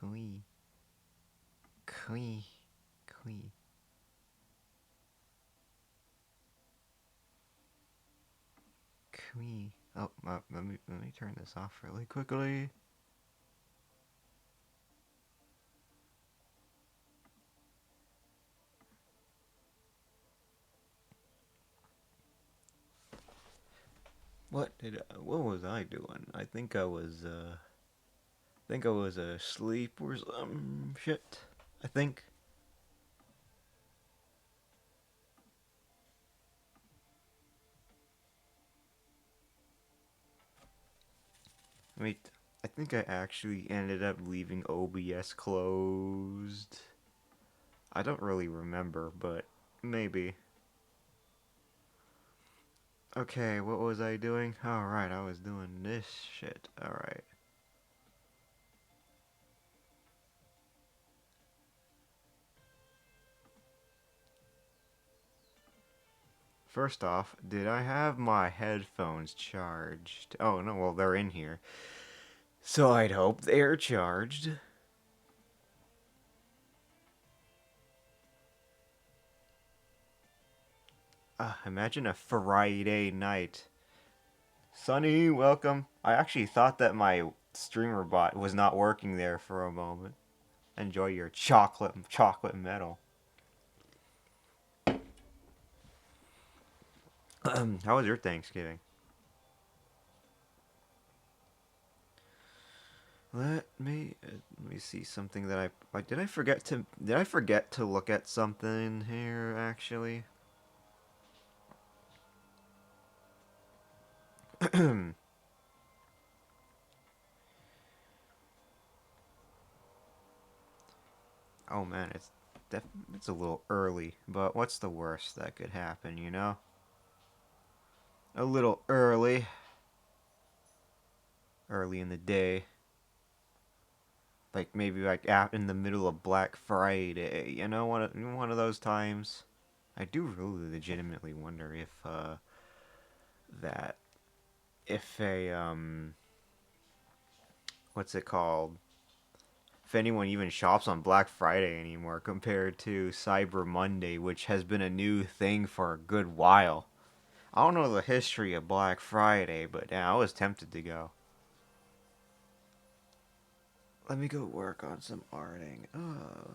Kui. Kui. Kui. Kui. Oh, let me turn this off really quickly. What was I doing? I think I was asleep or some shit. I think. Wait, I think I actually ended up leaving OBS closed. I don't really remember, but maybe. Okay, what was I doing? Alright, I was doing this shit. Alright. First off, did I have my headphones charged? Oh, no, well, they're in here. So I'd hope they're charged. Imagine a Friday night. Sunny, welcome. I actually thought that my streamer bot was not working there for a moment. Enjoy your chocolate metal. How was your Thanksgiving? Let me see something that did I forget to look at something here actually? Oh man, it's a little early, but what's the worst that could happen, you know? A little early in the day, like maybe like out in the middle of Black Friday, you know, one of those times. I do really legitimately wonder if that if a what's it called? If anyone even shops on Black Friday anymore compared to Cyber Monday, which has been a new thing for a good while. I don't know the history of Black Friday, but yeah, I was tempted to go. Let me go work on some arting. Oh.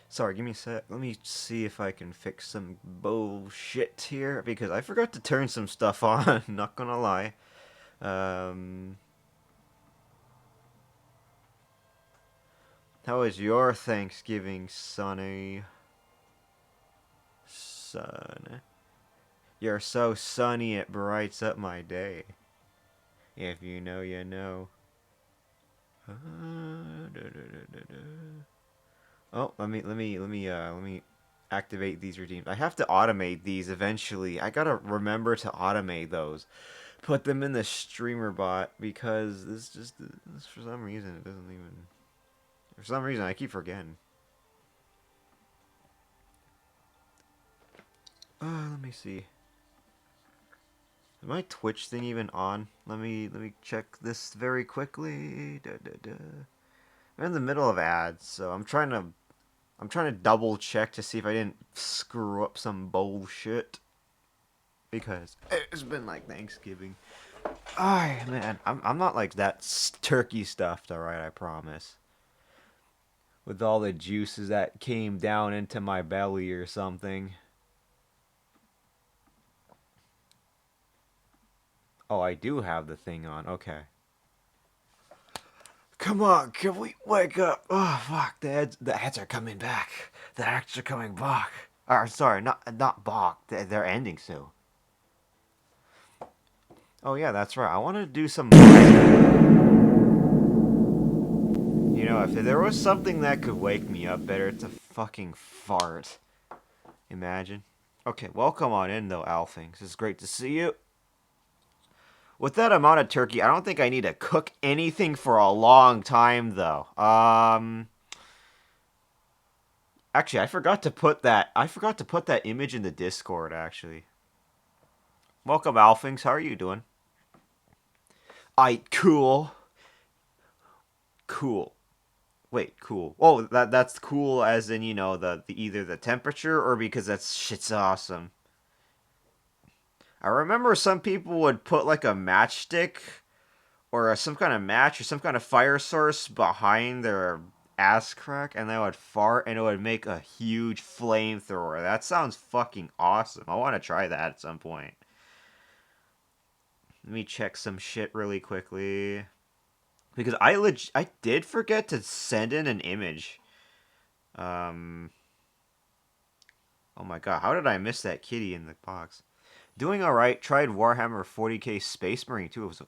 Sorry, give me a sec. Let me see if I can fix some bullshit here because I forgot to turn some stuff on. Not gonna lie. Um, how was your Thanksgiving, Sonny? Son, you're so sunny it brights up my day. If you know, you know. Oh, let me activate these redeems. I have to automate these eventually. I gotta remember to automate those. Put them in the streamer bot because this for some reason it doesn't even. For some reason I keep forgetting. Let me see. Is my Twitch thing even on? Let me check this very quickly. I'm in the middle of ads, so I'm trying to double check to see if I didn't screw up some bullshit because it's been like Thanksgiving. Ay, man, I'm not like that turkey stuffed, alright, I promise. With all the juices that came down into my belly or something. Oh, I do have the thing on. Okay. Come on, can we wake up? Oh fuck, the ads are coming back. The ads are coming back. Or sorry, not back. They're ending soon. Oh yeah, that's right. I want to do some. You know, if there was something that could wake me up better, it's a fucking fart. Imagine. Okay, welcome on in though, Alfings. It's great to see you. With that amount of turkey, I don't think I need to cook anything for a long time, though. Actually, I forgot to put that. I forgot to put that image in the Discord. Actually, welcome, Alphings. How are you doing? Cool, cool. Wait, cool. Oh, that's cool, as in the either the temperature or because that shit's awesome. I remember some people would put like a matchstick or some kind of match or some kind of fire source behind their ass crack, and they would fart, and it would make a huge flamethrower. That sounds fucking awesome. I want to try that at some point. Let me check some shit really quickly because I did forget to send in an image. Um. Oh my god, how did I miss that kitty in the box? Doing all right. Tried Warhammer 40K Space Marine too. It was.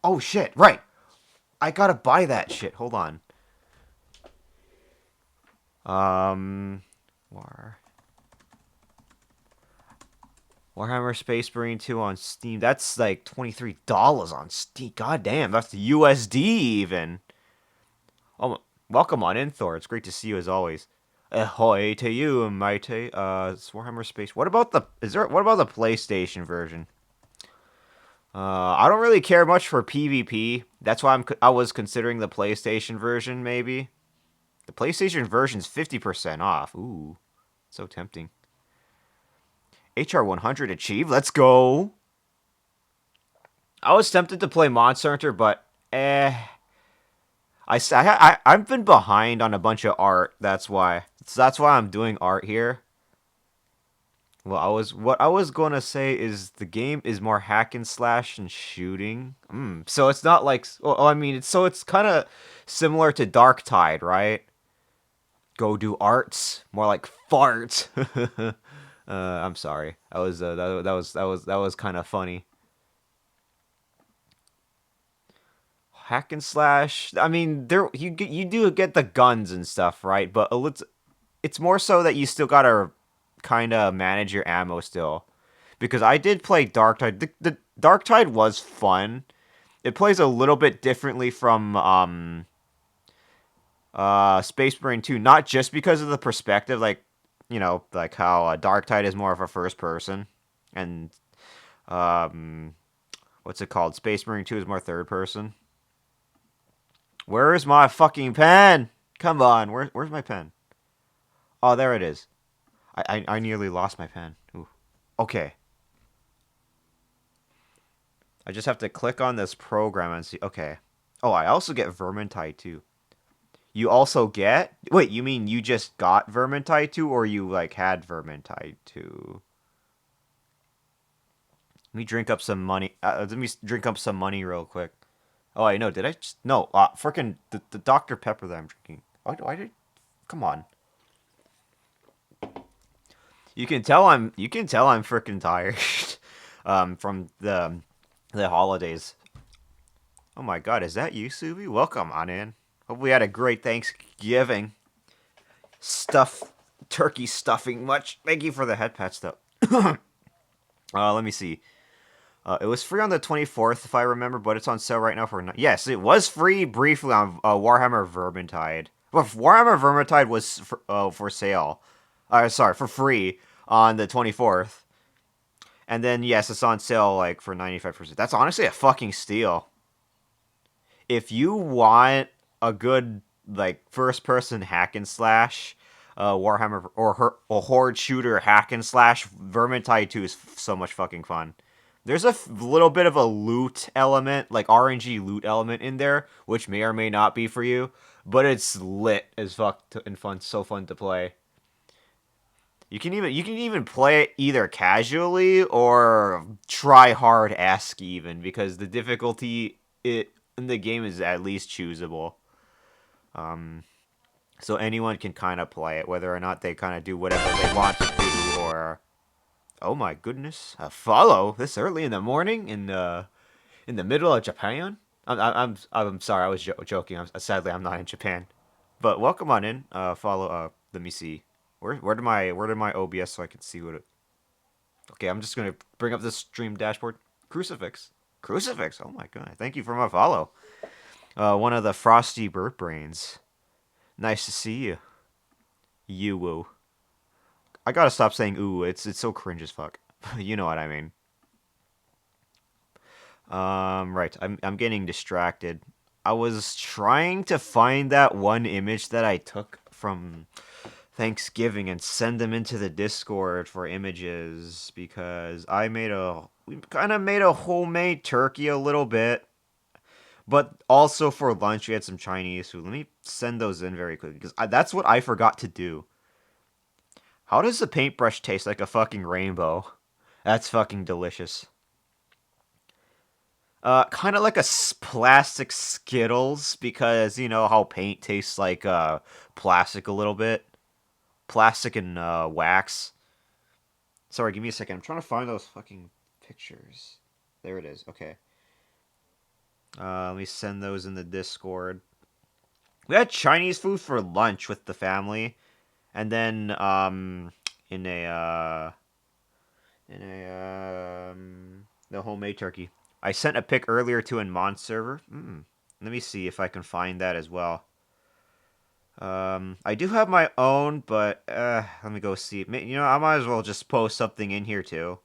Oh shit! Right. I gotta buy that shit. Hold on. Um, War Warhammer Space Marine 2 on Steam. That's like $23 on Steam. God damn, that's the USD even. Oh, welcome on in, Thor. It's great to see you as always. Ahoy to you, matey. It's Warhammer Space. What about the? Is there? What about the PlayStation version? I don't really care much for PvP. That's why I was considering the PlayStation version. Maybe the PlayStation version's 50% off. Ooh, so tempting. HR 100 achieved. Let's go. I was tempted to play Monster Hunter, but I've been behind on a bunch of art. That's why. So that's why I'm doing art here. Well, what I was gonna say is the game is more hack and slash and shooting. So it's not like. Well, I mean, it's kind of similar to Dark Tide, right? Go do arts, more like fart. I'm sorry. That was kind of funny. Hack and slash. I mean, you do get the guns and stuff, right? But it's more so that you still gotta kind of manage your ammo still. Because I did play Dark Tide. The Dark Tide was fun. It plays a little bit differently from Space Marine 2, not just because of the perspective, like like how Dark Tide is more of a first person, and um, what's it called? Space Marine 2 is more third person. Where is my fucking pen? Come on, where's my pen? Oh, there it is. I nearly lost my pen. Ooh. Okay. I just have to click on this program and see. Okay. Oh, I also get Vermintide too. You also get? Wait, you mean you just got Vermintide too, or you like had Vermintide too? Let me drink up some money. Let me drink up some money real quick. Oh, I know. Did I just no? Freaking the Dr Pepper that I'm drinking. Why did? Come on. You can tell I'm freaking tired. From the holidays. Oh my God, is that you, Suvi? Welcome on in. Hope we had a great Thanksgiving. Turkey stuffing much. Thank you for the head pat stuff. Let me see. It was free on the 24th, if I remember, but it's on sale right now for. Yes, it was free briefly on Warhammer Vermintide. Well, Warhammer Vermintide was for sale. Sorry, for free on the 24th. And then, yes, it's on sale like for 95%. That's honestly a fucking steal. If you want a good like first person hack and slash Warhammer or a horde shooter hack and slash, Vermintide 2 is so much fucking fun. There's a little bit of a loot element, like RNG loot element in there, which may or may not be for you, but it's lit as fuck and fun, so fun to play. You can even play it either casually or try hard esque even because the difficulty in the game is at least choosable. Um, so anyone can kind of play it, whether or not they kind of do whatever they want to do, or oh my goodness, a follow this early in the morning in the middle of Japan. I'm sorry, I was joking. Sadly, I'm not in Japan, but welcome on in. Follow. Let me see. Where did my OBS so I can see what it. Okay, I'm just gonna bring up this stream dashboard. Crucifix. Crucifix. Oh my god. Thank you for my follow. One of the frosty bird brains. Nice to see you. You woo. I gotta stop saying ooh. It's so cringe as fuck. You know what I mean. Right. I'm getting distracted. I was trying to find that one image that I took from Thanksgiving and send them into the Discord for images because we kind of made a homemade turkey a little bit, but also for lunch we had some Chinese food. Let me send those in very quickly because that's what I forgot to do. How does the paintbrush taste like a fucking rainbow? That's fucking delicious. Kind of like a plastic Skittles because you know how paint tastes like plastic a little bit, plastic and wax. Sorry, give me a second. I'm trying to find those fucking pictures. There it is. Okay. Let me send those in the Discord. We had Chinese food for lunch with the family, and then in a the homemade turkey. I sent a pic earlier to in Mon server. Let me see if I can find that as well. I do have my own, but let me go see. You know, I might as well just post something in here too.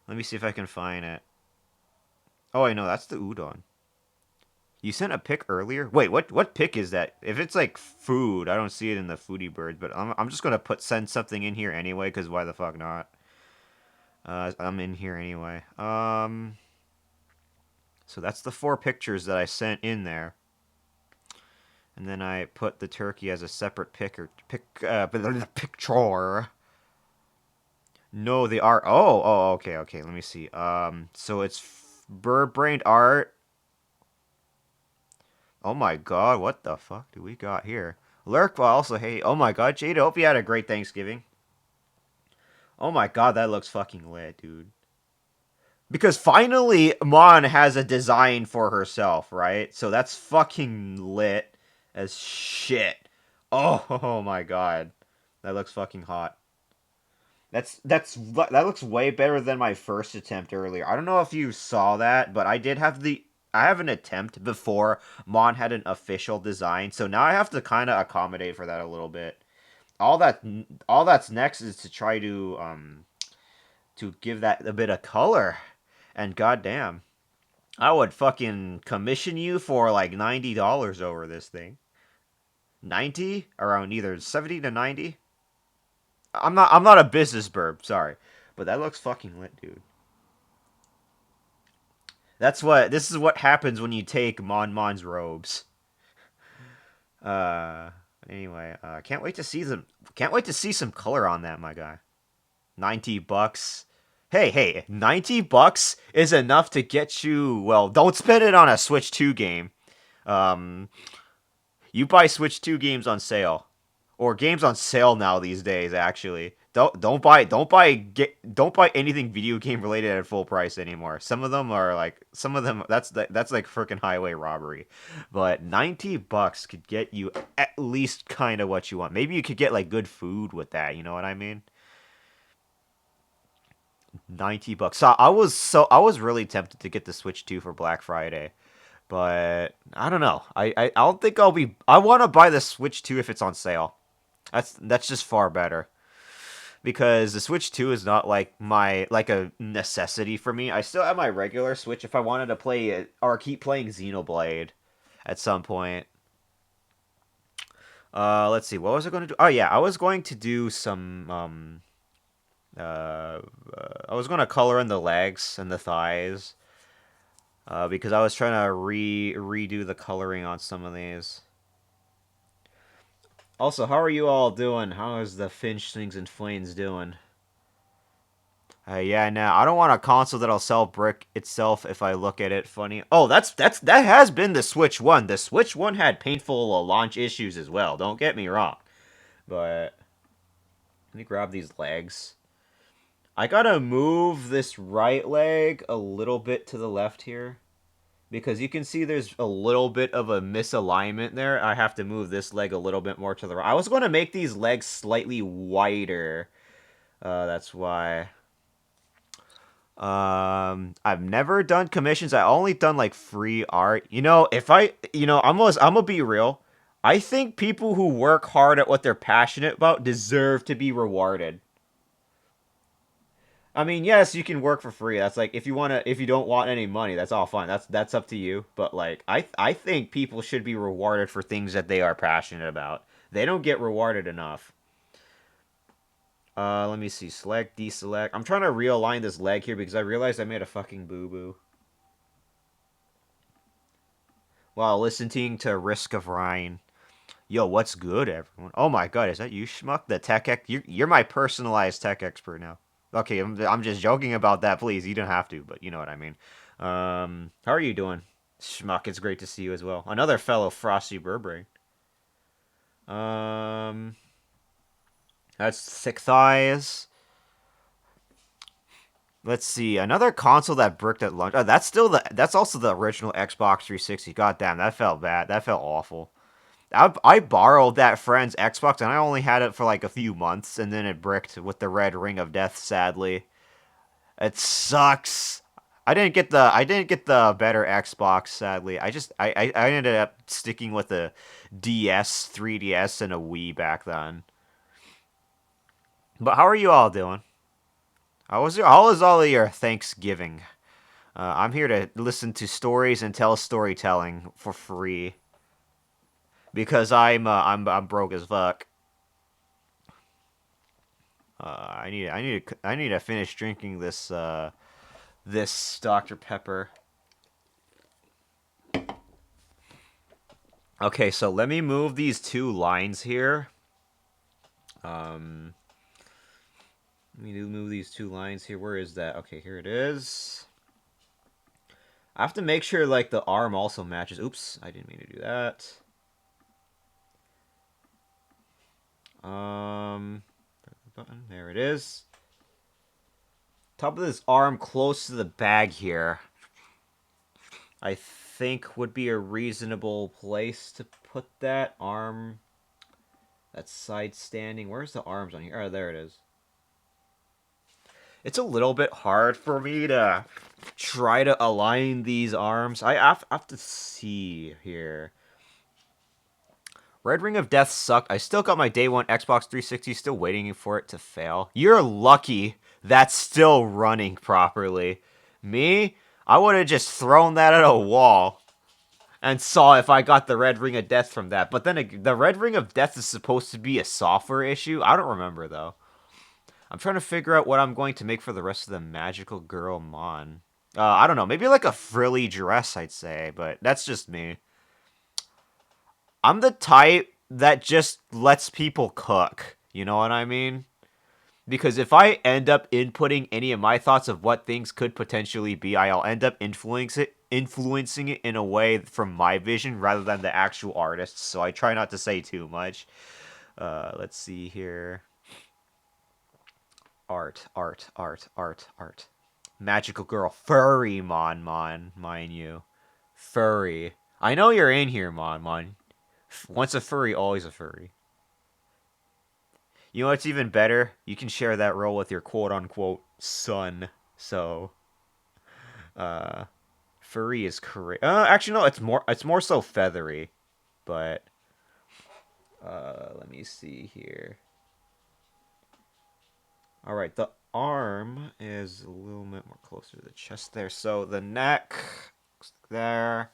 Let me see if I can find it. Oh, I know that's the udon. You sent a pic earlier. Wait, what pic is that? If it's like food, I don't see it in the foodie bird, but I'm just gonna send something in here anyway, cause why the fuck not? I'm in here anyway. So that's the 4 pictures that I sent in there. And then I put the turkey as a separate picture. No, they are. Okay, okay. Let me see. So it's bird-brained art. Oh my god, what the fuck do we got here? Lurk also, hey. Oh my god, Jade, I hope you had a great Thanksgiving. Oh my god, that looks fucking lit, dude. Because finally, Mon has a design for herself, right? So that's fucking lit as shit. Oh my god. That looks fucking hot. That looks way better than my first attempt earlier. I don't know if you saw that, but I have an attempt before Mon had an official design, so now I have to kind of accommodate for that a little bit. All that all that's next is to try to give that a bit of color. And goddamn, I would fucking commission you for like $90 over this thing. 90 around either 70 to 90. I'm not a business burb, sorry. But that looks fucking lit, dude. This is what happens when you take Mon's robes. Uh anyway, can't wait to see some color on that, my guy. $90. Hey, $90 is enough to get you, well, don't spend it on a Switch 2 game. Um you buy Switch 2 games on sale. Or games on sale now these days actually. Don't buy anything video game related at full price anymore. Some of them that's like freaking highway robbery. But $90 could get you at least kind of what you want. Maybe you could get like good food with that, you know what I mean? $90. I was really tempted to get the Switch 2 for Black Friday. But I don't know. I don't think I want to buy the Switch 2 if it's on sale. That's just far better. Because the Switch 2 is not like a necessity for me. I still have my regular Switch if I wanted to play it or keep playing Xenoblade at some point. Let's see. What was I going to do? Oh yeah, I was going to do some I was going to color in the legs and the thighs. Because I was trying to redo the coloring on some of these. Also, how are you all doing? How is the Finch and Flames doing? Yeah, now I don't want a console that'll sell brick itself if I look at it funny. Oh, that has been the Switch One. The Switch One had painful launch issues as well. Don't get me wrong, but let me grab these legs. I gotta move this right leg a little bit to the left here because you can see there's a little bit of a misalignment there. I have to move this leg a little bit more to the right. I was going to make these legs slightly wider. That's why. I've never done commissions. I only done like free art. You know, if I, you know, I'm gonna be real. I think people who work hard at what they're passionate about deserve to be rewarded. I mean, yes, you can work for free. That's like if you don't want any money, that's all fine. That's up to you. But like, I think people should be rewarded for things that they are passionate about. They don't get rewarded enough. Let me see. Select, deselect. I'm trying to realign this leg here because I realized I made a fucking boo boo while listening to Risk of Rhine. Yo, what's good, everyone? Oh my god, is that you, Schmuck? The you're my personalized tech expert now. Okay, I'm just joking about that. Please, you don't have to, but you know what I mean. How are you doing, Schmuck? It's great to see you as well. Another fellow Frosty Burbrain. Um, that's Thick Thighs. Let's see, another console that bricked at launch. Oh, that's also the original Xbox 360. God damn, that felt bad. That felt awful. I borrowed that friend's Xbox and I only had it for like a few months and then it bricked with the red ring of death, sadly. It sucks. I didn't get the better Xbox, sadly. I ended up sticking with a DS, 3DS, and a Wii back then. But how are you all doing? How was all of your Thanksgiving? I'm here to listen to stories and tell storytelling for free because I'm broke as fuck. I need to finish drinking this Dr Pepper. Okay, so let me move these two lines here. Um, let me move these two lines here. Where is that? Okay, here it is. I have to make sure like the arm also matches. Oops, I didn't mean to do that. Um, button. There it is. Top of this arm close to the bag here. I think would be a reasonable place to put that arm. That's side standing. Where's the arms on here? Oh, there it is. It's a little bit hard for me to try to align these arms. I have to see here. Red Ring of Death sucked. I still got my day one Xbox 360, still waiting for it to fail. You're lucky that's still running properly. Me, I would have just thrown that at a wall and saw if I got the Red Ring of Death from that. But then the Red Ring of Death is supposed to be a software issue. I don't remember though. I'm trying to figure out what I'm going to make for the rest of the Magical Girl Mon. I don't know. Maybe like a frilly dress, I'd say, but that's just me. I'm the type that just lets people cook. You know what I mean? Because if I end up inputting any of my thoughts of what things could potentially be, I'll end up influencing it in a way from my vision rather than the actual artist. So I try not to say too much. Let's see here. Art. Magical girl, furry, mind you, furry. I know you're in here, Mon. Once a furry, always a furry. You know what's even better? You can share that role with your quote unquote son. So, uh, furry is correct. Actually, no. It's more so feathery. But, let me see here. All right, the arm is a little bit more closer to the chest there. So the neck there.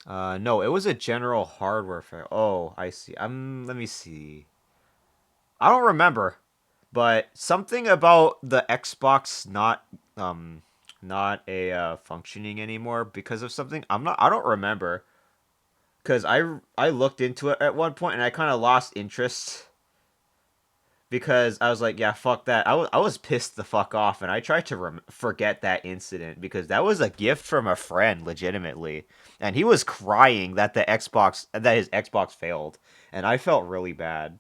No, it was a general hardware fail. Oh, I see. Let me see. I don't remember, but something about the Xbox not a functioning anymore because of something. I don't remember because I looked into it at one point and I kind of lost interest because I was like, yeah, fuck that. I was pissed the fuck off and I tried to forget that incident because that was a gift from a friend legitimately and he was crying that his Xbox failed and I felt really bad.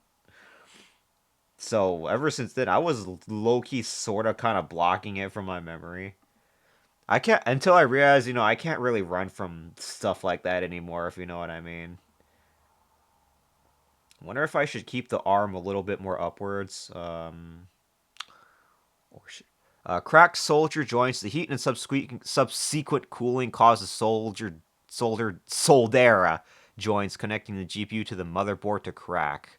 So ever since then, I was low key sort of kind of blocking it from my memory. I can't until I realized, I can't really run from stuff like that anymore, if you know what I mean. Wonder if I should keep the arm a little bit more upwards. Or cracked soldier joints. The heat and subsequent cooling causes soldera joints connecting the GPU to the motherboard to crack.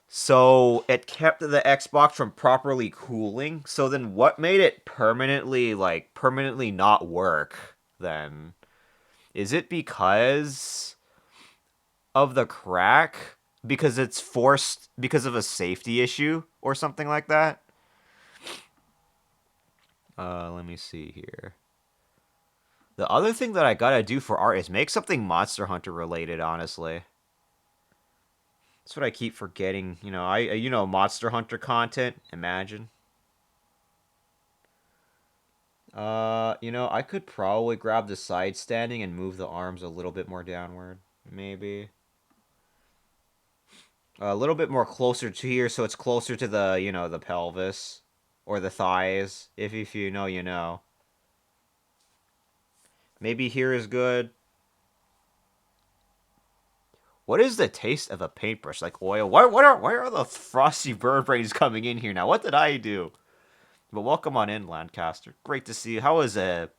So it kept the Xbox from properly cooling. So then what made it permanently not work then? Is it because of the crack? Because it's forced because of a safety issue or something like that? Let me see here. The other thing that I gotta do for art is make something Monster Hunter related, honestly. That's what I keep forgetting. Monster Hunter content. Imagine. I could probably grab the side standing and move the arms a little bit more downward. Maybe. A little bit more closer to here so it's closer to the pelvis. Or the thighs. If you know, you know. Maybe here is good. What is the taste of a paintbrush? Like oil? Why are the frosty bird brains coming in here now? What did I do? But welcome on in, Lancaster. Great to see you. How is a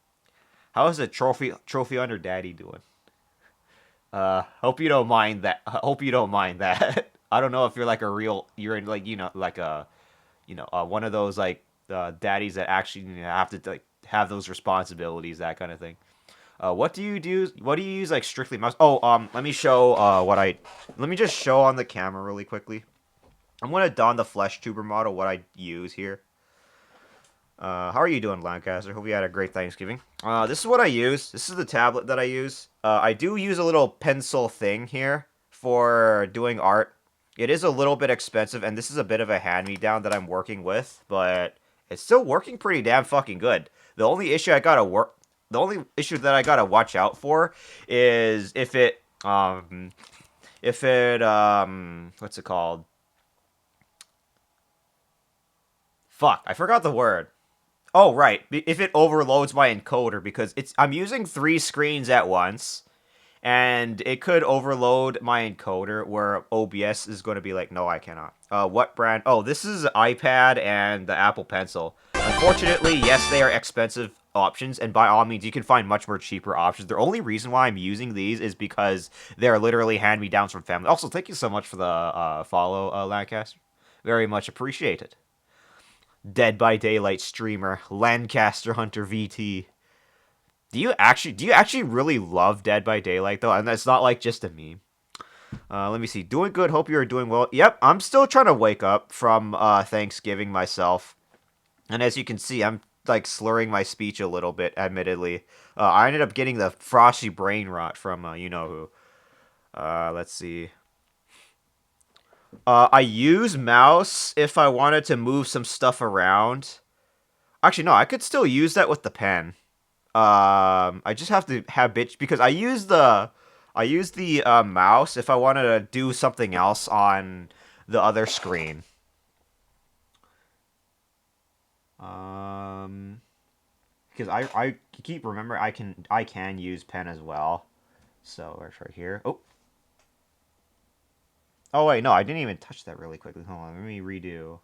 trophy under daddy doing? Hope you don't mind that. Hope you don't mind that. I don't know if you're in like like a one of those like daddies that actually have to like have those responsibilities, that kind of thing. What do you do? What do you use like strictly mouse? Oh, let me show let me just show on the camera really quickly. I'm gonna don the flesh tuber model what I use here. How are you doing, Lancaster? Hope you had a great Thanksgiving. This is what I use. This is the tablet that I use. I do use a little pencil thing here for doing art. It is a little bit expensive, and this is a bit of a hand-me-down that I'm working with, but it's still working pretty damn fucking good. The only issue that I gotta watch out for is what's it called? Fuck, I forgot the word. Oh, right. If it overloads my encoder, because I'm using 3 screens at once, and it could overload my encoder where OBS is going to be like, no, I cannot. What brand? Oh, this is iPad and the Apple Pencil. Unfortunately, yes, they are expensive options, and by all means, you can find much more cheaper options. The only reason why I'm using these is because they're literally hand-me-downs from family. Also, thank you so much for the follow, Lancaster. Very much appreciated. Dead by Daylight streamer Lancaster Hunter VT. Do you actually really love Dead by Daylight though? And that's not like just a meme. Let me see. Doing good. Hope you are doing well. Yep, I'm still trying to wake up from Thanksgiving myself, and as you can see, I'm like slurring my speech a little bit. Admittedly, I ended up getting the frosty brain rot from you know who. Let's see. I use mouse if I wanted to move some stuff around. Actually, no, I could still use that with the pen. I just have to have bitch because I use the mouse if I wanted to do something else on the other screen. Um, because I keep remember I can use pen as well. So it's right here. Oh wait, no, I didn't even touch that really quickly. Hold on, let me redo.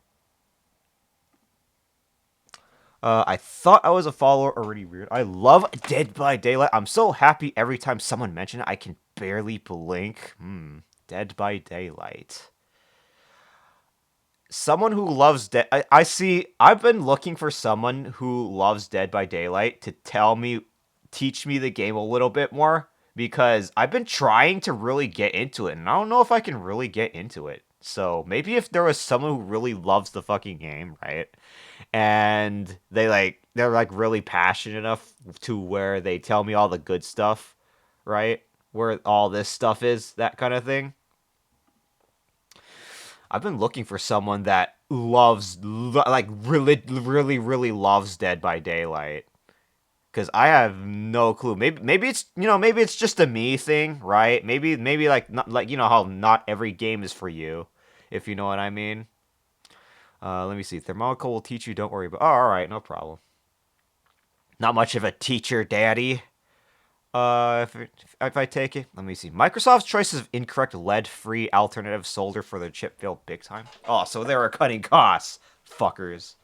I thought I was a follower already. Weird. I love Dead by Daylight. I'm so happy every time someone mentions it. I can barely blink. Dead by Daylight. Someone who loves Dead. I see. I've been looking for someone who loves Dead by Daylight to teach me the game a little bit more because I've been trying to really get into it, and I don't know if I can really get into it. So maybe if there was someone who really loves the fucking game, right? And they're like really passionate enough to where they tell me all the good stuff, right? Where all this stuff is, that kind of thing. I've been looking for someone that like really loves Dead by Daylight because I have no clue. Maybe it's maybe it's just a me thing, right? Maybe like not like how not every game is for you, if you know what I mean. Let me see. Thermoco will teach you. Don't worry about. Oh, all right, no problem. Not much of a teacher, Daddy. If I take it, let me see. Microsoft's choices of incorrect lead-free alternative solder for their chip failed big time. Oh, so they were cutting costs, fuckers.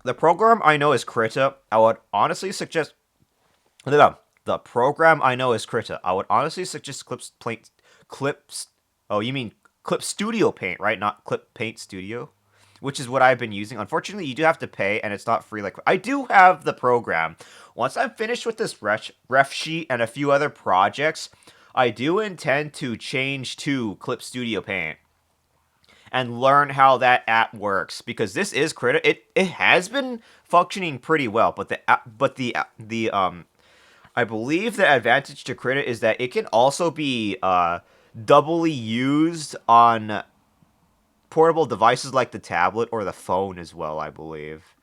The program I know is Krita. I would honestly suggest the program I know is Krita. I would honestly suggest Clips. Oh, you mean Clip Studio Paint, right? Not Clip Paint Studio, which is what I've been using. Unfortunately, you do have to pay, and it's not free. Like I do have the program. Once I'm finished with this ref sheet and a few other projects, I do intend to change to Clip Studio Paint and learn how that app works because this is critical. It has been functioning pretty well, but the I believe the advantage to Krita is that it can also be doubly used on portable devices like the tablet or the phone as well, I believe.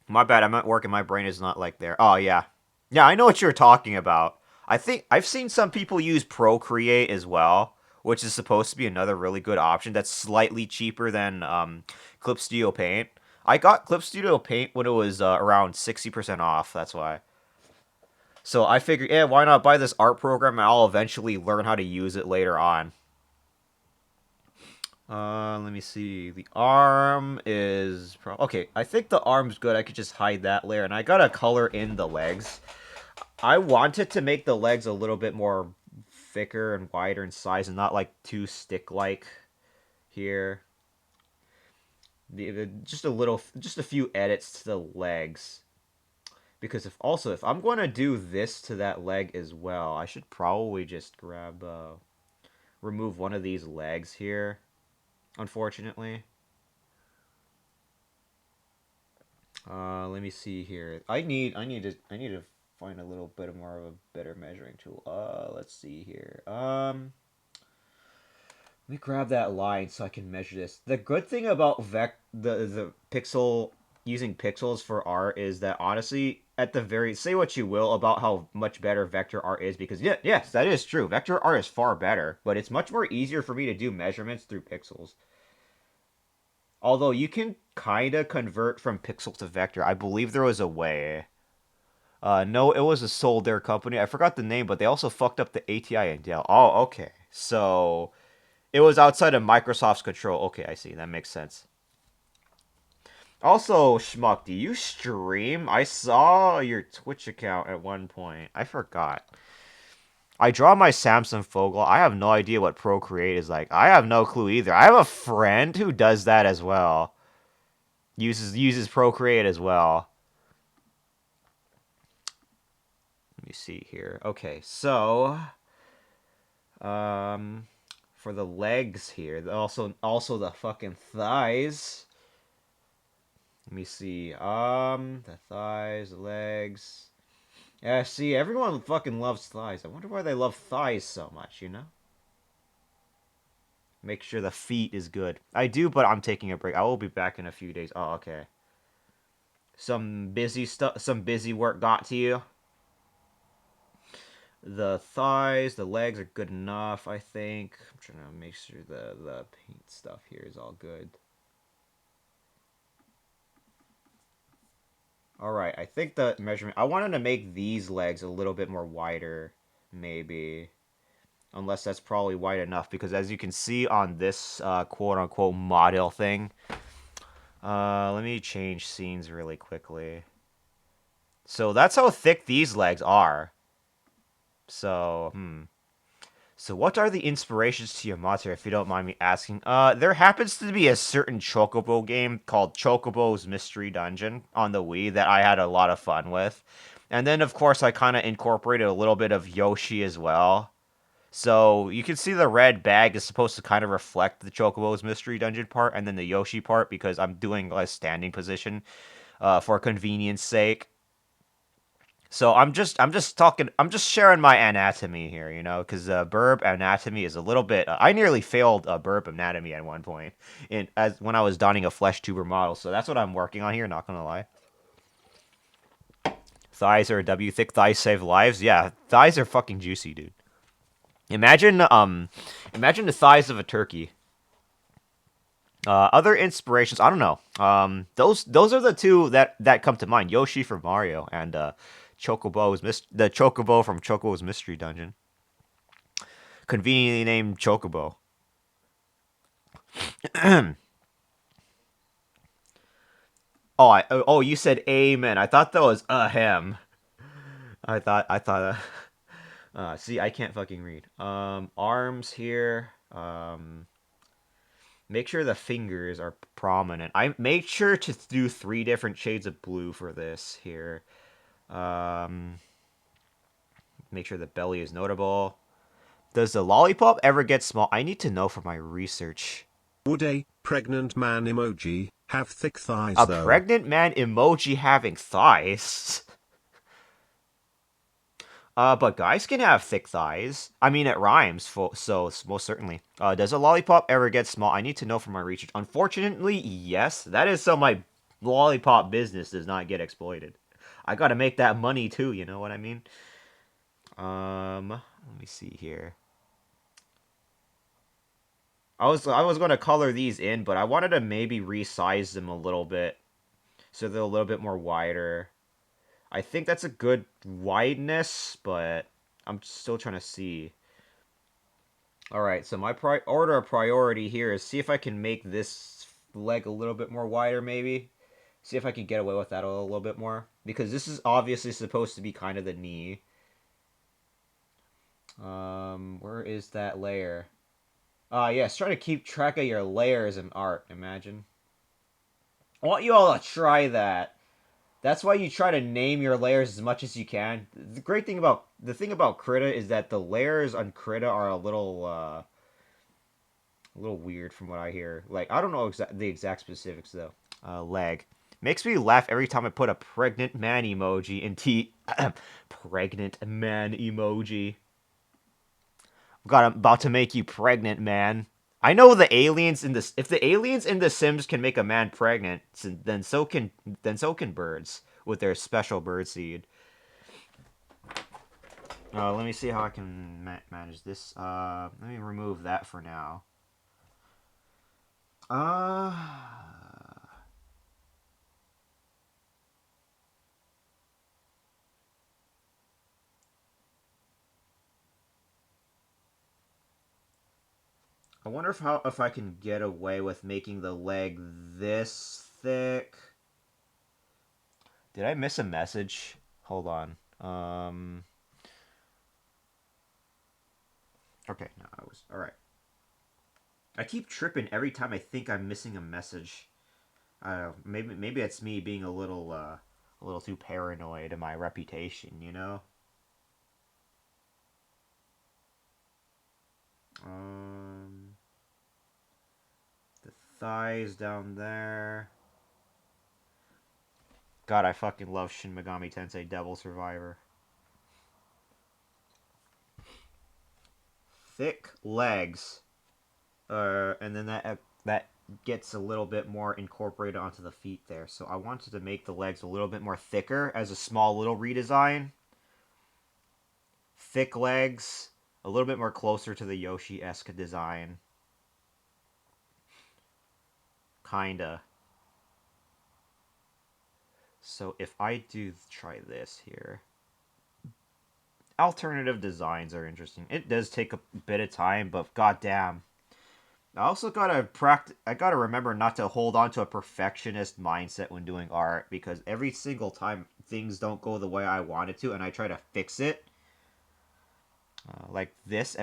My bad, I'm at work and my brain is not like there. Oh, yeah. Yeah, I know what you're talking about. I think I've seen some people use Procreate as well, which is supposed to be another really good option that's slightly cheaper than Clip Studio Paint. I got Clip Studio Paint when it was around 60% off, that's why. So I figured, yeah, why not buy this art program and I'll eventually learn how to use it later on. Let me see. The arm is okay. I think the arm's good. I could just hide that layer, and I gotta color in the legs. I wanted to make the legs a little bit more thicker and wider in size, and not like too stick-like here. Just a little, just a few edits to the legs. Because if I'm going to do this to that leg as well, I should probably just remove one of these legs here. Unfortunately. Let me see here. I need to find a little bit more of a better measuring tool. Let's see here. Let me grab that line so I can measure this. The good thing about the pixel using pixels for art is that honestly, at the very say what you will about how much better vector art is because yeah, yes, that is true. Vector art is far better, but it's much more easier for me to do measurements through pixels. Although you can kind of convert from pixel to vector. I believe there was a way. No, it was a Solder company. I forgot the name, but they also fucked up the ATI and Dell. Oh, okay. So it was outside of Microsoft's control. Okay, I see. That makes sense. Also, Schmuck, do you stream? I saw your Twitch account at one point. I forgot. I draw my Samsung Fogel. I have no idea what Procreate is like. I have no clue either. I have a friend who does that as well. Uses Procreate as well. Let me see here. Okay, so um for the legs here, also the fucking thighs. Let me see. The thighs, the legs. Yeah, see, everyone fucking loves thighs. I wonder why they love thighs so much, you know? Make sure the feet is good. I do, but I'm taking a break. I will be back in a few days. Oh, okay. Some busy work got to you. The thighs, the legs are good enough, I think. I'm trying to make sure the paint stuff here is all good. Alright, I think the measurement... I wanted to make these legs a little bit more wider, maybe. Unless that's probably wide enough, because as you can see on this quote-unquote model thing... let me change scenes really quickly. So that's how thick these legs are. So, what are the inspirations to your monster, if you don't mind me asking? There happens to be a certain Chocobo game called Chocobo's Mystery Dungeon on the Wii that I had a lot of fun with. And then, of course, I kind of incorporated a little bit of Yoshi as well. So, you can see the red bag is supposed to kind of reflect the Chocobo's Mystery Dungeon part, and then the Yoshi part, because I'm doing a standing position for convenience sake. So I'm just sharing my anatomy here, you know, because burb anatomy is a little bit. I nearly failed burb anatomy at one point, as when I was donning a flesh tuber model. So that's what I'm working on here. Not gonna lie. Thighs are a W. Thick thighs save lives. Yeah, thighs are fucking juicy, dude. Imagine the thighs of a turkey. Other inspirations, I don't know. Those are the two that come to mind: Yoshi from Mario and the Chocobo from Chocobo's Mystery Dungeon, conveniently named Chocobo. Oh, you said amen. I thought that was ahem. I thought. See, I can't fucking read. Arms here. Make sure the fingers are prominent. I made sure to do 3 different shades of blue for this here. Um, Make sure the belly is notable. Does the lollipop ever get small? I need to know for my research. Would a pregnant man emoji have thick thighs A though? pregnant man emoji having thighs? But guys can have thick thighs. I mean, it rhymes, so most certainly. Does a lollipop ever get small? I need to know from my research. Unfortunately, yes. That is so my lollipop business does not get exploited. I gotta make that money too, you know what I mean? Let me see here. I was gonna color these in, but I wanted to maybe resize them a little bit so they're a little bit more wider. I think that's a good wideness, but I'm still trying to see. All right, so my order of priority here is see if I can make this leg a little bit more wider, maybe. See if I can get away with that a little bit more. Because this is obviously supposed to be kind of the knee. Where is that layer? Yes, try to keep track of your layers in art, imagine. I want you all to try that. That's why you try to name your layers as much as you can. The thing about Krita is that the layers on Krita are a little weird from what I hear. Like I don't know the exact specifics though. Leg makes me laugh every time I put a pregnant man emoji in pregnant man emoji. God, I'm about to make you pregnant, man. I know the aliens in this. If the aliens in The Sims can make a man pregnant, then so can birds with their special bird seed. Let me see how I can manage this. Let me remove that for now. Uh, I wonder if I can get away with making the leg this thick. Did I miss a message? Hold on. Okay, no, I was all right. I keep tripping every time I think I'm missing a message. Maybe it's me being a little too paranoid in my reputation, you know. Um, the thighs down there. God, I fucking love Shin Megami Tensei Devil Survivor. Thick legs, and then that gets a little bit more incorporated onto the feet there. So I wanted to make the legs a little bit more thicker as a small little redesign. Thick legs, a little bit more closer to the Yoshi-esque design. Kinda. So if I do try this here, alternative designs are interesting. It does take a bit of time, but goddamn, I also gotta practice. I gotta remember not to hold on to a perfectionist mindset when doing art because every single time things don't go the way I want it to, and I try to fix it, like this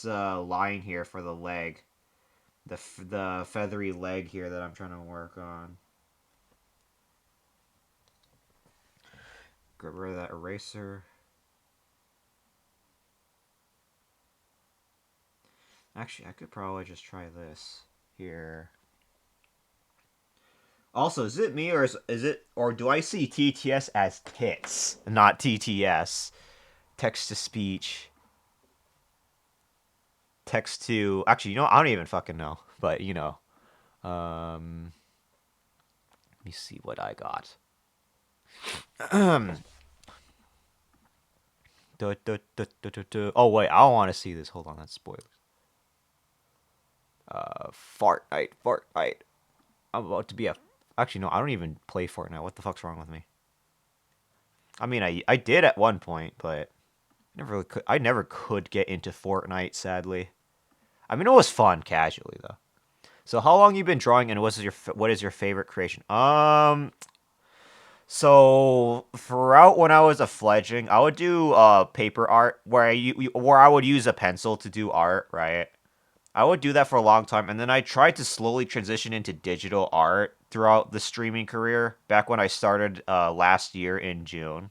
line here for the leg, the feathery leg here that I'm trying to work on. Get rid of that eraser. Actually, I could probably just try this here. Also, is it me or do I see TTS as tits, not TTS? Text to speech, text to. Actually, I don't even fucking know. But let me see what I got. Oh wait, I don't want to see this. Hold on, that's spoilers. Fortnite, Fortnite. I'm about to be a. Actually, no, I don't even play Fortnite. What the fuck's wrong with me? I mean, I did at one point, but never really could. I never could get into Fortnite, sadly. I mean, it was fun casually though. So, how long you been drawing, and what is your favorite creation? So throughout when I was a fledgling, I would do paper art where I would use a pencil to do art, right? I would do that for a long time, and then I tried to slowly transition into digital art throughout the streaming career back when I started last year in June.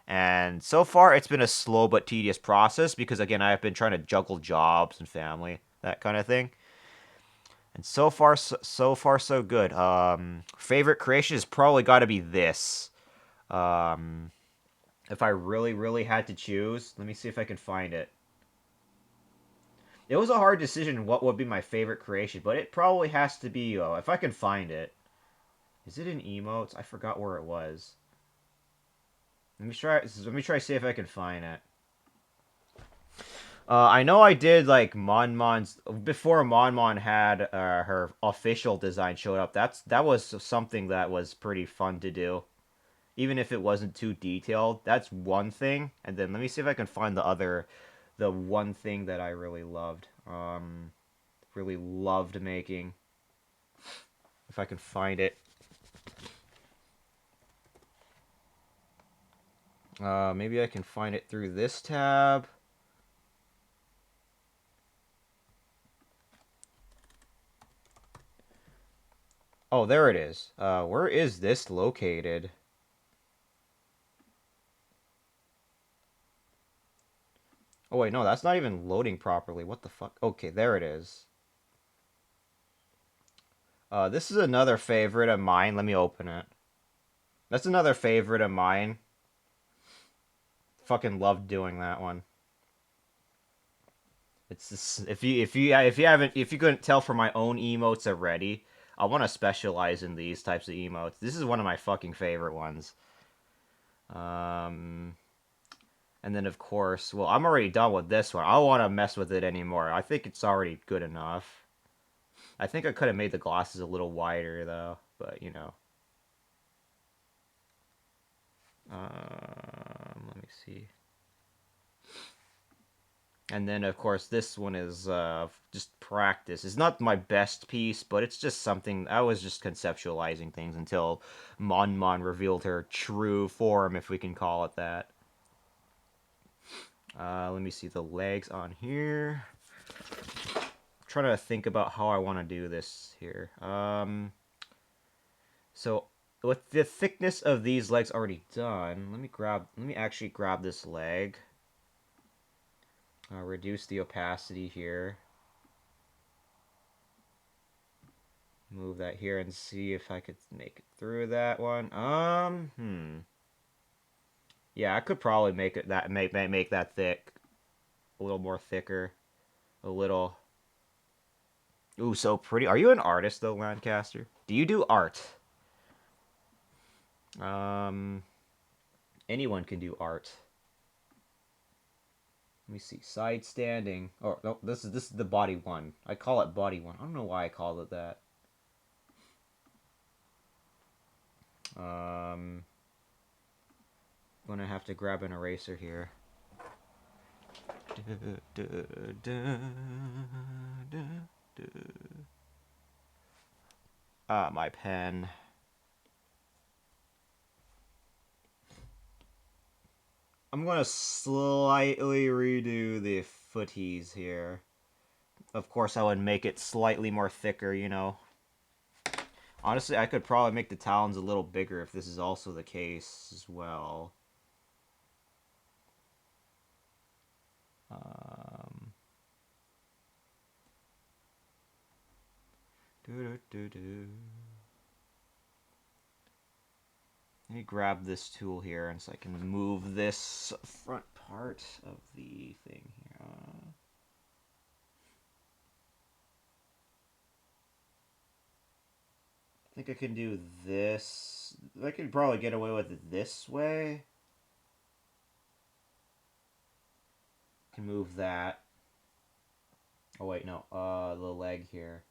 And so far, it's been a slow but tedious process because, again, I have been trying to juggle jobs and family, that kind of thing. And so far, so good. Favorite creation has probably got to be this. Um, if I really, really had to choose, let me see if I can find it. It was a hard decision what would be my favorite creation, but it probably has to be, if I can find it. Is it in emotes? I forgot where it was. Let me try see if I can find it. I know I did like Monmon's before Monmon had her official design showed up. That was something that was pretty fun to do, even if it wasn't too detailed. That's one thing. And then let me see if I can find the one thing that I really loved. Really loved making. If I can find it. Maybe I can find it through this tab. Oh, there it is. Where is this located? Oh wait, no, that's not even loading properly. What the fuck? Okay, there it is. This is another favorite of mine. Let me open it. That's another favorite of mine. Fucking loved doing that one. It's just, if you couldn't tell from my own emotes already, I want to specialize in these types of emotes. This is one of my fucking favorite ones. Um, and then of course, well, I'm already done with this one. I don't want to mess with it anymore. I think it's already good enough. I think I could have made the glasses a little wider though, but you know. Let me see. And then, of course, this one is just practice. It's not my best piece, but it's just something. I was just conceptualizing things until Mon Mon revealed her true form, if we can call it that. Let me see the legs on here. I'm trying to think about how I want to do this here. So with the thickness of these legs already done, let me actually grab this leg. Reduce the opacity here. Move that here and see if I could make it through that one. Yeah, I could probably make it that make that thick, a little more thicker, a little. Ooh, so pretty. Are you an artist though, Lancaster? Do you do art? Um, anyone can do art. Let me see. Side standing. Oh no, this is the body one. I call it body one. I don't know why I call it that. I'm gonna have to grab an eraser here. My pen. I'm gonna slightly redo the footies here. Of course, I would make it slightly more thicker, you know. Honestly, I could probably make the talons a little bigger if this is also the case as well. Um, doo -doo -doo. Let me grab this tool here and so I can move this front part of the thing here. I think I can do this. I could probably get away with it this way. I can move that. Oh wait, no. The leg here.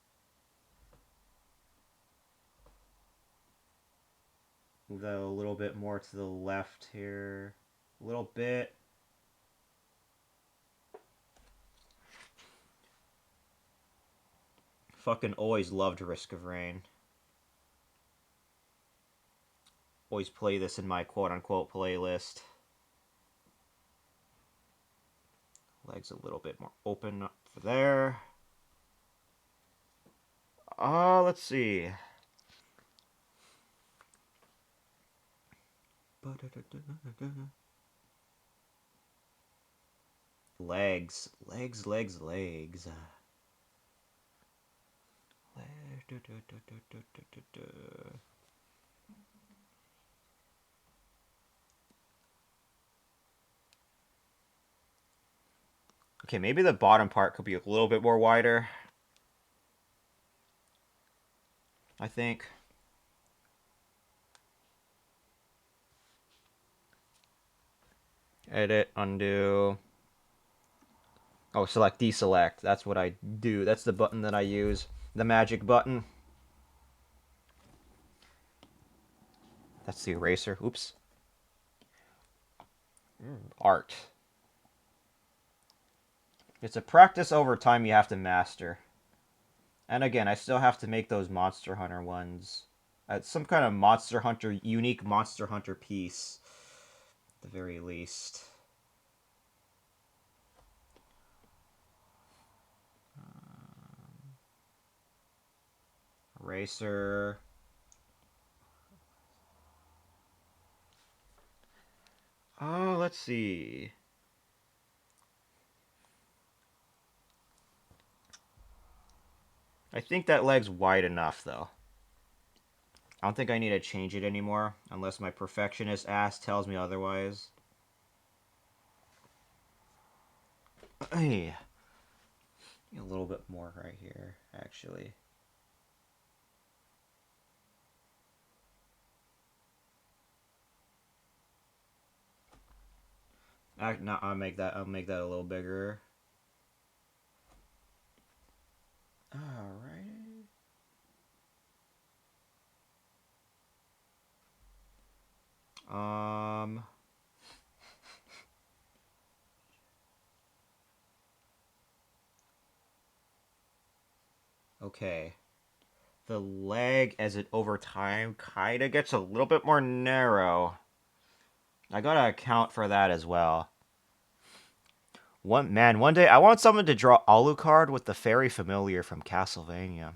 Move that a little bit more to the left here. A little bit. Fucking always loved Risk of Rain. Always play this in my quote unquote playlist. Legs a little bit more open up for there. Let's see. Legs. Legs, legs, legs. Okay, maybe the bottom part could be a little bit more wider. I think. Edit, undo. Oh, select, deselect. That's what I do. That's the button that I use. The magic button. That's the eraser. Oops. Art. It's a practice over time you have to master. And again, I still have to make those Monster Hunter ones. Some kind of Monster Hunter, unique Monster Hunter piece. At the very least. Eraser. Oh, let's see. I think that leg's wide enough, though. I don't think I need to change it anymore, unless my perfectionist ass tells me otherwise. Hey, a little bit more right here, actually. No, I'll make that. I'll make that a little bigger. All right. Um. Okay. The leg, as it over time, kind of gets a little bit more narrow. I gotta account for that as well. One day I want someone to draw Alucard with the fairy familiar from Castlevania.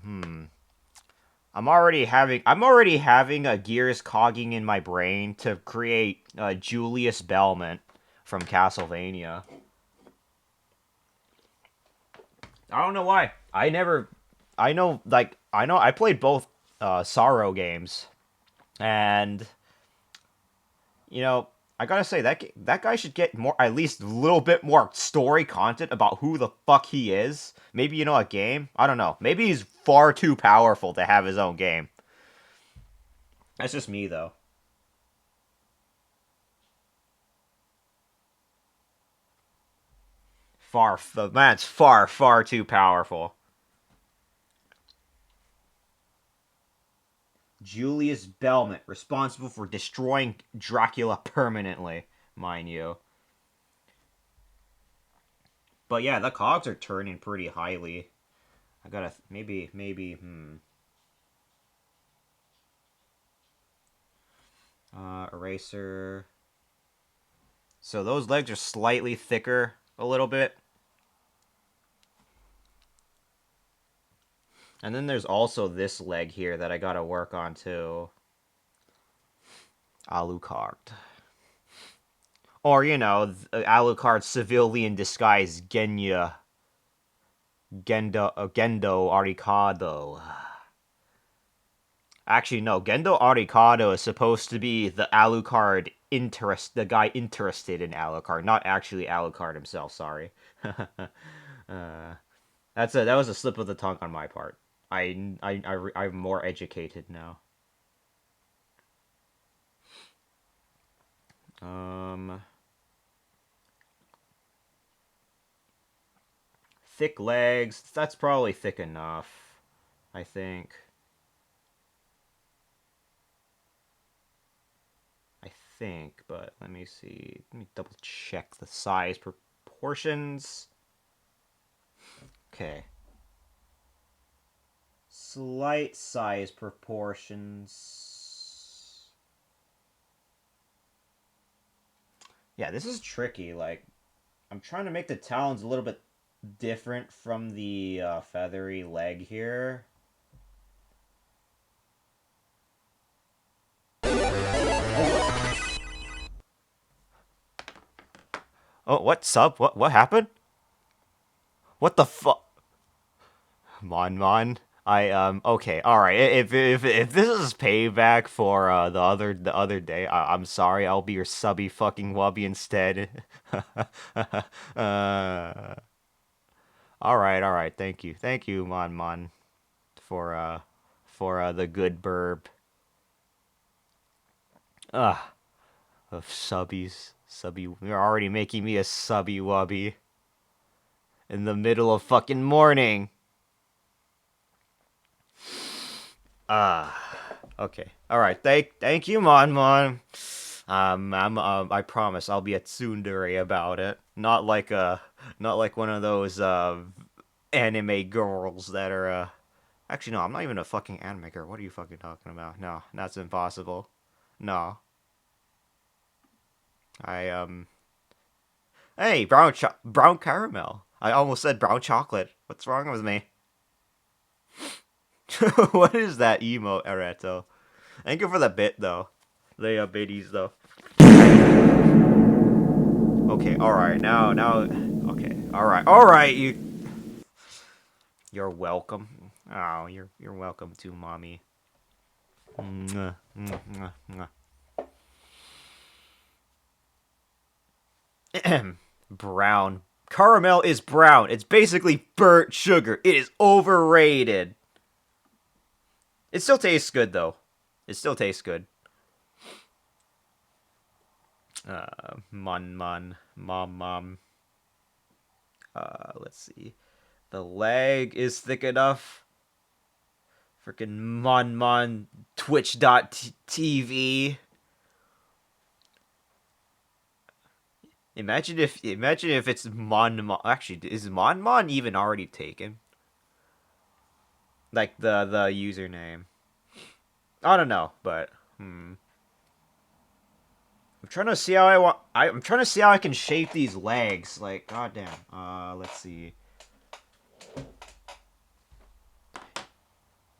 I'm already having a gears cogging in my brain to create Julius Belmont from Castlevania. I don't know why. I know I played both Sorrow games, and you know, I gotta say that guy should get more, at least a little bit more story content about who the fuck he is. Maybe a game. I don't know. Maybe he's far too powerful to have his own game. That's just me though. The man's far too powerful. Julius Belmont, responsible for destroying Dracula permanently, mind you. But yeah, the cogs are turning pretty highly. I gotta maybe. Eraser. So those legs are slightly thicker, a little bit. And then there's also this leg here that I gotta work on too. Alucard. Or, Alucard civilian disguise Gendo Arikado. Actually, no, Gendo Arikado is supposed to be the the guy interested in Alucard, not actually Alucard himself, sorry. That was a slip of the tongue on my part. I'm more educated now. Um, Thick legs. That's probably thick enough, I think. I think, but let me see. Let me double check the size proportions. Okay. Slight size proportions. Yeah, this is tricky. Like, I'm trying to make the talons a little bit different from the feathery leg here. Oh, what's up? What happened? What the fuck? Mon. Okay, all right. If this is payback for the other day, I'm sorry. I'll be your subby fucking wubby instead. uh, all right. Thank you, Mon, for the good burb. Ah, of subby. You're already making me a subby wubby in the middle of fucking morning. Okay. All right. Thank you, Mon. I promise I'll be a tsundere about it. Not like one of those anime girls that are Actually, no, I'm not even a fucking anime girl. What are you fucking talking about? No, that's impossible. No. I Hey, brown caramel. I almost said brown chocolate. What's wrong with me? What is that emo, Ereto? Thank you for the bit though. The biddies though. Okay, alright, now okay. Alright, you're welcome. Oh, you're welcome too, mommy. Mwah, mwah, mwah. Brown. Caramel is brown. It's basically burnt sugar. It is overrated. It still tastes good though. It still tastes good. Mom. Let's see. The leg is thick enough. Freaking Twitch.tv. Imagine if it's Actually, is Mon even already taken? Like the username. I don't know, but I'm trying to see how I'm trying to see how I can shape these legs. Like, goddamn. Let's see.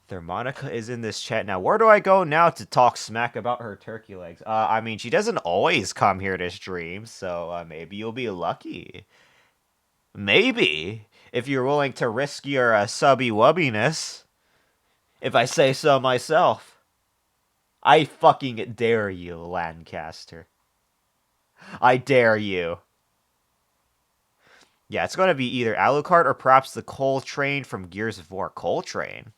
Thermonica is in this chat now. Where do I go now to talk smack about her turkey legs? I mean, she doesn't always come here to stream, so maybe you'll be lucky. Maybe if you're willing to risk your subby wubbiness, if I say so myself. I fucking dare you, Lancaster. I dare you. Yeah, it's gonna be either Alucard or perhaps the Coal Train from Gears of War. Coal Train.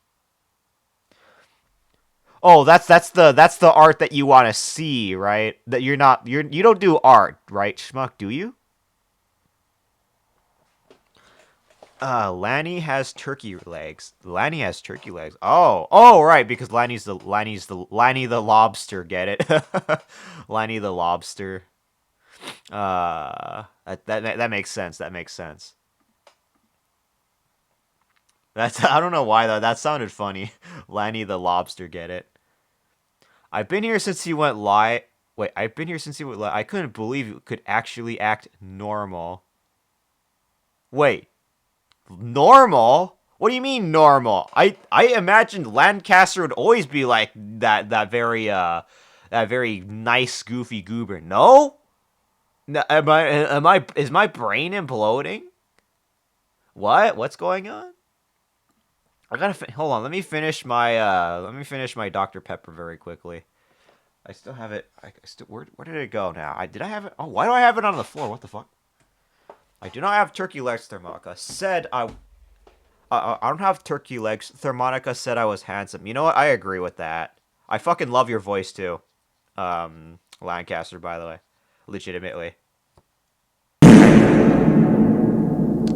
Oh, that's the art that you want to see, right? That you don't do art, right, Schmuck? Do you? Lanny has turkey legs. Lanny has turkey legs. Oh, right, because Lanny the lobster. Get it? Lanny the lobster. That makes sense. That makes sense. That's I don't know why though. That sounded funny. Lanny the lobster. Get it? I've been here since he went live. Wait, I've been here since he went live. I couldn't believe you could actually act normal. Wait, normal? What do you mean normal? I imagined Lancaster would always be like that very nice goofy goober. No? No, is my brain imploding? What's going on? I gotta hold on. Let me finish my Dr Pepper very quickly. I still have it. I still where did it go now? Did I have it? Oh, why do I have it on the floor? What the fuck? I do not have turkey legs. Thermonica said I don't have turkey legs. Thermonica said I was handsome. You know what? I agree with that. I fucking love your voice too. Lancaster, by the way, legitimately.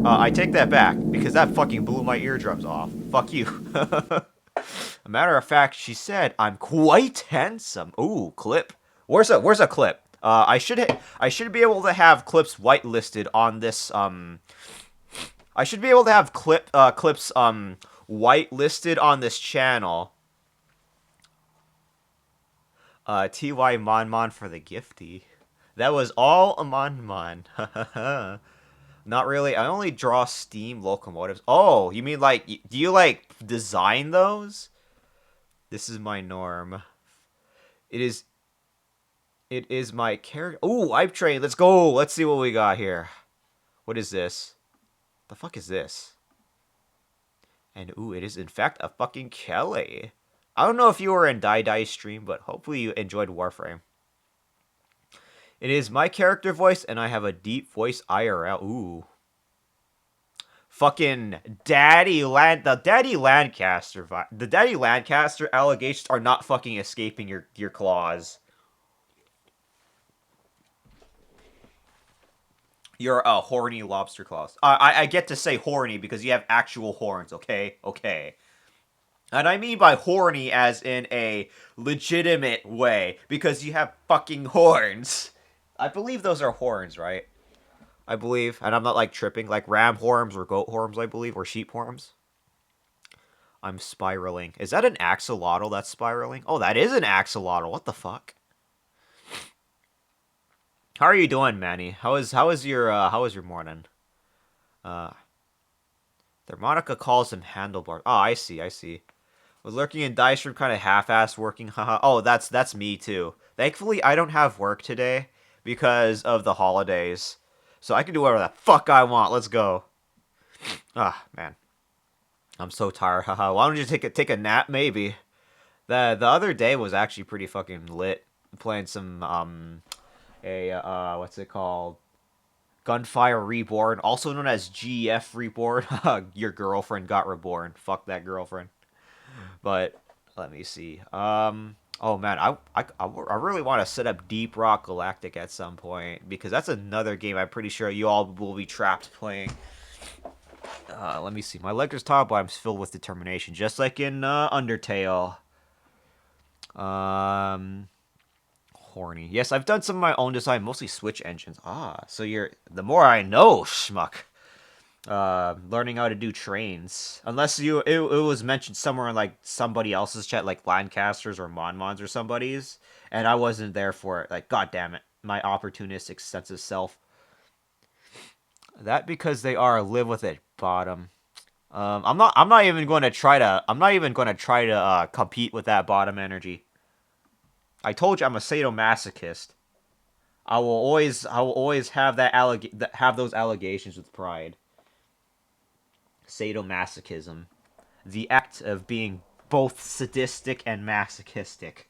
I take that back because that fucking blew my eardrums off. Fuck you. A matter of fact, she said I'm quite handsome. Ooh, clip. Where's a clip? I should be able to have clips whitelisted on this. I should be able to have clips whitelisted on this channel. Ty Mon Mon for the gifty. That was all a Mon Mon. Not really. I only draw steam locomotives. Oh, you mean like, do you like design those? This is my norm. It is. It is my character. Ooh, I've trained. Let's go. Let's see what we got here. What is this? The fuck is this? And ooh, it is in fact a fucking Kelly. I don't know if you were in Die stream, but hopefully you enjoyed Warframe. It is my character voice, and I have a deep voice IRL. Ooh. Fucking the Daddy Lancaster allegations are not fucking escaping your claws. You're a horny lobster claws. I get to say horny because you have actual horns. Okay, okay. And I mean by horny as in a legitimate way because you have fucking horns. I believe those are horns, right? I believe, and I'm not like tripping, like ram horns or goat horns, I believe, or sheep horns. I'm spiraling. Is that an axolotl that's spiraling? Oh, that is an axolotl. What the fuck? How are you doing, Manny? How is your morning? Uh, Thermonica calls him handlebars. Oh, I see, I see. Was lurking in dice room, kind of half-ass working. Haha. Oh, that's me too. Thankfully, I don't have work today because of the holidays, so I can do whatever the fuck I want. Let's go. Ah, man, I'm so tired. Haha. Why don't you take a nap? Maybe. The other day was actually pretty fucking lit. Playing some what's it called? Gunfire Reborn, also known as GF Reborn. Your girlfriend got reborn. Fuck that girlfriend. But let me see. Oh man, I really want to set up Deep Rock Galactic at some point because that's another game I'm pretty sure you all will be trapped playing. Let me see. My Lakers top bottom's filled with determination, just like in Undertale. Um, Horny. Yes, I've done some of my own design, mostly Switch engines. Ah, so you're the more I know, schmuck. Learning how to do trains. Unless it was mentioned somewhere in like somebody else's chat, like Lancasters or Monmons or somebody's, and I wasn't there for it. Like, god damn it, my opportunistic sense of self. That because they are live with it bottom. I'm not even going to try to. I'm not even going to try to compete with that bottom energy. I told you I'm a sadomasochist. I will always have have those allegations with pride. Sadomasochism, the act of being both sadistic and masochistic.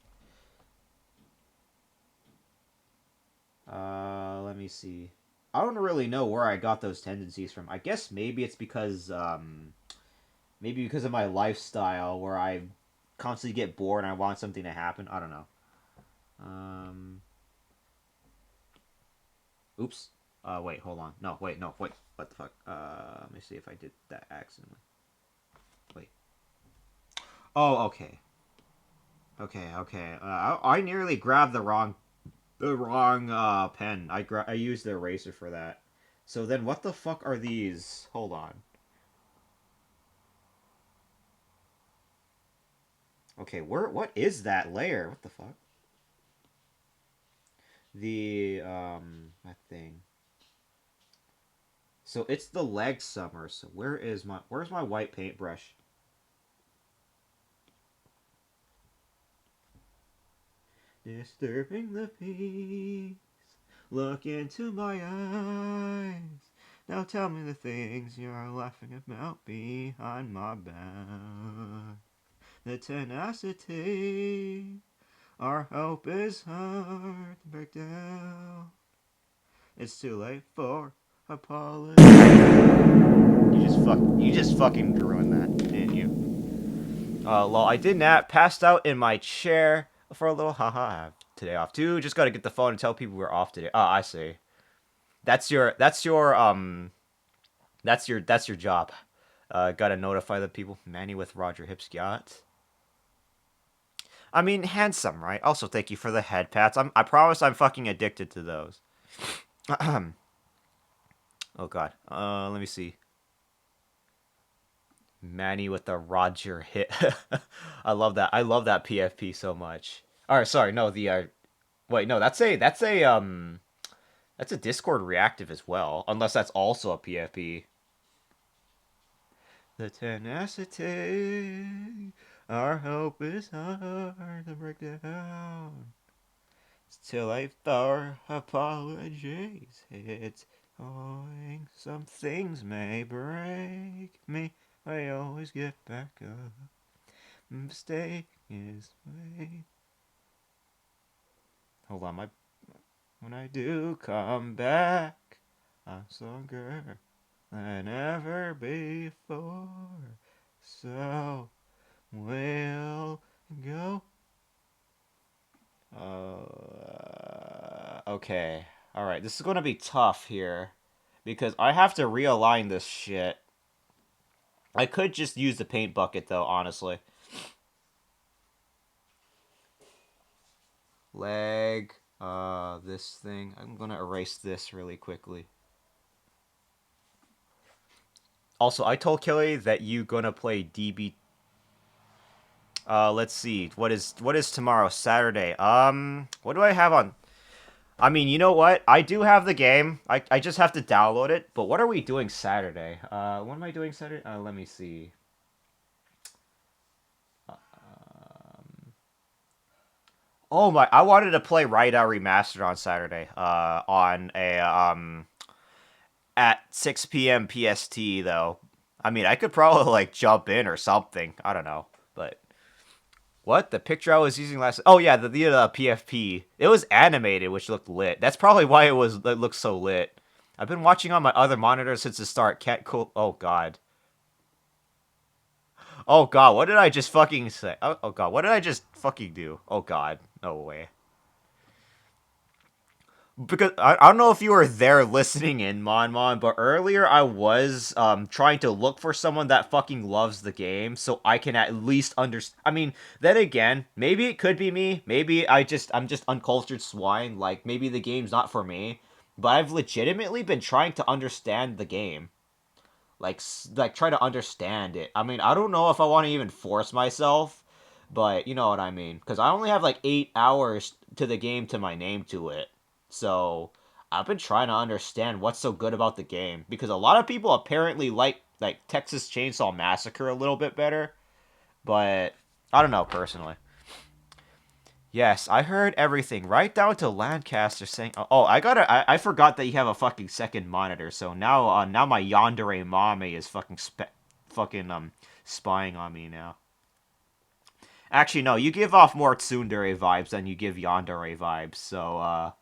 Let me see. I don't really know where I got those tendencies from. I guess maybe it's maybe because of my lifestyle where I constantly get bored and I want something to happen. I don't know. Um, Oops. Wait, hold on. No, wait, no, wait. What the fuck? Let me see if I did that accidentally. Wait. Oh, okay. Okay, okay. I nearly grabbed the wrong pen. I used the eraser for that. So then, what the fuck are these? Hold on. Okay, what is that layer? What the fuck? That thing. So it's the leg summer. So where's my white paintbrush? Disturbing the peace. Look into my eyes. Now tell me the things you're laughing about behind my back. The tenacity. Our hope is hard to break down. It's too late for apology. You just fucking ruined that, didn't you? Lol, I did not passed out in my chair for a little. Haha, today off too. Just gotta get the phone and tell people we're off today. Ah, I see. That's your That's your job. Gotta notify the people. Manny with Roger Hipscott. I mean, handsome, right? Also, thank you for the head pats. I promise I'm fucking addicted to those. Oh god. Let me see. Manny with the Roger hit. I love that. I love that PFP so much. All right, sorry. No, the wait, no, that's a Discord reactive as well. Unless that's also a PFP. The tenacity, our hope is hard to break down. Till I thought apologies hit. Going, some things may break me. I always get back up. Mistake is made. Hold on, my when I do come back, I'm stronger than ever before. So we'll go. Okay. All right. This is gonna be tough here because I have to realign this shit. I could just use the paint bucket though, honestly. Leg. This thing. I'm gonna erase this really quickly. Also, I told Kelly that you gonna play DB. Let's see. What is tomorrow? Saturday. What do I have on? I mean, you know what? I do have the game. I just have to download it. But what are we doing Saturday? What am I doing Saturday? Let me see. Oh my! I wanted to play Right Out Remastered on Saturday. On a at 6 p.m. PST though. I mean, I could probably like jump in or something. I don't know, but what the picture I was using last? Oh yeah, the PFP. It was animated, which looked lit. That's probably why it looked so lit. I've been watching on my other monitor since the start. Can't cool. Oh god. Oh god. What did I just fucking say? Oh god. What did I just fucking do? Oh god. No way. Because I don't know if you were there listening in, Mon, but earlier I was trying to look for someone that fucking loves the game so I can at least understand. I mean, then again, maybe it could be me. Maybe I'm just uncultured swine. Like maybe the game's not for me. But I've legitimately been trying to understand the game. Like try to understand it. I mean, I don't know if I want to even force myself, but you know what I mean. Because I only have like 8 hours to the game to my name to it. So I've been trying to understand what's so good about the game because a lot of people apparently like Texas Chainsaw Massacre a little bit better, but I don't know personally. Yes, I heard everything, right down to Lancaster saying, "Oh, I forgot that you have a fucking second monitor. So now my yandere mame is fucking spying on me now. Actually, no, you give off more tsundere vibes than you give yandere vibes. So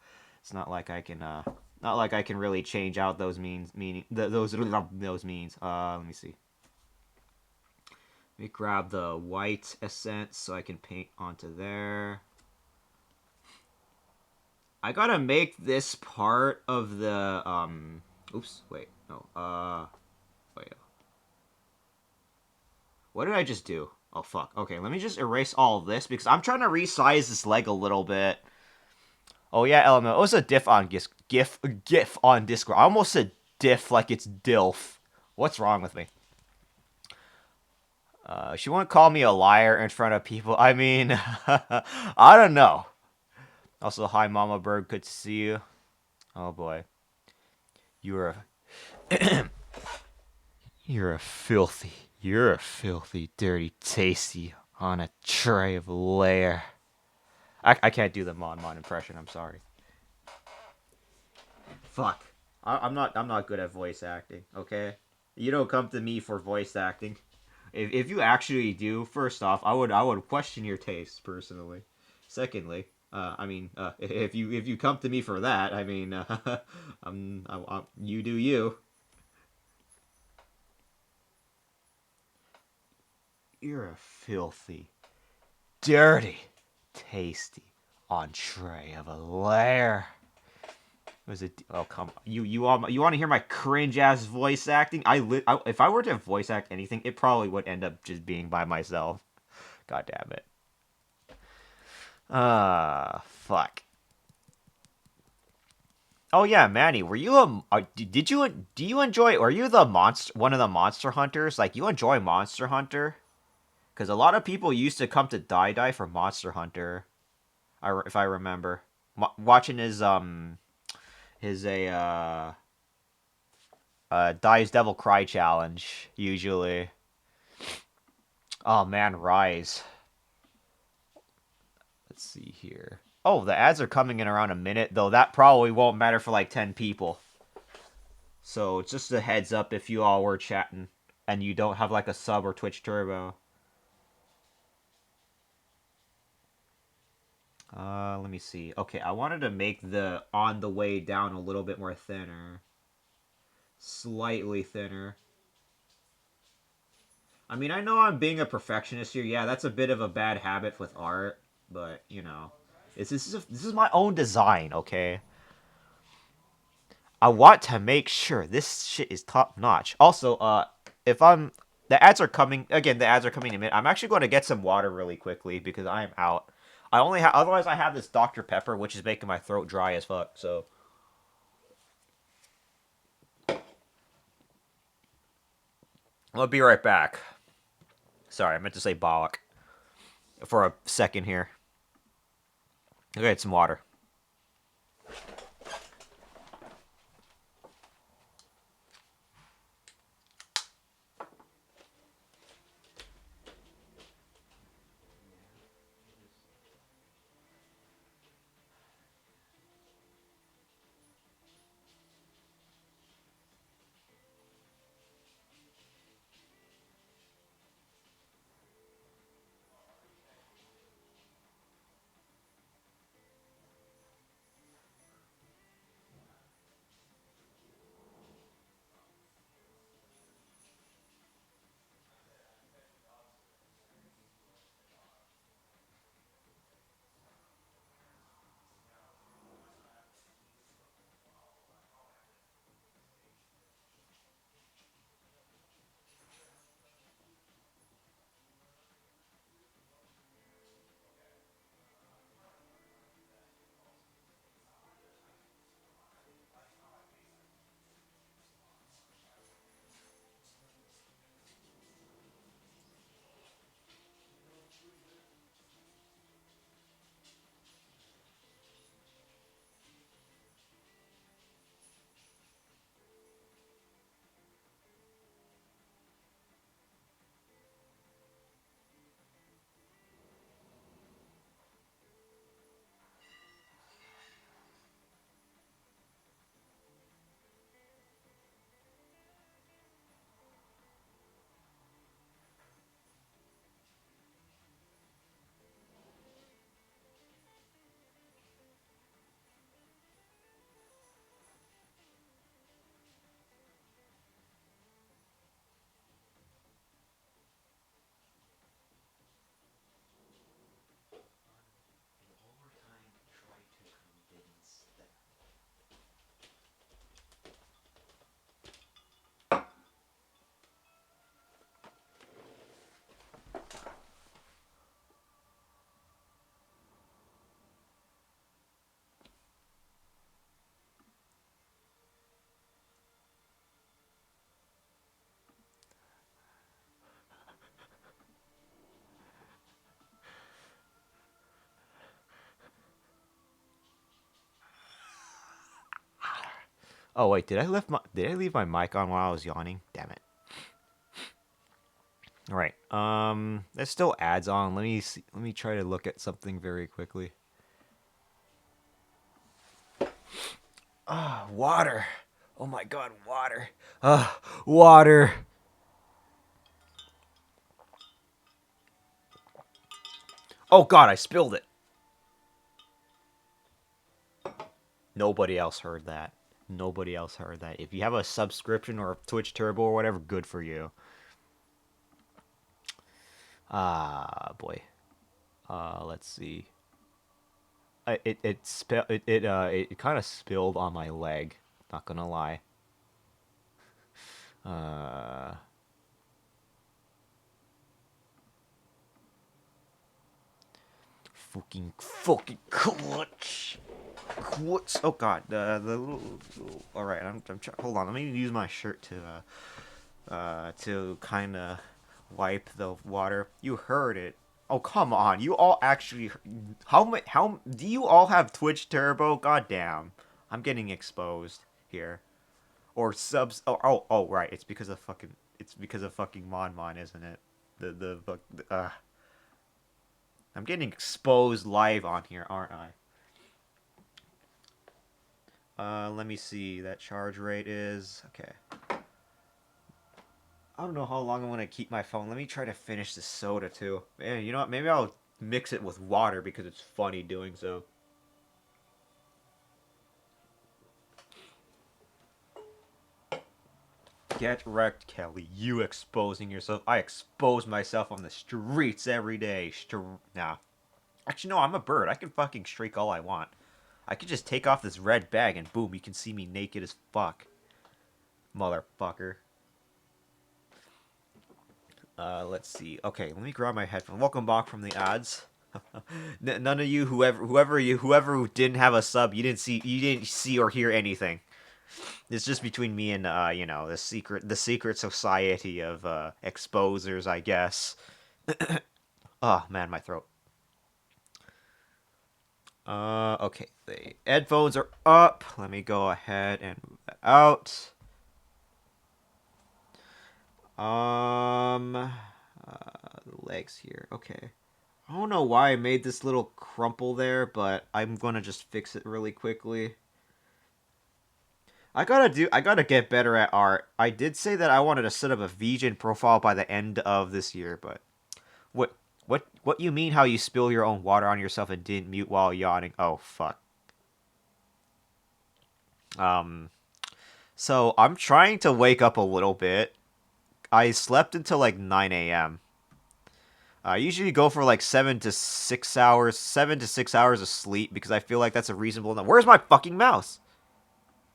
it's not like I can really change out those those means. Let me see. Let me grab the white essence so I can paint onto there. I gotta make this part of the Oops, wait, no. Wait. What did I just do? Oh fuck. Okay, let me just erase all of this because I'm trying to resize this leg a little bit. Oh yeah, element. It was a gif on Discord. I almost said diff like it's dilf. What's wrong with me? She won't call me a liar in front of people. I mean, I don't know. Also, hi, Mama Bird. Good to see you. Oh boy, you're a you're a filthy, dirty, tasty on a tray of layer. I can't do the Mon impression. I'm sorry. Fuck. I'm not good at voice acting. Okay, you don't come to me for voice acting. If you actually do, first off, I would question your taste personally. Secondly, if you come to me for that, I mean, you do you. You're a filthy, dirty, tasty entree of a lair. Was it? Oh come, you want to hear my cringe ass voice acting? If I were to voice act anything, it probably would end up just being by myself. God damn it. Fuck. Oh yeah, Manny, were you did you do you enjoy? Are you the monster one of the monster hunters? Like you enjoy Monster Hunter? Because a lot of people used to come to Die for Monster Hunter. If I remember, watching his a Die's Devil Cry challenge usually. Oh man, Rise. Let's see here. Oh, the ads are coming in around a minute, though that probably won't matter for like 10 people. So just a heads up if you all were chatting and you don't have like a sub or Twitch Turbo. Let me see. Okay, I wanted to make the on the way down a little bit more thinner. Slightly thinner. I mean, I know I'm being a perfectionist here. Yeah, that's a bit of a bad habit with art, but you know, this is my own design, okay? I want to make sure this shit is top notch. Also, if I'm the ads are coming again, the ads are coming in a minute. I'm actually going to get some water really quickly because I am out. I only have otherwise I have this Dr Pepper, which is making my throat dry as fuck. So I'll be right back. Sorry, I meant to say bollock for a second here. I'll get some water. Oh wait, did I leave my mic on while I was yawning? Damn it. All right. There's still ads on. Let me see, let me try to look at something very quickly. Ah, water. Oh my god, water. Water. Oh god, I spilled it. Nobody else heard that. Nobody else heard that. If you have a subscription or a Twitch Turbo or whatever, good for you. Ah, boy. Let's see. it kind of spilled on my leg. Not gonna lie. Uh, fucking clutch. Clutch. Oh god, the little. All right, hold on. Let me use my shirt to kind of wipe the water. You heard it. Oh come on, you all actually. How do you all have Twitch Turbo? God damn, I'm getting exposed here. Or subs. Oh right, it's because of fucking Mon, isn't it? The fuck. I'm getting exposed live on here, aren't I? Let me see. That charge rate is okay. I don't know how long I'm gonna keep my phone. Let me try to finish this soda too. Man, you know what? Maybe I'll mix it with water because it's funny doing so. Get wrecked, Kelly. You exposing yourself. I expose myself on the streets every day. Nah. Actually, no, I'm a bird. I can fucking streak all I want. I could just take off this red bag and boom, you can see me naked as fuck. Motherfucker. Let's see. Okay, let me grab my headphone. Welcome back from the ads. None of you, whoever didn't have a sub, you didn't see or hear anything. It's just between me and the secret society of exposers, I guess. Oh man, my throat. Okay, the headphones are up. Let me go ahead and move that out. The legs here. Okay. I don't know why I made this little crumple there, but I'm gonna just fix it really quickly. I gotta get better at art. I did say that I wanted to set up a vegan profile by the end of this year, but what what you mean how you spill your own water on yourself and didn't mute while yawning? Oh fuck. Um so I'm trying to wake up a little bit. I slept until like 9 a.m. I usually go for like 7 to 6 hours of sleep because I feel like that's a reasonable enough. Where's my fucking mouse?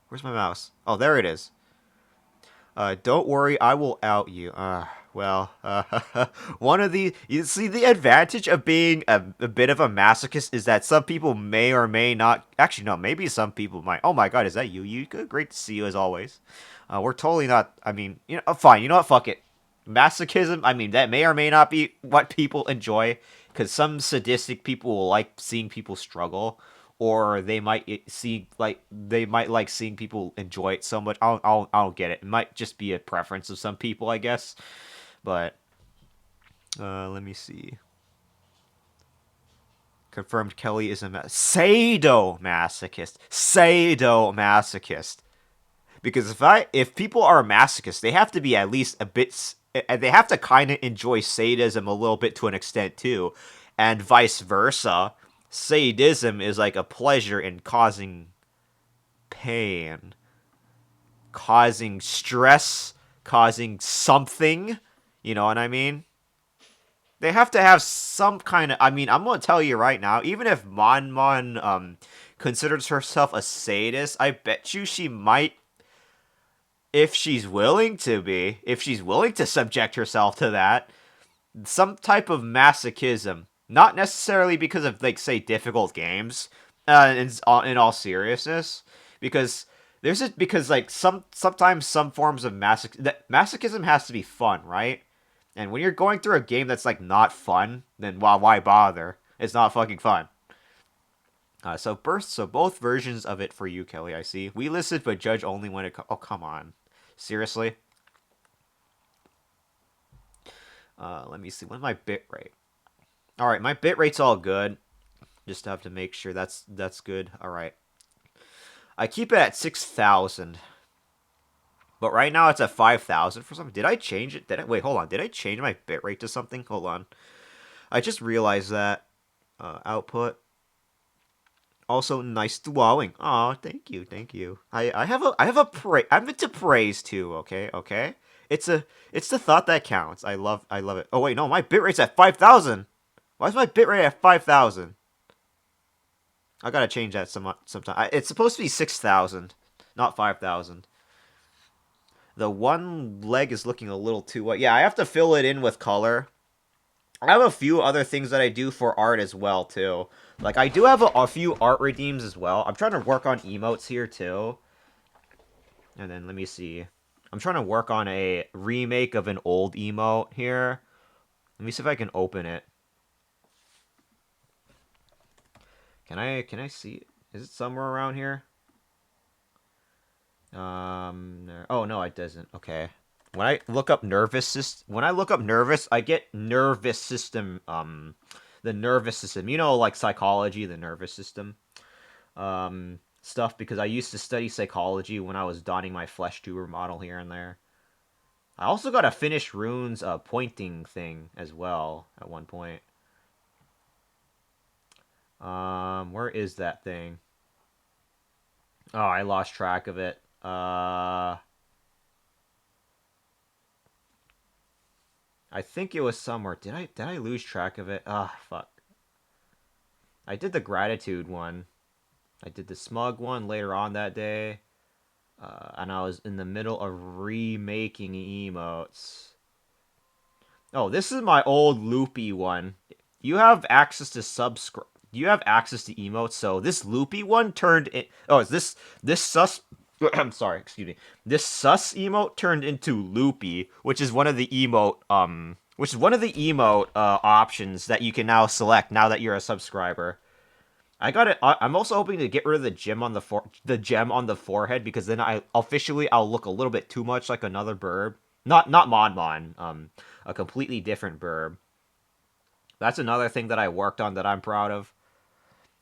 Where's my mouse? Oh, there it is. Don't worry, I will out you. One of the you see the advantage of being a bit of a masochist is that some people may or may not. Actually, no, maybe some people might. Oh my god, is that you? You good? Great to see you as always. We're totally not. I mean, fine. You know what? Fuck it. Masochism. I mean, that may or may not be what people enjoy, because some sadistic people will like seeing people struggle, or they might like seeing people enjoy it so much. I don't get it. It might just be a preference of some people, I guess. But let me see. Confirmed Kelly is a sadomasochist. Sadomasochist. Because if people are masochists, they have to be at least a bit. They have to kind of enjoy sadism a little bit to an extent too, and vice versa. Sadism is like a pleasure in causing pain, causing stress, causing something. You know what I mean? They have to have some kind of. I mean, I'm gonna tell you right now. Even if Mon considers herself a sadist, I bet you she might, if she's willing to be, if she's willing to subject herself to that, some type of masochism. Not necessarily because of, like, say, difficult games. In all seriousness, because because like sometimes some forms of masochism has to be fun, right? And when you're going through a game that's like not fun, then why bother? It's not fucking fun. So both versions of it for you, Kelly. I see. We listen but judge only when it. Oh come on, seriously. Let me see. What's my bit rate? All right, my bit rate's all good. Just have to make sure that's good. All right. I keep it at 6,000, but right now it's at 5,000 for something. Did I change it? Did I wait? Hold on. Did I change my bit rate to something? Hold on. I just realized that output. Also, nice dwelling. Oh, thank you, thank you. I have a I'm into praise too. Okay, okay. It's the thought that counts. I love it. Oh wait, no, my bit rate's at 5,000. Why is my bit rate at 5,000? I gotta change that sometime. It's supposed to be 6,000, not 5,000. The one leg is looking a little too white. Yeah, I have to fill it in with color. I have a few other things that I do for art as well too. Like I do have a few art redeems as well. I'm trying to work on emotes here too. And then let me see. I'm trying to work on a remake of an old emote here. Let me see if I can open it. Can I see? Is it somewhere around here? Oh no, it doesn't. Okay. When I look up nervous, I get nervous system. The nervous system. You know, like psychology, the nervous system. Stuff because I used to study psychology when I was donning my flesh tuber model here and there. I also got a finished runes pointing thing as well at one point. Where is that thing? Oh, I lost track of it. I think it was somewhere. Did I lose track of it? Ah, fuck. I did the gratitude one. I did the smug one later on that day. And I was in the middle of remaking emotes. Oh, this is my old loopy one. You have access to subscribe. You have access to emotes, so this loopy one turned it. Oh, is this sus? I'm sorry, excuse me. This sus emote turned into loopy, which is one of the emote options that you can now select now that you're a subscriber. I got it. I'm also hoping to get rid of the gem on the forehead because then I'll look a little bit too much like another burb. Not Mon. A completely different burb. That's another thing that I worked on that I'm proud of.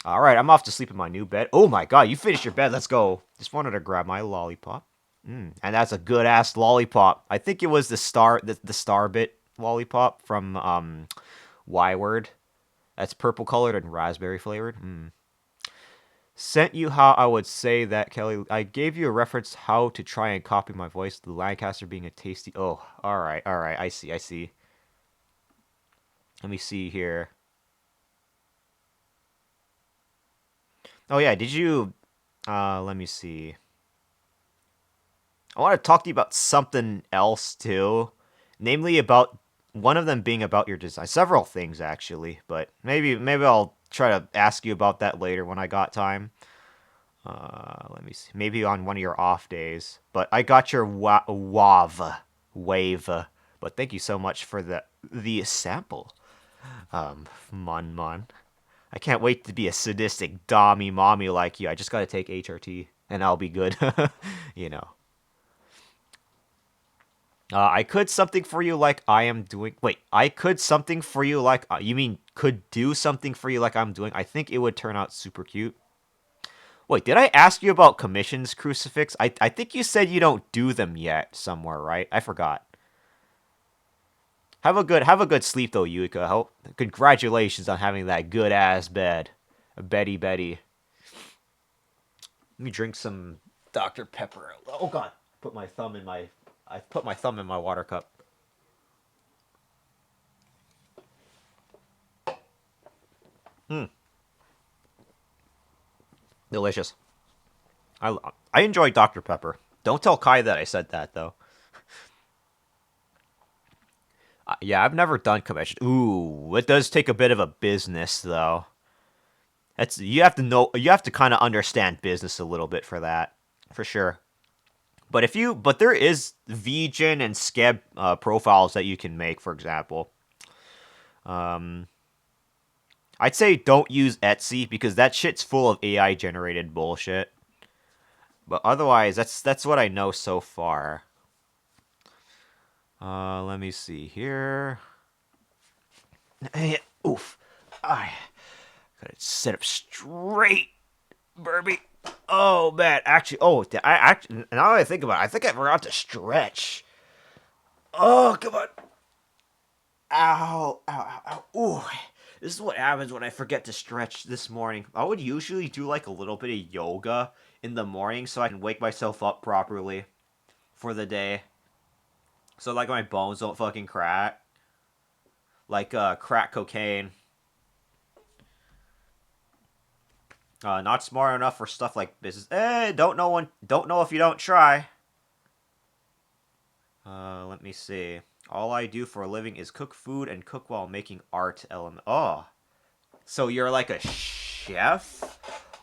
All right, I'm off to sleep in my new bed. Oh my god, you finished your bed. Let's go. Just wanted to grab my lollipop. And that's a good ass lollipop. I think it was the star bit lollipop from Y Word. That's purple colored and raspberry flavored. Sent you how I would say that, Kelly. I gave you a reference how to try and copy my voice. The Lancaster being a tasty. Oh, all right. I see. Let me see here. Oh yeah, did you? Let me see. I want to talk to you about something else too, namely about one of them being about your design. Several things actually, but maybe I'll try to ask you about that later when I got time. Let me see. Maybe on one of your off days. But I got your wave. But thank you so much for the sample. Mon. I can't wait to be a sadistic dommy mommy like you. I just gotta take HRT and I'll be good. you know. I could something for you like I am doing. Wait, I could something for you like you mean could do something for you like I'm doing. I think it would turn out super cute. Wait, did I ask you about commissions, Crucifix? I think you said you don't do them yet somewhere, right? I forgot. Have a good sleep though, Yuika. Congratulations on having that good ass bed. Betty. Let me drink some Dr. Pepper. Oh god. I put my thumb in my water cup. Hmm. Delicious. I enjoy Dr. Pepper. Don't tell Kai that I said that though. Yeah, I've never done commission. Ooh, it does take a bit of a business though. That's you have to know. You have to kind of understand business a little bit for that, for sure. But there is VGen and Skeb profiles that you can make. For example, um, I'd say don't use Etsy because that shit's full of AI generated bullshit. But otherwise, that's what I know so far. Let me see here. Oof. I gotta sit up straight, Burby. Oh man, actually, I actually now that I think about it, I think I forgot to stretch. Oh come on! Ow! Ooh, this is what happens when I forget to stretch this morning. I would usually do like a little bit of yoga in the morning so I can wake myself up properly for the day. So like my bones don't fucking crack like crack cocaine. Not smart enough for stuff like business. Don't know if you don't try. Let me see. All I do for a living is cook food and cook while making art element. Oh, so you're like a chef,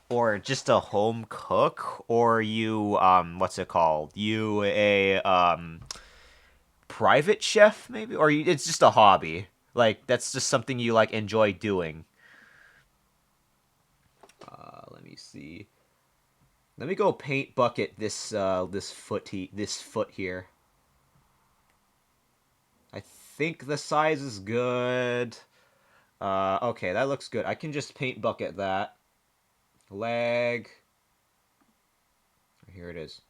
or just a home cook, or you what's it called? You a private chef maybe, or it's just a hobby. Like that's just something you like enjoy doing. Let me see. Let me go paint bucket this foot here. I think the size is good. Okay, that looks good. I can just paint bucket that. Leg. Here it is.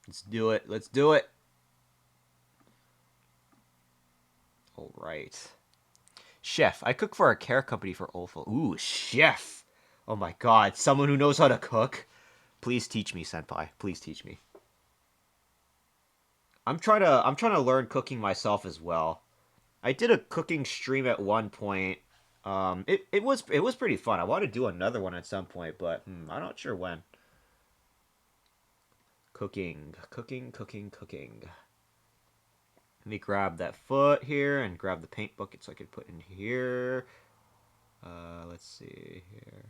Let's do it. Let's do it. All right. Chef. I cook for a care company for Olfa. Ooh, chef. Oh my god, someone who knows how to cook. Please teach me, senpai. Please teach me. I'm trying to learn cooking myself as well. I did a cooking stream at one point. It was pretty fun. I want to do another one at some point, but I'm not sure when. Cooking, cooking, cooking, cooking. Let me grab that foot here and grab the paint bucket so I can put in here. Let's see here.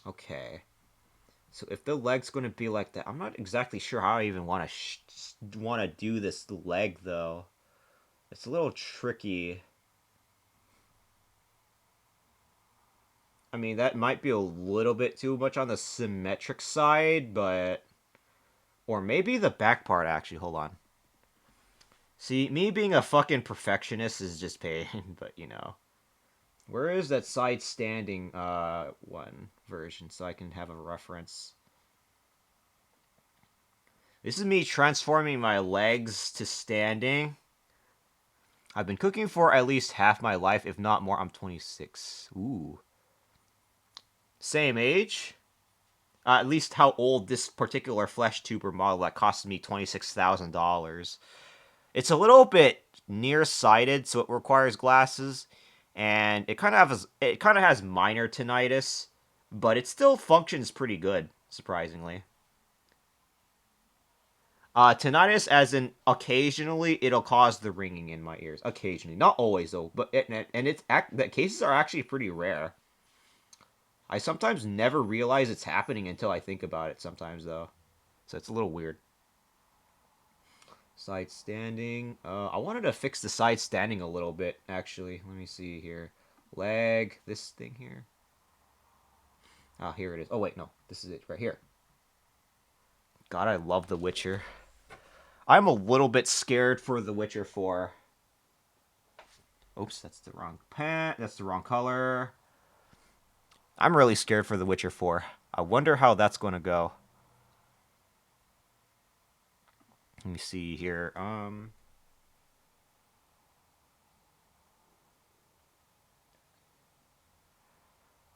Okay. So if the leg's going to be like that, I'm not exactly sure how I even want to do this leg though. It's a little tricky. I mean, that might be a little bit too much on the symmetric side, but or maybe the back part actually. Hold on. See, me being a fucking perfectionist is just pain, but you know. Where is that side standing one version so I can have a reference? This is me transforming my legs to standing. I've been cooking for at least half my life, if not more. I'm 26. Ooh. Same age? At least how old this particular flesh tuber model that cost me $26,000. It's a little bit nearsighted, so it requires glasses, and it kind of has minor tinnitus, but it still functions pretty good, surprisingly. Tinnitus, as in occasionally, it'll cause the ringing in my ears. Occasionally, not always though. But that cases are actually pretty rare. I sometimes never realize it's happening until I think about it. Sometimes though, so it's a little weird. Side standing. I wanted to fix the side standing a little bit. Actually, let me see here. Leg. This thing here. Ah, here it is. Oh wait, no, this is it right here. God, I love The Witcher. I'm a little bit scared for The Witcher 4. Oops, that's the wrong pen. That's the wrong color. I'm really scared for The Witcher 4. I wonder how that's going to go. Let me see here.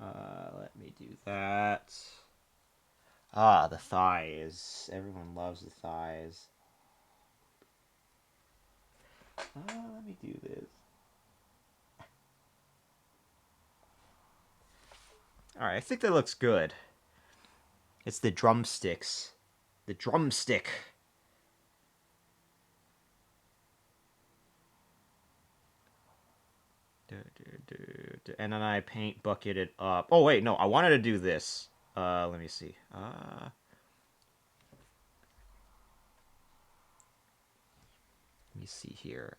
Let me do that. Ah, the thighs. Everyone loves the thighs. Let me do this. Alright, I think that looks good. It's the drumsticks. The drumstick. And then I paint bucket it up. Oh, wait, no, I wanted to do this. Let me see. Let me see here.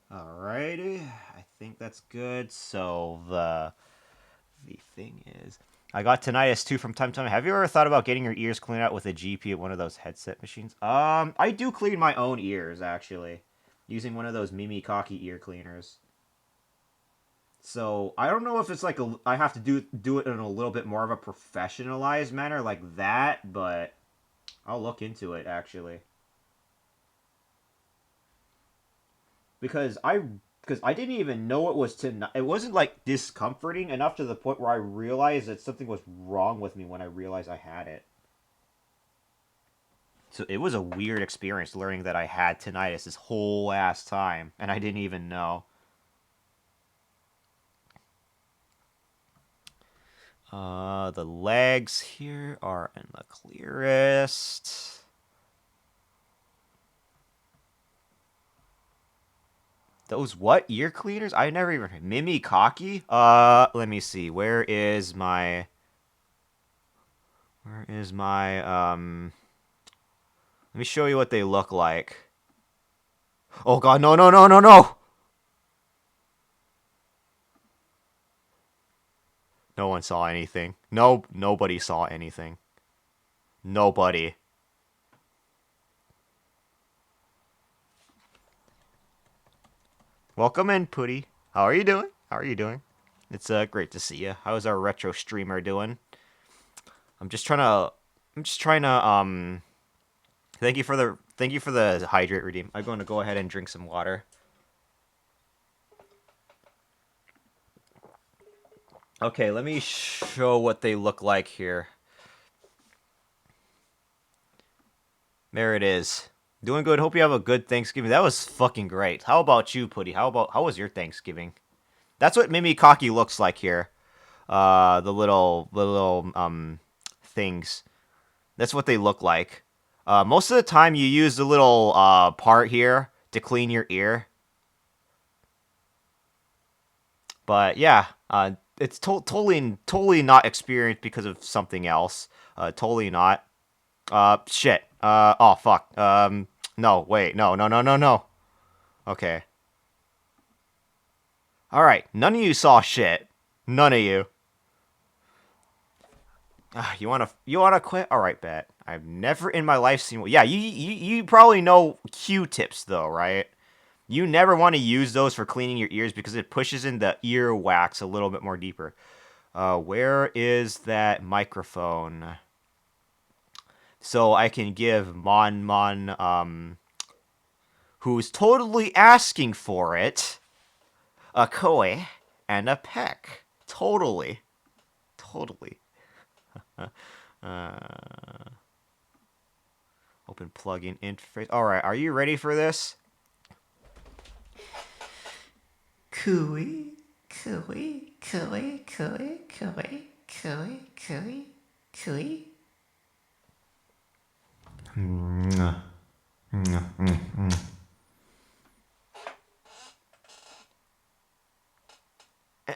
Alrighty, I think that's good. So the thing is, I got tinnitus too from time to time. Have you ever thought about getting your ears cleaned out with a GP at one of those headset machines? I do clean my own ears actually, using one of those Mimi Cocky ear cleaners. So I don't know if it's like I have to do it in a little bit more of a professionalized manner like that, but I'll look into it actually because I didn't even know it was tonight. It wasn't like discomforting enough to the point where I realized that something was wrong with me when I realized I had it. So it was a weird experience learning that I had tinnitus this whole ass time, and I didn't even know. The legs here are in the clearest. Those what? Ear cleaners? I never even heard. Mimi Cocky? Let me see. Where is my, let me show you what they look like. Oh god, no, no, no, no, no! No one saw anything. No, nobody saw anything. Nobody. Welcome in, Pooty. How are you doing? How are you doing? It's great to see you. How's our retro streamer doing? I'm just trying to. I'm just trying to. Thank you for the hydrate redeem. I'm going to go ahead and drink some water. Okay, let me show what they look like here. There it is. Doing good. Hope you have a good Thanksgiving. That was fucking great. How about you, Putty? How was your Thanksgiving? That's what Mimi Cocky looks like here. The little things. That's what they look like. Most of the time, you use the little part here to clean your ear. But yeah, it's totally not experienced because of something else. Totally not. Shit. Oh fuck. No, wait, no, no, no, no, no. Okay. All right. None of you saw shit. None of you. You wanna quit? All right, bet. I've never in my life seen. Yeah, you probably know Q-tips though, right? You never want to use those for cleaning your ears because it pushes in the ear wax a little bit more deeper. Where is that microphone? So I can give who's totally asking for it, a koi and a peck. Totally. Totally. Open plugin interface. Alright, are you ready for this? Cooey, cooey, cooey, cooey, cooey, cooey, cooey, cooey.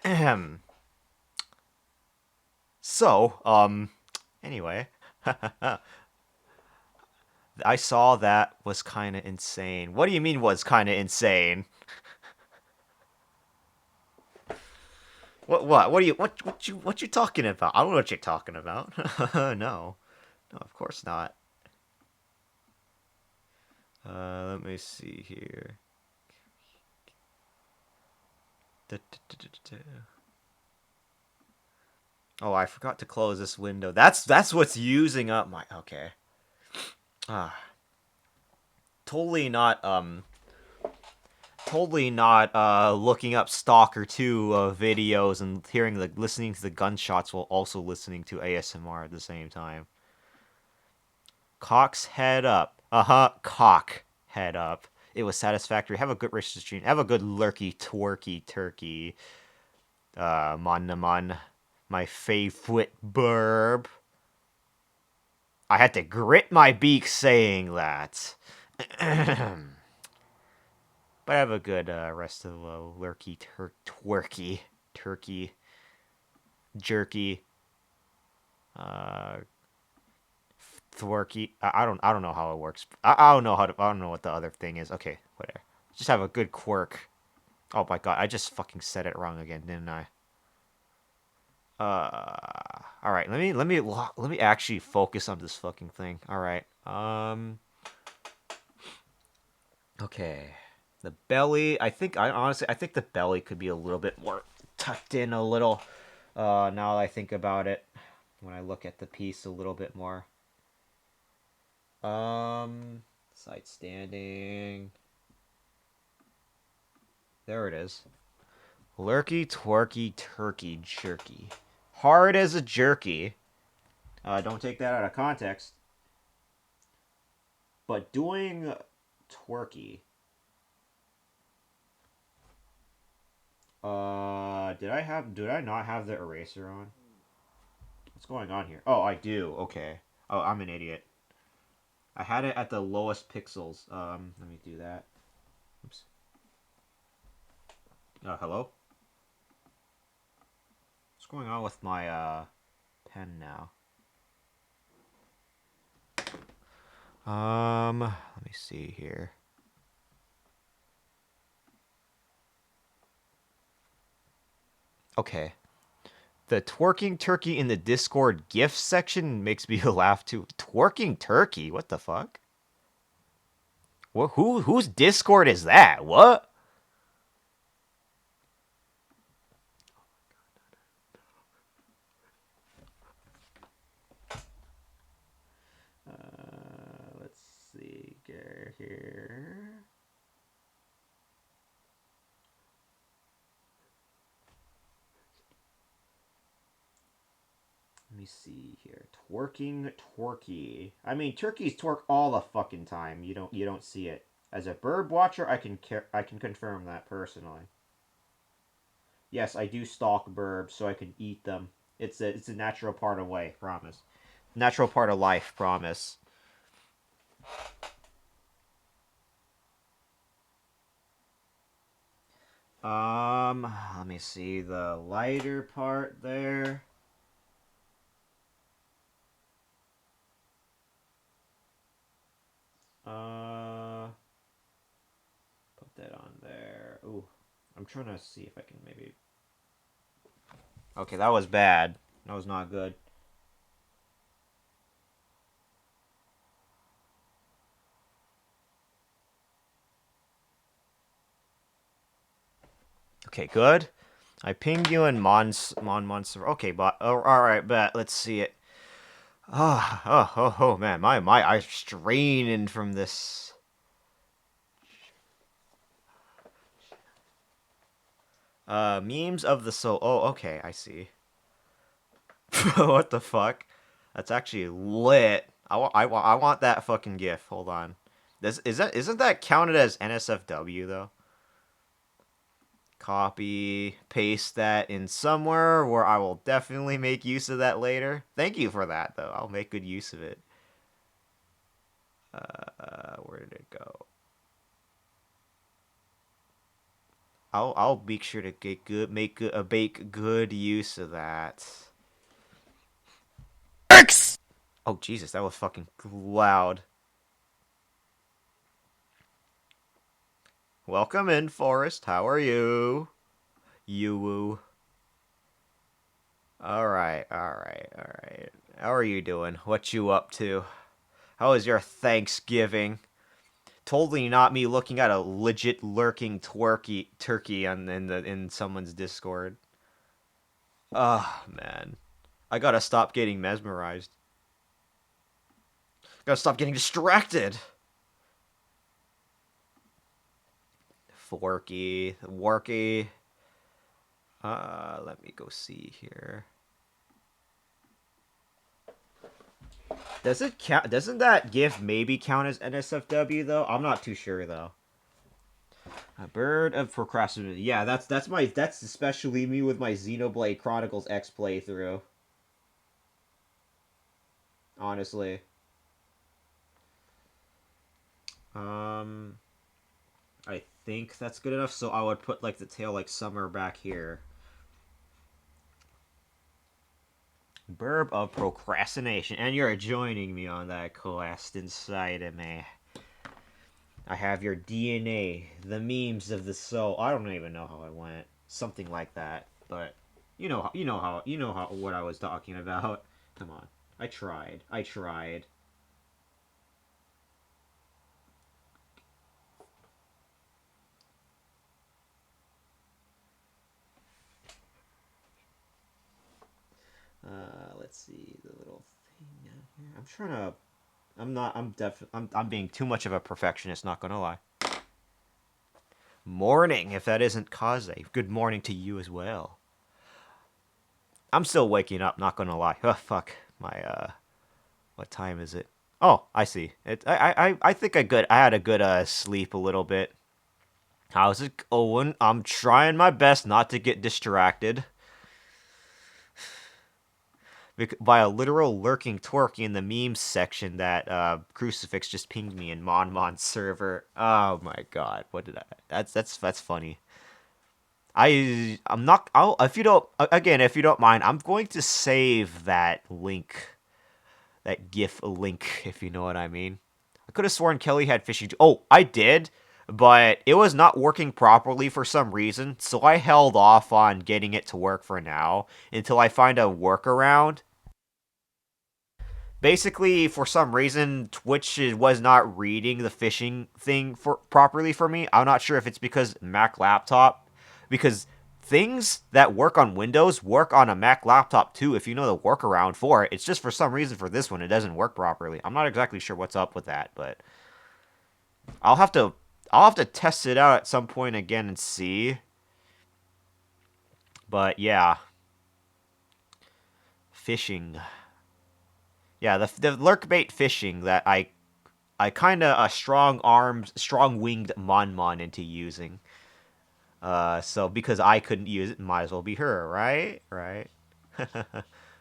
Ahem. So, anyway, I saw that was kind of insane. What do you mean was kind of insane? What you talking about? I don't know what you're talking about. No, no, of course not. Let me see here. Oh, I forgot to close this window. That's what's using up my. Okay. Ah, totally not. Totally not. Looking up Stalker 2 videos and listening to the gunshots while also listening to ASMR at the same time. Cock's head up. Cock head up. It was satisfactory. Have a good rich stream. Have a good lurky twerky turkey. Mon. My favorite burb. I had to grit my beak saying that. But have a good rest of the lurky twerky turkey jerky twerky. I don't know how it works. I don't know I don't know what the other thing is. Okay, whatever. Just have a good quirk. Oh my god, I just fucking said it wrong again, didn't I? All right. Let me actually focus on this fucking thing. All right. Okay. The belly. I think the belly could be a little bit more tucked in a little. Now that I think about it, when I look at the piece a little bit more. Side standing. There it is. Lurky, twerky, turkey, jerky. Hard as a jerky. Don't take that out of context. But doing twerky. Did I not have the eraser on? What's going on here? Oh, I do. Okay. Oh, I'm an idiot. I had it at the lowest pixels. Let me do that. Oops. Hello? What's going on with my, pen now? Let me see here. Okay. The twerking turkey in the Discord GIF section makes me laugh too. Twerking turkey? What the fuck? What? Whose Discord is that? What? Let's see here. Let me see here. Twerking twerky. I mean, turkeys twerk all the fucking time. You don't see it. As a bird watcher, I can confirm that personally. Yes, I do stalk burbs so I can eat them. It's a natural part of life, promise. Natural part of life, promise. Let me see the lighter part there. Uh, put that on there. Ooh, I'm trying to see if I can maybe. Okay, that was bad. That was not good. Okay, good. I pinged you in Monster. Okay, but all right, but let's see it. Oh, man, my eyes are straining from this. Memes of the soul. Oh, okay, I see. What the fuck? That's actually lit. I want that fucking gif. Hold on. Isn't that counted as NSFW though? Copy, paste that in somewhere where I will definitely make use of that later. Thank you for that though. I'll make good use of it. Where did it go? I'll make sure to get good, make good, bake good use of that. X. Oh Jesus, that was fucking loud. Welcome in, Forrest. How are you? You woo. All right. How are you doing? What you up to? How was your Thanksgiving? Totally not me looking at a legit lurking twerky turkey in someone's Discord. Ah, man. I gotta stop getting mesmerized. Gotta stop getting distracted. Forky, worky. Let me go see here. Does it count? Doesn't that GIF maybe count as NSFW though? I'm not too sure though. A bird of procrastination. Yeah, that's especially me with my Xenoblade Chronicles X playthrough. Honestly. Um, I think that's good enough. So I would put like the tail like somewhere back here. Burb of procrastination, and you're joining me on that quest inside of me. I have your DNA, the memes of the soul. I don't even know how I went. Something like that, but you know how what I was talking about. Come on, I tried. I tried. Let's see the little thing down here. I'm trying to. I'm not. I'm being too much of a perfectionist. Not gonna lie. Morning, if that isn't Kaze. Good morning to you as well. I'm still waking up. Not gonna lie. Oh fuck. My What time is it? Oh, I see. I think I had a good sleep a little bit. How's it going? I'm trying my best not to get distracted by a literal lurking twerk in the memes section that Crucifix just pinged me in Monmon's server. Oh my god, what did I? That's funny. I'm not. I'll if you don't again if you don't mind, I'm going to save that link, that GIF link, if you know what I mean. I could have sworn Kelly had fishing. Oh, I did, but it was not working properly for some reason, so I held off on getting it to work for now until I find a workaround. Basically, for some reason, Twitch was not reading the phishing thing properly for me. I'm not sure if it's because Mac laptop, because things that work on Windows work on a Mac laptop too. If you know the workaround for it, it's just for some reason for this one it doesn't work properly. I'm not exactly sure what's up with that, but I'll have to I'll have to test it out at some point again and see. But yeah, phishing. Yeah, the lurkbait phishing that I kind of strong armed, strong winged Mon into using. So because I couldn't use it, might as well be her, right? Right.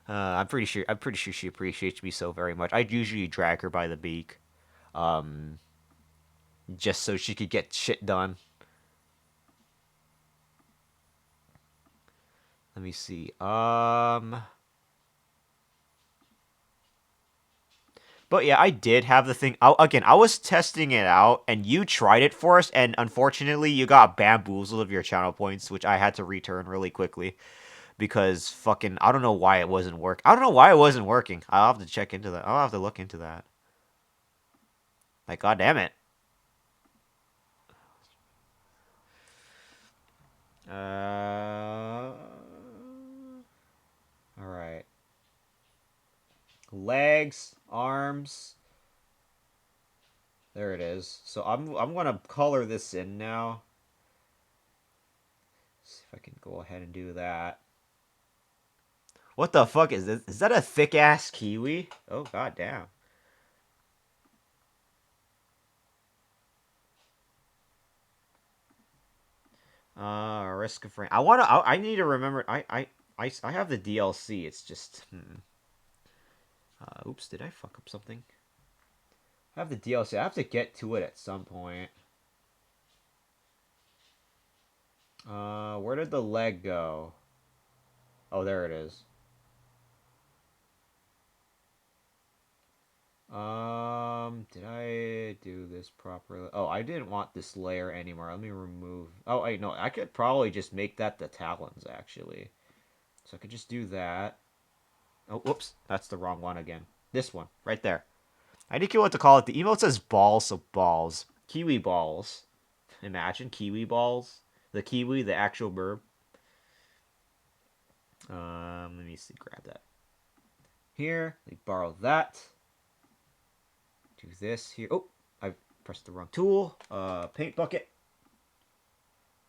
I'm pretty sure she appreciates me so very much. I'd usually drag her by the beak, um, just so she could get shit done. Let me see. But yeah, I did have the thing. Again, I was testing it out, and you tried it for us, and unfortunately, you got bamboozled of your channel points, which I had to return really quickly because fucking I don't know why it wasn't work. I don't know why it wasn't working. I'll have to check into that. I'll have to look into that. Like, god damn it. All right. Legs, arms. There it is. So I'm gonna color this in now. See if I can go ahead and do that. What the fuck is this? Is that a thick ass kiwi? Oh god damn. Risk of rain. I need to remember. I have the DLC. It's just. Oops. Did I fuck up something? I have the DLC. I have to get to it at some point. Where did the leg go? Oh, there it is. Did I do this properly? Oh, I didn't want this layer anymore. Let me remove. Oh, wait, no. I could probably just make that the talons, actually. So I could just do that. Oh, whoops. That's the wrong one again. This one, right there. I didn't know what to call it. The emote says balls, so balls. Kiwi balls. Imagine kiwi balls. The kiwi, the actual bird. Let me see. Grab that. Here. Let me borrow that. Do this here. Oh, I pressed the wrong tool. Paint bucket.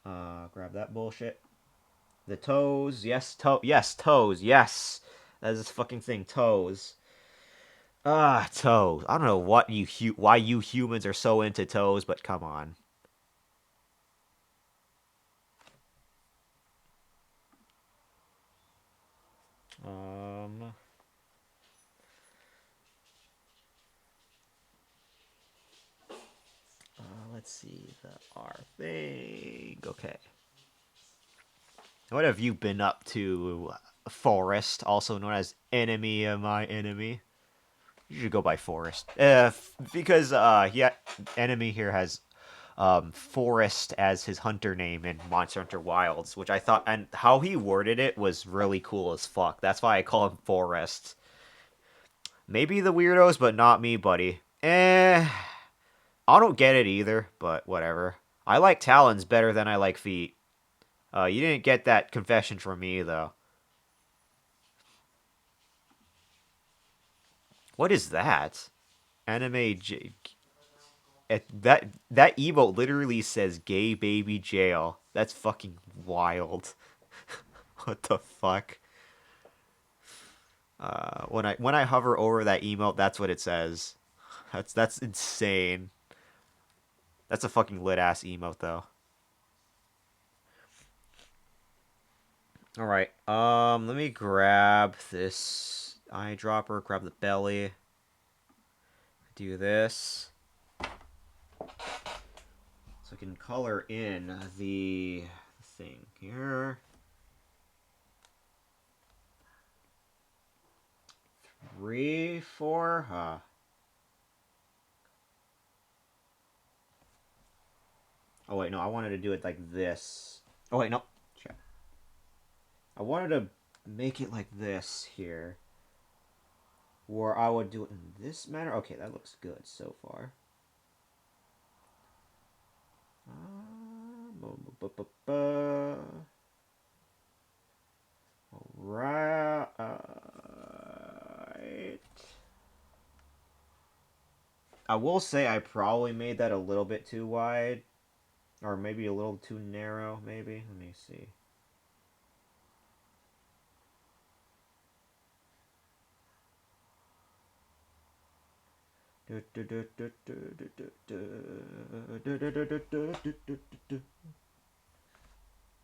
Grab that bullshit. The toes. Yes, Yes, toes. Yes. That is this fucking thing. Toes. Toes. I don't know why you humans are so into toes, but come on. Um, let's see the R thing. Okay. What have you been up to, Forest, also known as enemy of my enemy? You should go by Forest. Because yeah, enemy here has Forest as his hunter name in Monster Hunter Wilds, which I thought, and how he worded it was really cool as fuck. That's why I call him Forest. Maybe the weirdos, but not me, buddy. I don't get it either, but whatever. I like talons better than I like feet. You didn't get that confession from me, though. What is that? Anime that emote literally says "gay baby jail." That's fucking wild. What the fuck? When I hover over that emote, that's what it says. That's insane. That's a fucking lit ass emote though. All right. Let me grab this eyedropper. Grab the belly. Do this so I can color in the thing here. 3, 4. Oh wait, no. I wanted to do it like this. Oh wait, no. Shit. I wanted to make it like this here. Or I would do it in this manner. Okay, that looks good so far. Right. I will say I probably made that a little bit too wide. Or maybe a little too narrow, maybe. Let me see.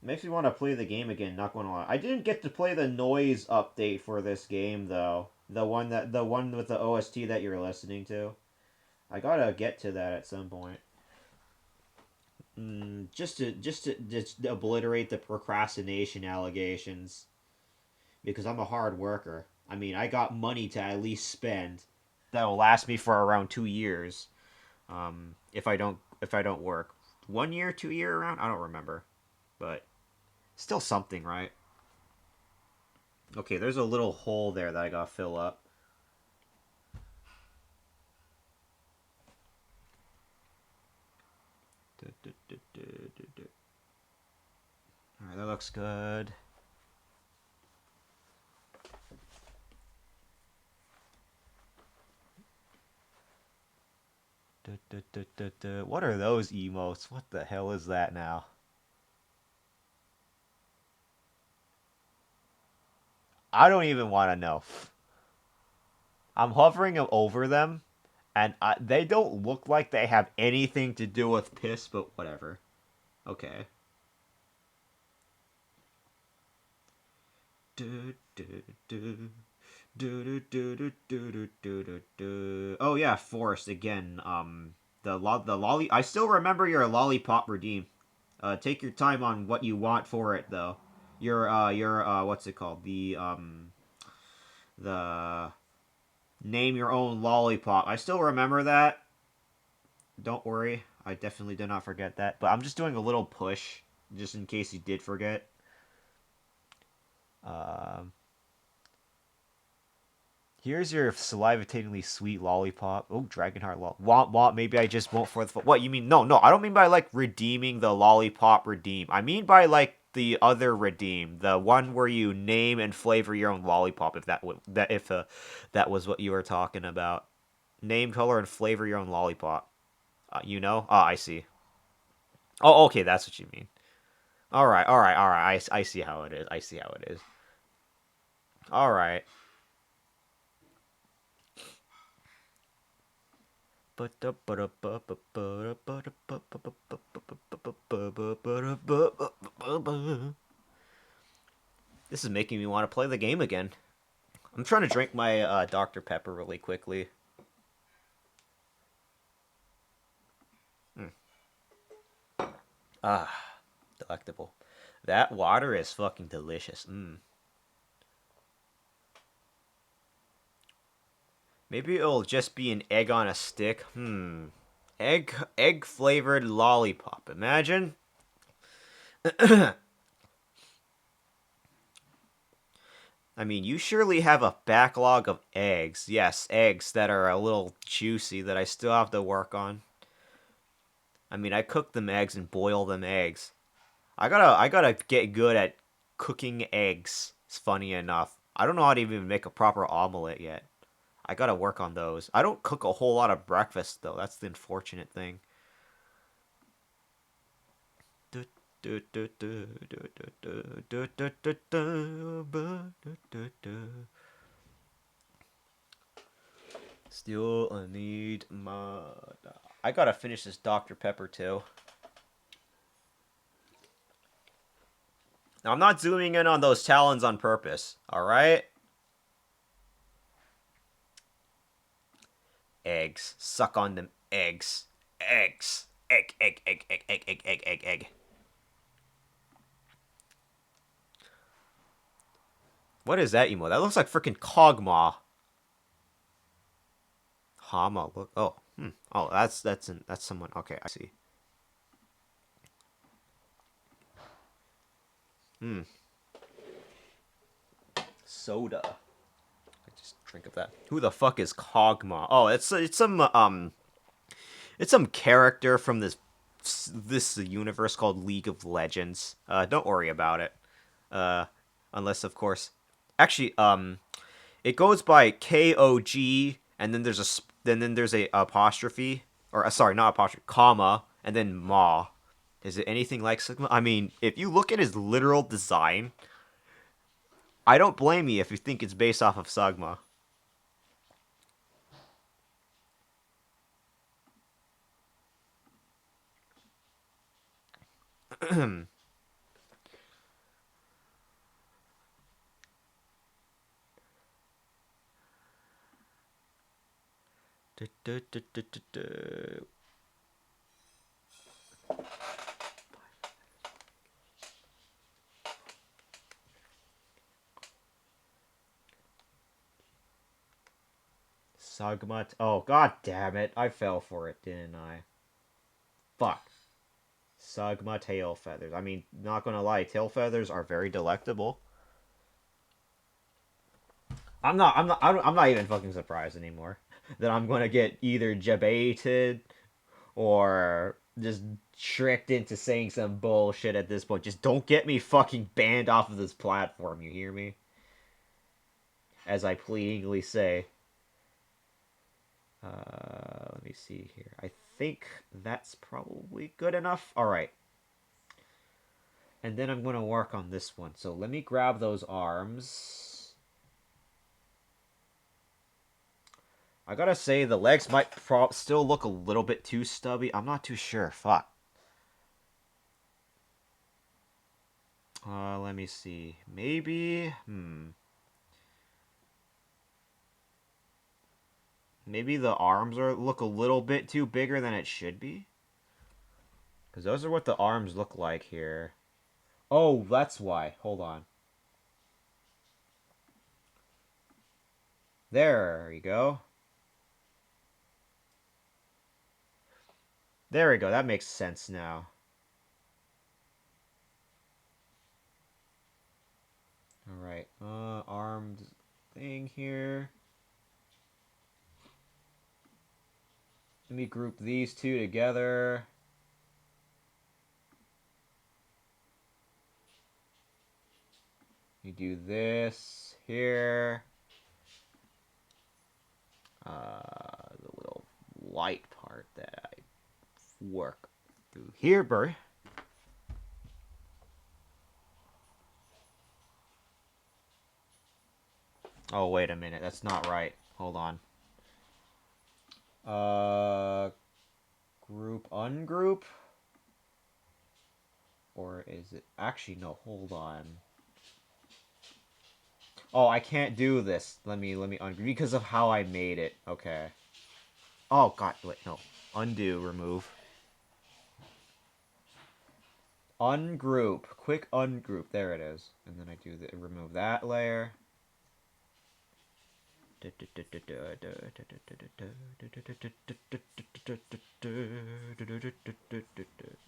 Makes me want to play the game again, not gonna lie. I didn't get to play the noise update for this game though. The one with the OST that you're listening to. I gotta get to that at some point. Just to obliterate the procrastination allegations because I'm a hard worker. I mean, I got money to at least spend that will last me for around 2 years. If I don't work, 1 year, 2 year around, I don't remember, but still something, right? Okay, there's a little hole there that I gotta fill up. All right, that looks good. What are those emotes? What the hell is that now? I don't even want to know. I'm hovering over them, and they don't look like they have anything to do with piss, but whatever. Okay. Oh yeah, Forest again. The lolly. I still remember your lollipop redeem. Take your time on what you want for it though. Your what's it called? The name your own lollipop. I still remember that. Don't worry, I definitely did not forget that. But I'm just doing a little push, just in case you did forget. Um, Here's your salivatingly sweet lollipop. Oh, Dragonheart lol. Womp womp. Maybe I just won't for the. What you mean? No, no. I don't mean by like redeeming the lollipop redeem. I mean by like the other redeem, the one where you name and flavor your own lollipop. If that was what you were talking about. Name, color, and flavor your own lollipop. You know? Ah, I see. Oh, okay. That's what you mean. All right, all right, all right. I see how it is. I see how it is. All right. This is making me want to play the game again. I'm trying to drink my Dr. Pepper really quickly. Mm. Ah, delectable. That water is fucking delicious. Maybe it'll just be an egg on a stick. Egg flavored lollipop. Imagine. I mean, you surely have a backlog of eggs. Yes, eggs that are a little juicy that I still have to work on. I mean, I cook them eggs and boil them eggs. I gotta get good at cooking eggs. It's funny enough. I don't know how to even make a proper omelet yet. I gotta work on those. I don't cook a whole lot of breakfast though. That's the unfortunate thing. Still, I need my. I gotta finish this Dr. Pepper too. Now, I'm not zooming in on those talons on purpose. All right. Eggs. Suck on them eggs. Eggs. Egg. Egg. Egg. Egg. Egg. Egg. Egg. Egg. Egg. What is that emote? That looks like freaking Kog'Maw. Hama. Look. Oh. Oh, that's someone. Okay, I see. Hmm. Soda. I just drink of that. Who the fuck is Kog'Maw? Oh, it's some character from this universe called League of Legends. Don't worry about it. Uh, unless of course, actually, it goes by KOG, and then there's a apostrophe, or sorry, not apostrophe, comma, and then Ma. Is it anything like Sigma? I mean, if you look at his literal design, I don't blame you if you think it's based off of Sigma. Sagma. Oh, god damn it. I fell for it, didn't I? Fuck. Sagma tail feathers. I mean, not gonna lie, tail feathers are very delectable. I'm not even fucking surprised anymore that I'm gonna get either debated or just tricked into saying some bullshit at this point. Just don't get me fucking banned off of this platform, you hear me? As I pleadingly say. Let me see here. I think that's probably good enough. Alright. And then I'm going to work on this one. So let me grab those arms. I gotta say, the legs might still look a little bit too stubby. I'm not too sure. Fuck. Let me see. Maybe... Maybe the arms look a little bit too bigger than it should be. Because those are what the arms look like here. Oh, that's why. Hold on. There you go. There we go. That makes sense now. Alright. Armed thing here. Let me group these two together. You do this here. The little light part that I work through here, bro. Oh, wait a minute. That's not right. Hold on. Group, ungroup? Or is it... Actually, no, hold on. Oh, I can't do this. Let me ungroup because of how I made it. Okay. Oh, God, wait, no. Undo, remove. Ungroup. Quick ungroup. There it is. And then I do the remove that layer.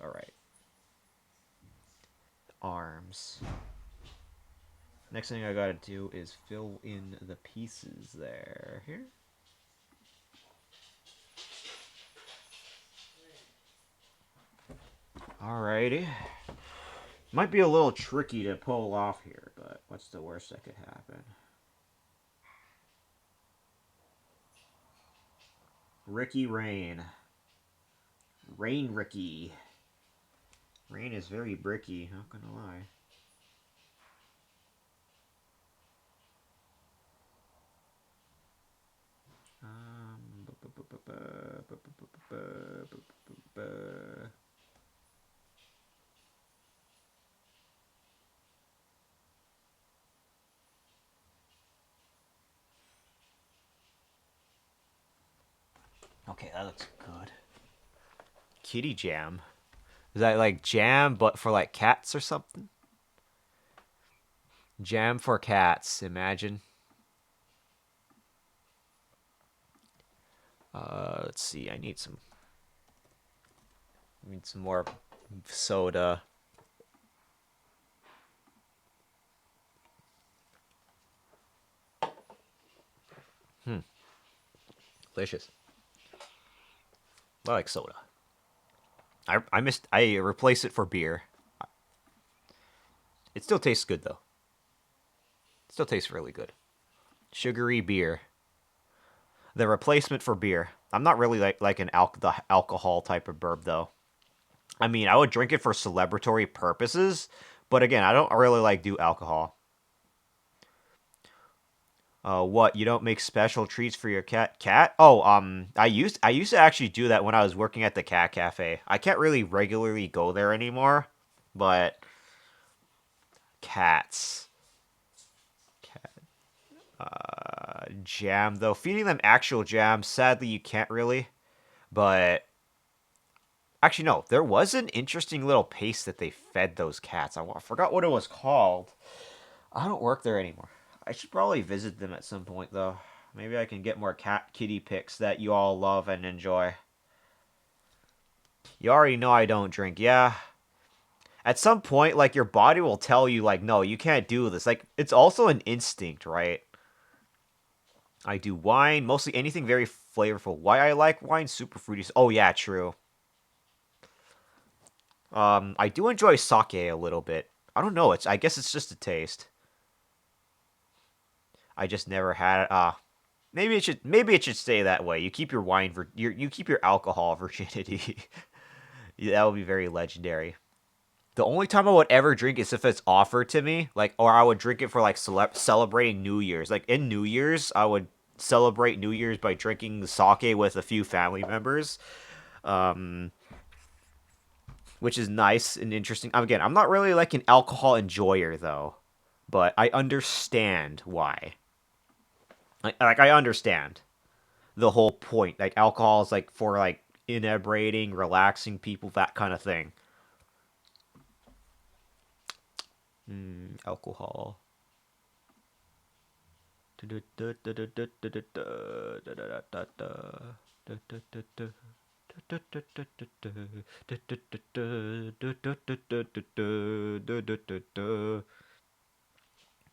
Alright. Arms. Next thing I gotta do is fill in the pieces there. Here. Alrighty. Might be a little tricky to pull off here, but what's the worst that could happen? Ricky Rain. Rain Ricky. Rain is very bricky, not gonna lie. Okay, that looks good. Kitty jam. Is that like jam but for like cats or something? Jam for cats, imagine. Let's see. I need some more soda. Delicious. I like soda. I replace it for beer. It still tastes good though. It still tastes really good. Sugary beer. The replacement for beer. I'm not really like the alcohol type of burb though. I mean, I would drink it for celebratory purposes, but again, I don't really like do alcohol. What? You don't make special treats for your cat? Cat? Oh, I used to actually do that when I was working at the cat cafe. I can't really regularly go there anymore, but cats. Cat. Jam though. Feeding them actual jam, sadly you can't really. But actually no, there was an interesting little paste that they fed those cats. I forgot what it was called. I don't work there anymore. I should probably visit them at some point though. Maybe I can get more cat kitty pics that you all love and enjoy. You already know I don't drink. Yeah. At some point, like your body will tell you, like, no, you can't do this. Like, it's also an instinct, right? I do wine, mostly anything very flavorful. Why I like wine, super fruity. Oh yeah, true. I do enjoy sake a little bit. I don't know. I guess it's just a taste. I just never had it. Maybe it should stay that way. You keep your you keep your alcohol virginity. Yeah, that would be very legendary. The only time I would ever drink is if it's offered to me, like, or I would drink it for like celebrating New Year's. Like in New Year's, I would celebrate New Year's by drinking sake with a few family members, um, which is nice and interesting. Again, I'm not really like an alcohol enjoyer though, but I understand why. I understand the whole point. Like alcohol is like for like inebriating, relaxing people, that kind of thing. Alcohol.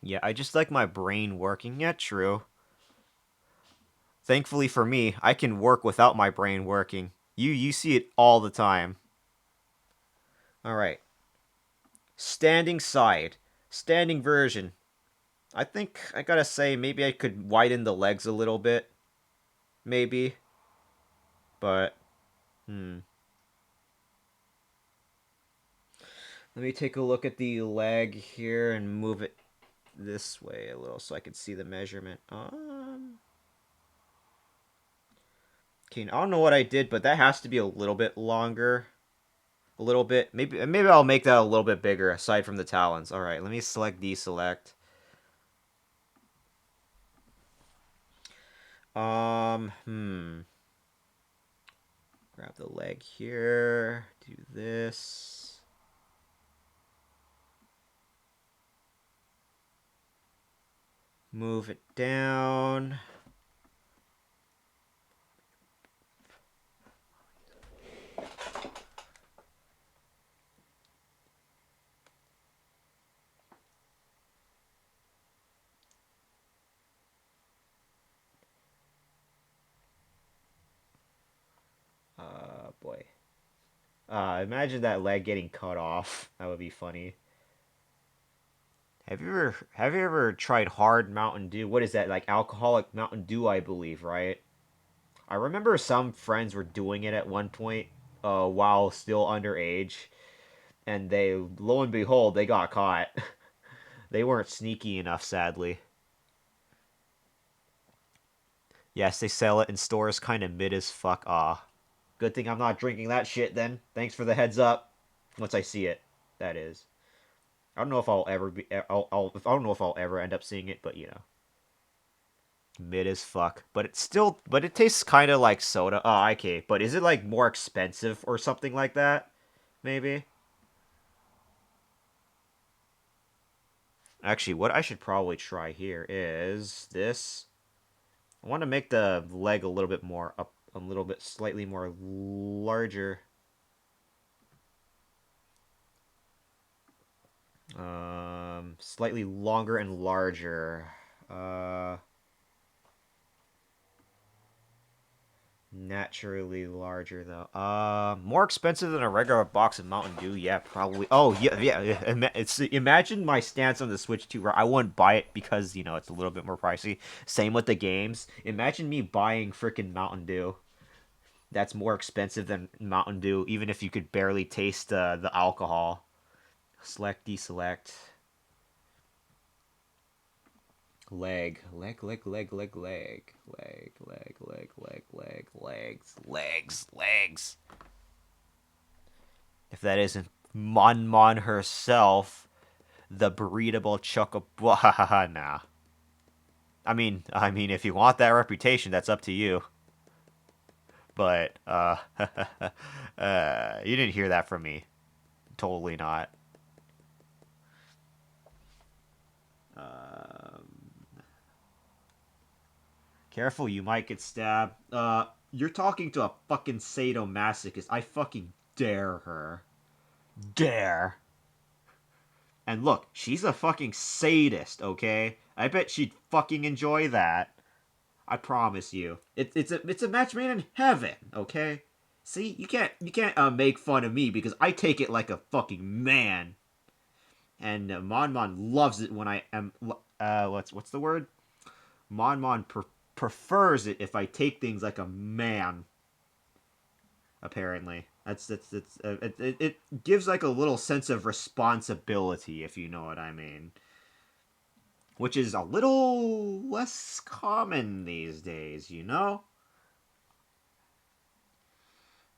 Yeah, I just like my brain working. Yeah, true. Thankfully for me, I can work without my brain working. You see it all the time. All right. Standing side. Standing version. I think I gotta say maybe I could widen the legs a little bit. Maybe. But let me take a look at the leg here and move it this way a little so I can see the measurement. Okay, I don't know what I did, but that has to be a little bit longer. A little bit. Maybe I'll make that a little bit bigger aside from the talons. All right, let me deselect. Grab the leg here. Do this. Move it down. Boy. Imagine that leg getting cut off. That would be funny. Have you ever tried hard Mountain Dew? What is that? Like alcoholic Mountain Dew, I believe, right? I remember some friends were doing it at one point, while still underage, and they, lo and behold, they got caught. They weren't sneaky enough, sadly. Yes, they sell it in stores kind of mid as fuck. Ah, good thing I'm not drinking that shit then. Thanks for the heads up. Once I see it, that is. I don't know if I'll ever be. I don't know if I'll ever end up seeing it, but you know, mid as fuck. But it's still. But it tastes kind of like soda. Oh, okay. But is it like more expensive or something like that? Maybe. Actually, what I should probably try here is this. I want to make the leg a little bit more up, a little bit slightly more larger. Slightly longer and larger. Uh, Naturally larger though. More expensive than a regular box of Mountain Dew. Yeah, probably. Oh yeah, yeah. It's imagine my stance on the Switch 2, where I wouldn't buy it because it's a little bit more pricey. Same with the games. Imagine me buying freaking Mountain Dew. That's more expensive than Mountain Dew, even if you could barely taste the alcohol. Select, deselect. Legs. If that isn't Mon Mon herself, the breedable chocobo. Nah. I mean, if you want that reputation, that's up to you. But you didn't hear that from me. Totally not. Um, Careful, you might get stabbed. You're talking to a fucking sadomasochist. I fucking dare her. Dare. And look, she's a fucking sadist, okay? I bet she'd fucking enjoy that. I promise you. It's a match made in heaven, okay? See, you can't make fun of me because I take it like a fucking man. And Mon Mon loves it when I am what's the word? Mon Mon prefers it if I take things like a man. Apparently, it gives like a little sense of responsibility, if you know what I mean, which is a little less common these days, you know.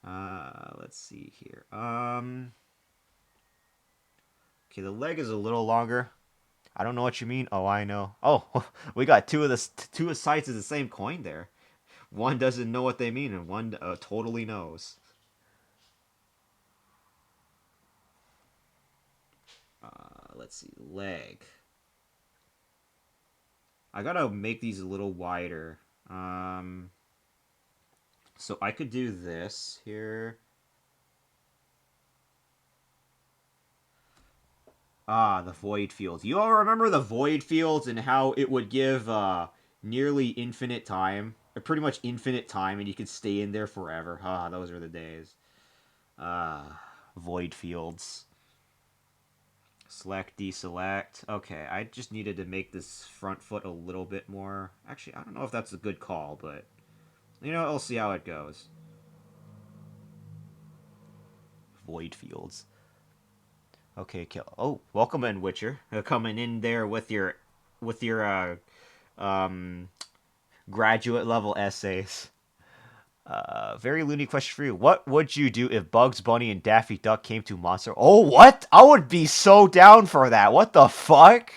Let's see here. Okay, the leg is a little longer. I don't know what you mean. Oh, I know. Oh, we got two sides of the same coin there. One doesn't know what they mean, and one totally knows. Let's see, leg. I gotta make these a little wider. So I could do this here. Ah, the void fields. You all remember the void fields and how it would give nearly infinite time, or pretty much infinite time, and you could stay in there forever. Ah, those are the days. Ah, void fields. Select, deselect. Okay, I just needed to make this front foot a little bit more. Actually, I don't know if that's a good call, but we'll see how it goes. Void fields. Okay, kill. Oh, welcome in, Witcher. Coming in there with your um graduate level essays. Very loony question for you. What would you do if Bugs Bunny and Daffy Duck came to Monster? Oh, what? I would be so down for that. What the fuck?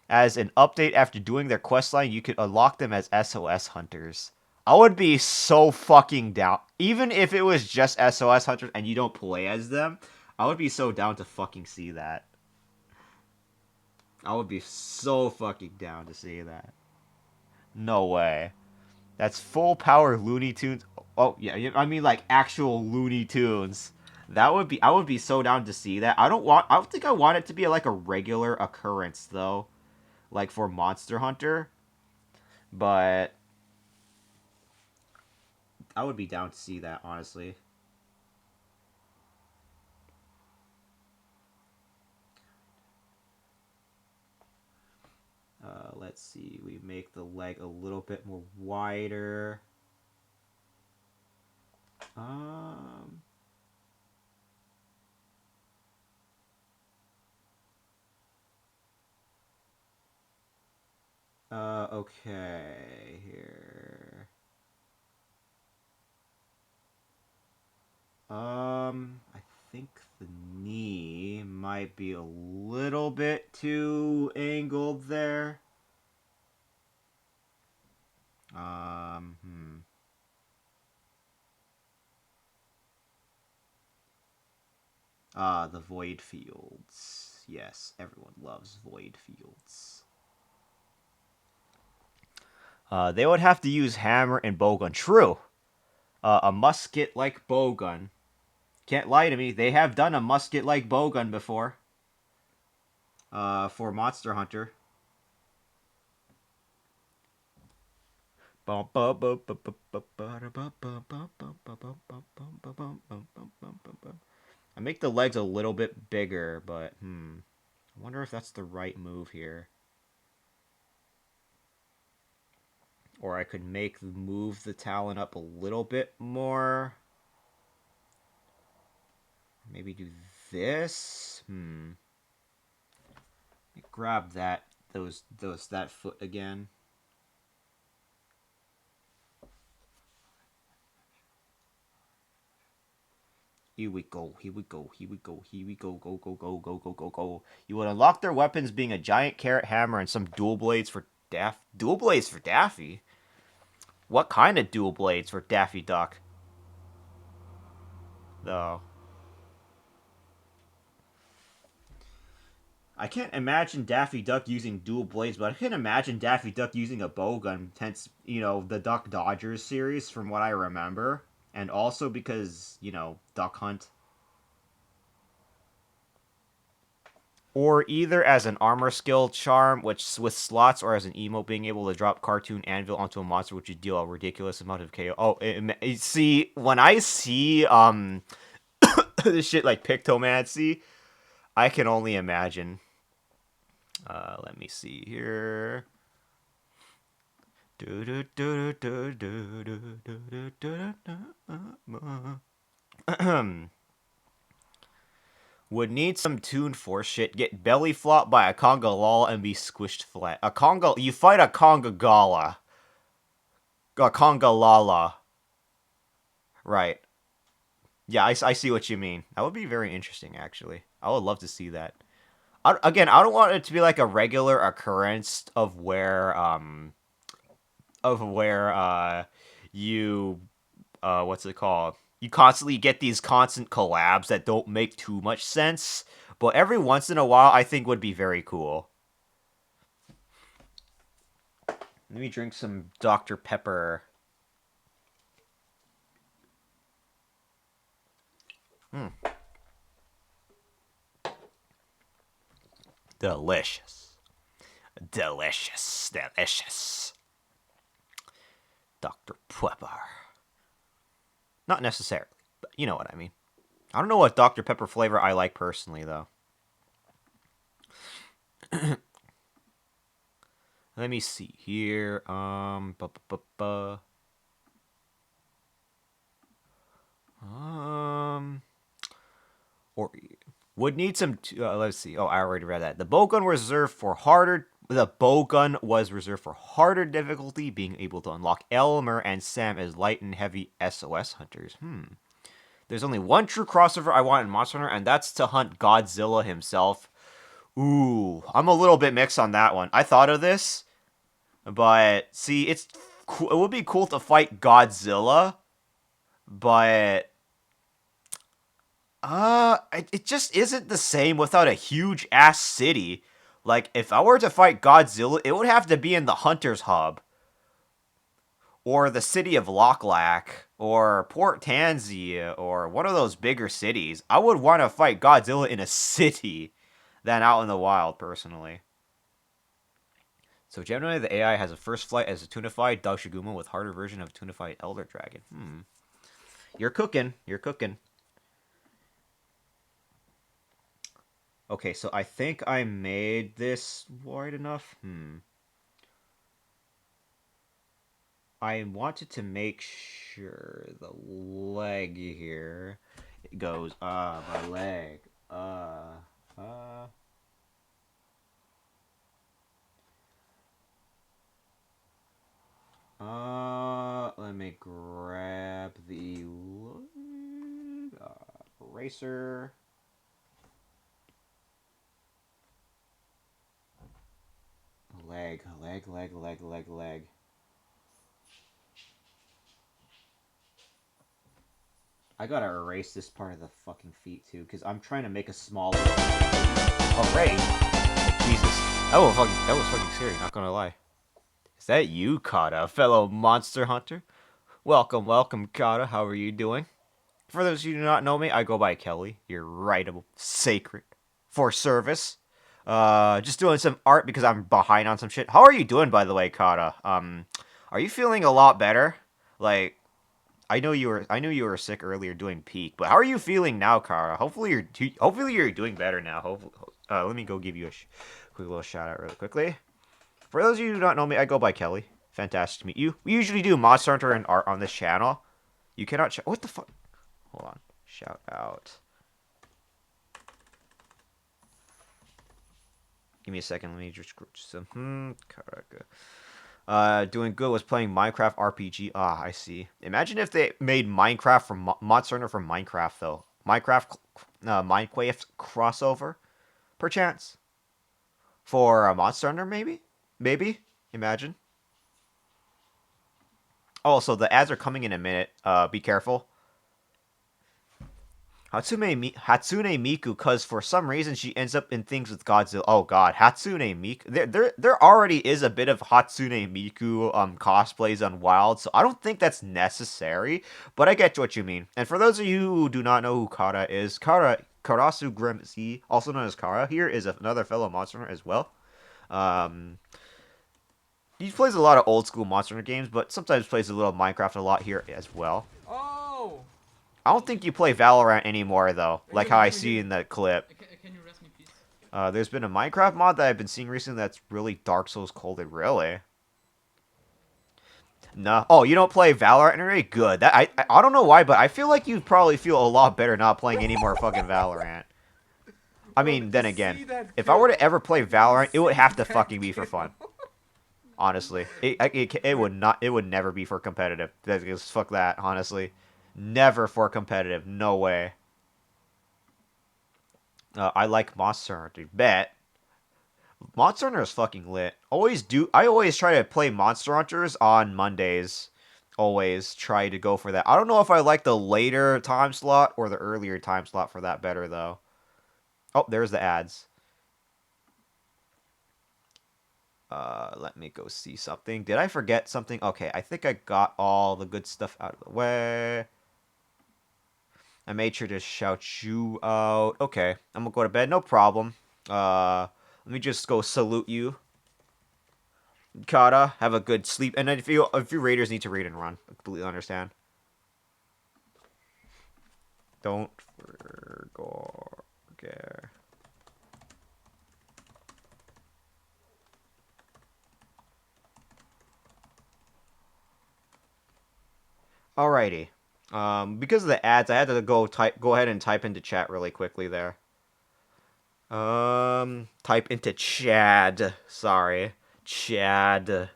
As an update after doing their questline, you could unlock them as SOS hunters. I would be so fucking down. Even if it was just SOS hunters and you don't play as them, I would be so down to fucking see that. I would be so fucking down to see that. No way. That's full power Looney Tunes. Oh yeah, I mean like actual Looney Tunes. I would be so down to see that. I don't think I want it to be like a regular occurrence though, like for Monster Hunter, but I would be down to see that honestly. Let's let's see. We make the leg a little bit more wider. Um, okay, here. I think the knee might be a little bit too angled there. Um, hmm. The void fields. Yes, everyone loves void fields. They would have to use hammer and bowgun. True. A musket-like bowgun. Can't lie to me. They have done a musket-like bowgun before. For Monster Hunter. I make the legs a little bit bigger, but I wonder if that's the right move here. Or I could move the talon up a little bit more. Maybe do this. Grab that foot again. Here we go, here we go, here we go, here we go, go, go, go, go, go, go, go. You would unlock their weapons being a giant carrot hammer and some dual blades for Dual blades for Daffy? What kind of dual blades for Daffy Duck? Though. I can't imagine Daffy Duck using dual blades, but I can imagine Daffy Duck using a bowgun, hence, the Duck Dodgers series from what I remember. And also because, Duck Hunt. Or either as an armor skill charm, which with slots, or as an emote being able to drop cartoon anvil onto a monster, which would deal a ridiculous amount of KO. Oh, see, when I see this shit like Pictomancy, I can only imagine. Let me see here. Would need some tuned for shit. Get belly flopped by a conga lol and be squished flat. You fight a conga gala. A conga lala. Right. Yeah, I see what you mean. That would be very interesting, actually. I would love to see that. Again, I don't want it to be like a regular occurrence of where you what's it called? You constantly get these constant collabs that don't make too much sense, but every once in a while I think would be very cool. Let me drink some Dr. Pepper. Mm, delicious. Delicious. Delicious. Dr. Pepper. Not necessarily, but you know what I mean. I don't know what Dr. Pepper flavor I like personally, though. Let me see here. Um, or would need some. Let's see. Oh, I already read that. The bowgun was reserved for harder. The bowgun was reserved for harder difficulty, being able to unlock Elmer and Sam as light and heavy SOS hunters. There's only one true crossover I want in Monster Hunter, and that's to hunt Godzilla himself. Ooh, I'm a little bit mixed on that one. I thought of this, but see, it would be cool to fight Godzilla, but it just isn't the same without a huge ass city. Like if I were to fight Godzilla, it would have to be in the Hunter's Hub or the city of Locklack or Port Tanzia or one of those bigger cities. I would want to fight Godzilla in a city than out in the wild, personally. So generally, the AI has a first flight as a tunified Dashiguma with harder version of tunified Elder Dragon. You're cooking. You're cooking. Okay, so I think I made this wide enough. I wanted to make sure the leg here it goes my leg uh let me grab the eraser. Leg. I gotta erase this part of the fucking feet too, because I'm trying to make a small little. Oh, Ray! Oh, Jesus. That was fucking scary, not gonna lie. Is that you, Kata, fellow monster hunter? Welcome, Kata. How are you doing? For those of you who do not know me, I go by Kelly. You're rightable, sacred, for service. Just doing some art because I'm behind on some shit. How are you doing, by the way, Kata? Are you feeling a lot better? Like, I knew you were sick earlier doing peak, but how are you feeling now, Kara? Hopefully you're doing better now. Hopefully, let me go give you a quick little shout out really quickly. For those of you who don't know me, I go by Kelly. Fantastic to meet you. We usually do Monster Hunter and art on this channel. You cannot what the fuck? Hold on. Shout out. Give me a second. Let me just some. Doing good was playing Minecraft RPG. Ah, I see. Imagine if they made Minecraft from Monster Hunter from Minecraft though. Minecraft crossover, perchance, for a Monster Hunter maybe. Maybe. Imagine. Oh, so the ads are coming in a minute. Be careful. Hatsune Miku, cause for some reason she ends up in things with Godzilla. Oh God, Hatsune Miku. There already is a bit of Hatsune Miku cosplays on Wild, so I don't think that's necessary. But I get what you mean. And for those of you who do not know who Kara is, Karasu Grim Z, also known as Kara, here is another fellow Monster Hunter as well. Um, he plays a lot of old school Monster Hunter games, but sometimes plays a little Minecraft a lot here as well. Oh! I don't think you play Valorant anymore, though, like how I Here, see here. in the clip. Can you rest me, please? There's been a Minecraft mod that I've been seeing recently that's really Dark Souls coded. Really? No. Oh, you don't play Valorant anymore? Good. I don't know why, but I feel like you probably feel a lot better not playing any more fucking Valorant. I Bro, mean, did you then see again, that if I were to kill? ever play Did you Valorant, it would see have to that fucking be for fun. kill? Honestly, it would not. It would never be for competitive. Because fuck that. Honestly, never for competitive. No way. I like Monster Hunter. Bet. Monster Hunter is fucking lit. I always try to play Monster Hunters on Mondays. Always try to go for that. I don't know if I like the later time slot or the earlier time slot for that better though. Oh, there's the ads. Let me go see something. Did I forget something? Okay, I think I got all the good stuff out of the way. I made sure to shout you out. Okay, I'm gonna go to bed. No problem. Let me just go salute you. Kata, have a good sleep. And then if you raiders need to raid and run, I completely understand. Don't forget. Alrighty. Because of the ads, I had to go ahead and type into chat really quickly there. Type into Chad. Sorry, Chad.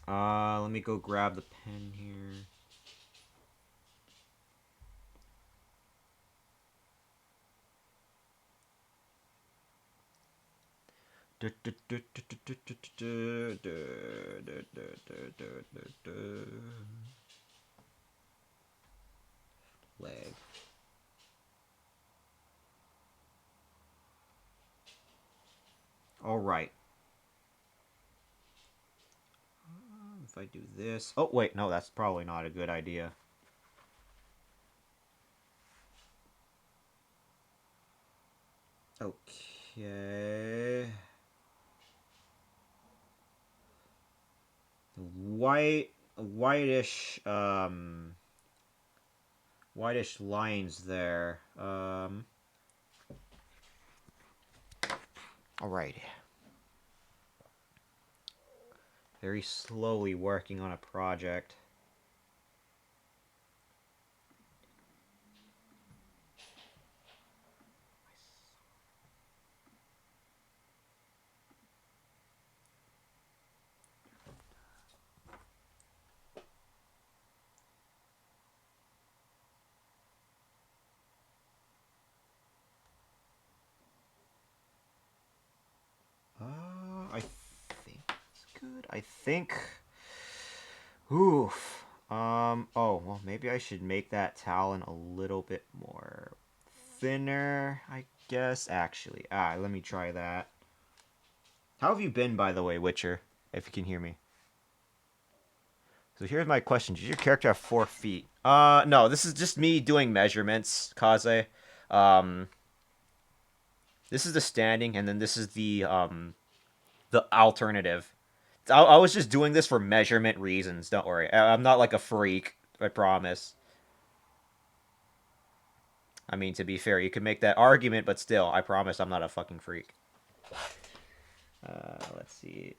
Let me go grab the pen here. Leg. All right. If I do this. Oh wait, no, that's probably not a good idea. Okay. Whitish whitish lines there. All right. very slowly working on a project. I think it's good. I think. Oof. Oh, well, maybe I should make that talon a little bit more thinner, I guess. Actually, let me try that. How have you been, by the way, Witcher? If you can hear me. So here's my question: Does your character have 4 feet? No. This is just me doing measurements, Kaze. Um, this is the standing, and then this is the alternative. I was just doing this for measurement reasons. Don't worry. I'm not like a freak. I promise. I mean, to be fair, you can make that argument, but still, I promise I'm not a fucking freak. Let's see.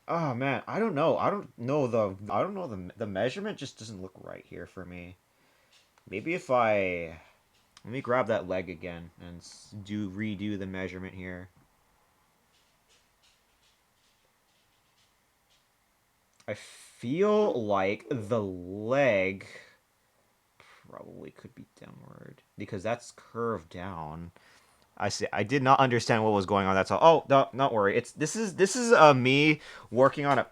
Oh man, I don't know. The measurement just doesn't look right here for me. Maybe if I let me grab that leg again and do redo the measurement here. I feel like the leg probably could be downward because that's curved down. I see. I did not understand what was going on. That's all. Oh, no, not worry. This is me working on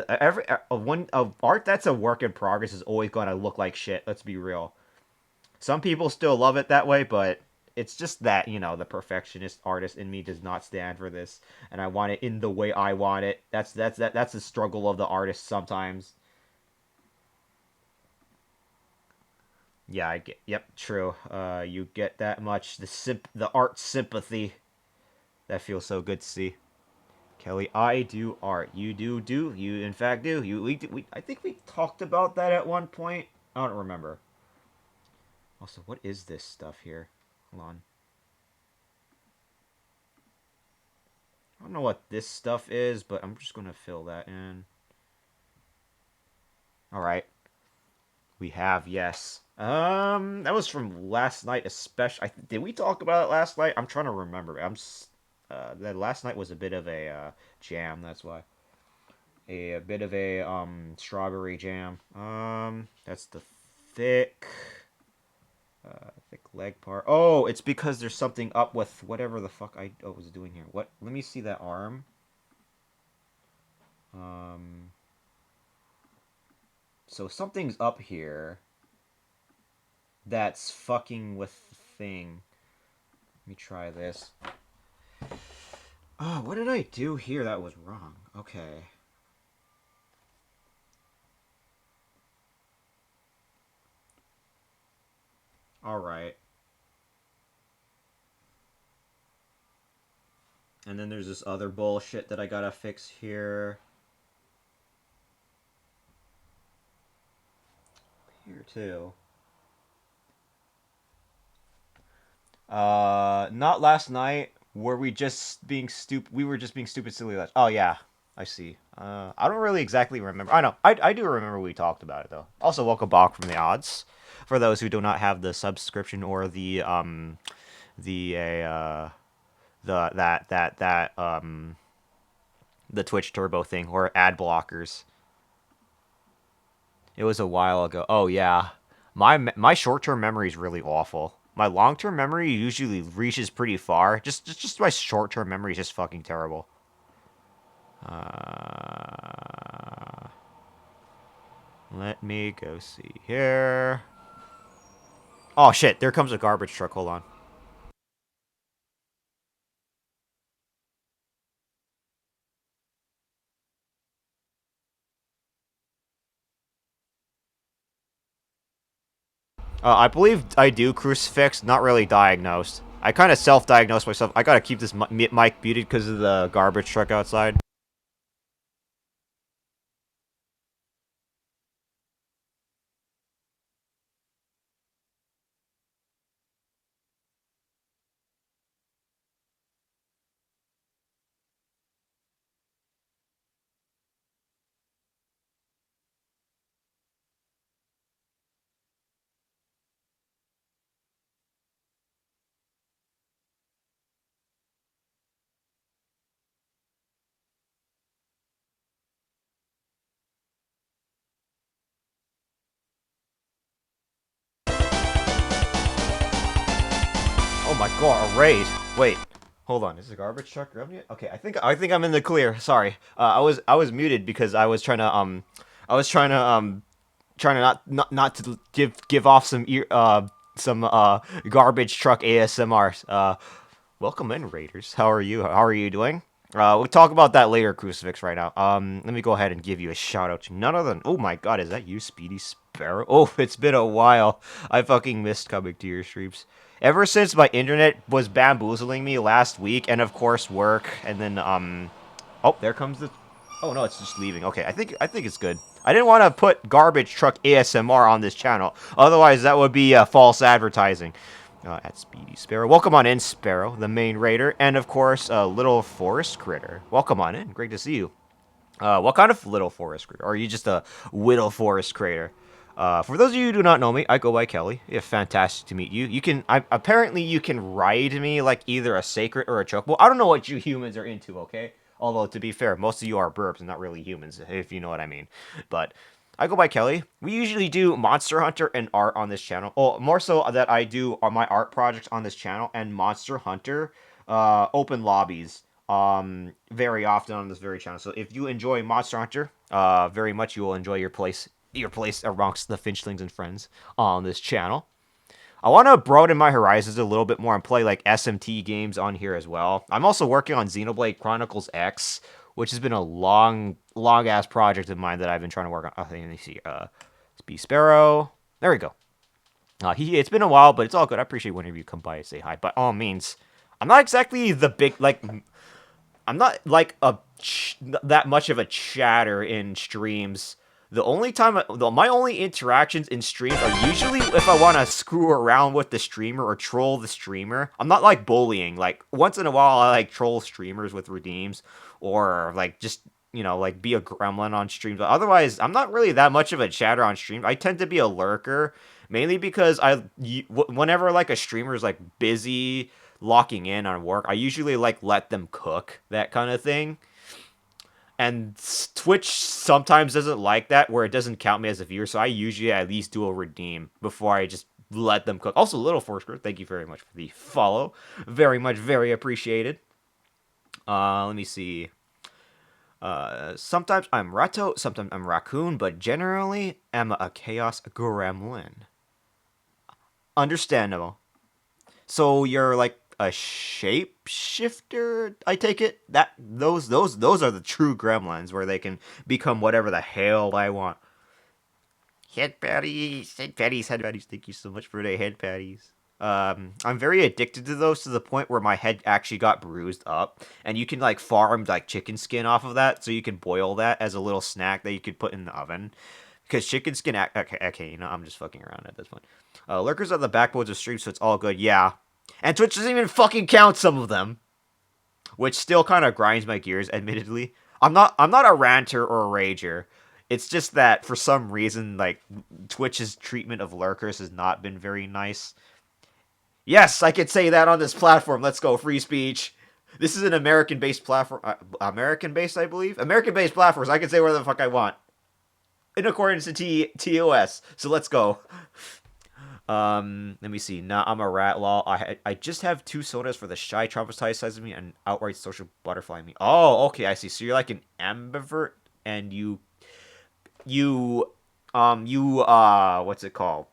every one of art that's a work in progress is always going to look like shit. Let's be real. Some people still love it that way, but it's just that the perfectionist artist in me does not stand for this, and I want it in the way I want it. That's the struggle of the artist sometimes. Yeah, I get. Yep, true. You get that much the art sympathy. That feels so good to see. Kelly, I do art. You do. You in fact do. I think we talked about that at one point. I don't remember. Also, what is this stuff here? Hold on. I don't know what this stuff is, but I'm just gonna fill that in. All right. We have yes. That was from last night, especially. Did we talk about it last night? I'm trying to remember. That last night was a bit of a jam. That's why. A bit of a strawberry jam. That's the thick thick leg part. Oh, it's because there's something up with whatever the fuck I was doing here. What? Let me see that arm. Um, so something's up here that's fucking with the thing. Let me try this. Oh, what did I do here that was wrong? Okay. All right. And then there's this other bullshit that I gotta fix here. Here too. Not last night. Were we just being stupid? We were just being stupid, silly. Oh yeah, I see. I don't really exactly remember. I know. I do remember we talked about it though. Also, welcome back from the odds. For those who do not have the subscription or the the Twitch Turbo thing or ad blockers. It was a while ago. Oh yeah, my short term memory is really awful. My long term memory usually reaches pretty far. Just my short term memory is just fucking terrible. Uh, Let me go see here. Oh shit! There comes a garbage truck. Hold on. I believe I do crucifix. Not really diagnosed. I kind of self-diagnosed myself. I gotta keep this mic muted because of the garbage truck outside. my god, a raid. Wait, hold on. Is the garbage truck grabbing it? Okay, I think I'm in the clear. Sorry. I was muted because I was trying to not to give off some garbage truck ASMR. Welcome in, Raiders. How are you? How are you doing? We'll talk about that later, Crucifix, right now. Let me go ahead and give you a shout out to none other than. Oh my god, is that you, Speedy Sparrow? Oh, it's been a while. I fucking missed coming to your streams. Ever since my internet was bamboozling me last week, and of course work, and then oh, there comes the. Oh no, it's just leaving. Okay, I think it's good. I didn't want to put garbage truck ASMR on this channel, otherwise that would be false advertising. At Speedy Sparrow. Welcome on in, Sparrow, the main raider, and of course, Little Forest Critter. Welcome on in. Great to see you. What kind of Little Forest Critter? Or are you just a Whittle Forest Critter? For those of you who do not know me, I go by Kelly. It's fantastic to meet you. Apparently you can ride me like either a sacred or a chocobo. I don't know what you humans are into, okay? Although to be fair, most of you are burbs and not really humans, if you know what I mean. But I go by Kelly. We usually do Monster Hunter and art on this channel. Well, more so that I do on my art projects on this channel and Monster Hunter open lobbies very often on this very channel. So if you enjoy Monster Hunter very much, you will enjoy your place amongst the Finchlings and friends on this channel. I want to broaden my horizons a little bit more and play like SMT games on here as well. I'm also working on Xenoblade Chronicles X, which has been a long ass project of mine that I've been trying to work on. Let me see. Speed Sparrow. There we go. It's been a while, but it's all good. I appreciate whenever you come by and say hi. By all means, I'm not exactly the big like. I'm not like that much of a chatter in streams. My only interactions in streams are usually if I want to screw around with the streamer or troll the streamer. I'm not like bullying. Like once in a while, I like troll streamers with redeems or like just like be a gremlin on streams. But otherwise, I'm not really that much of a chatter on stream. I tend to be a lurker mainly because whenever like a streamer is like busy locking in on work, I usually like let them cook, that kind of thing. And Twitch sometimes doesn't like that, where it doesn't count me as a viewer, so I usually at least do a redeem before I just let them cook. Also, Little Forsker, thank you very much for the follow. Very much, very appreciated. Let me see. Sometimes I'm Ratto, sometimes I'm Raccoon, but generally I'm a Chaos Gremlin. Understandable. So you're like a shapeshifter, I take it? Those are the true gremlins where they can become whatever the hell I want. Head patties, head patties, head patties. Thank you so much for the head patties. I'm very addicted to those to the point where my head actually got bruised up, and you can like farm like chicken skin off of that, so you can boil that as a little snack that you could put in the oven. Because chicken skin, okay, I'm just fucking around at this point. Lurkers are the backbones of streams, so it's all good. Yeah, and Twitch doesn't even fucking count some of them, which still kind of grinds my gears. Admittedly, I'm not a ranter or a rager. It's just that for some reason, like Twitch's treatment of lurkers has not been very nice. Yes, I could say that on this platform. Let's go, free speech. This is an American-based platform. American-based, I believe. American-based platforms. I can say whatever the fuck I want, in accordance to TOS. So let's go. Let me see. Nah, I'm a rat lol. I just have 2 sodas for the shy traumatizes me and outright social butterfly me. Oh, okay, I see. So you're like an ambivert, and what's it called?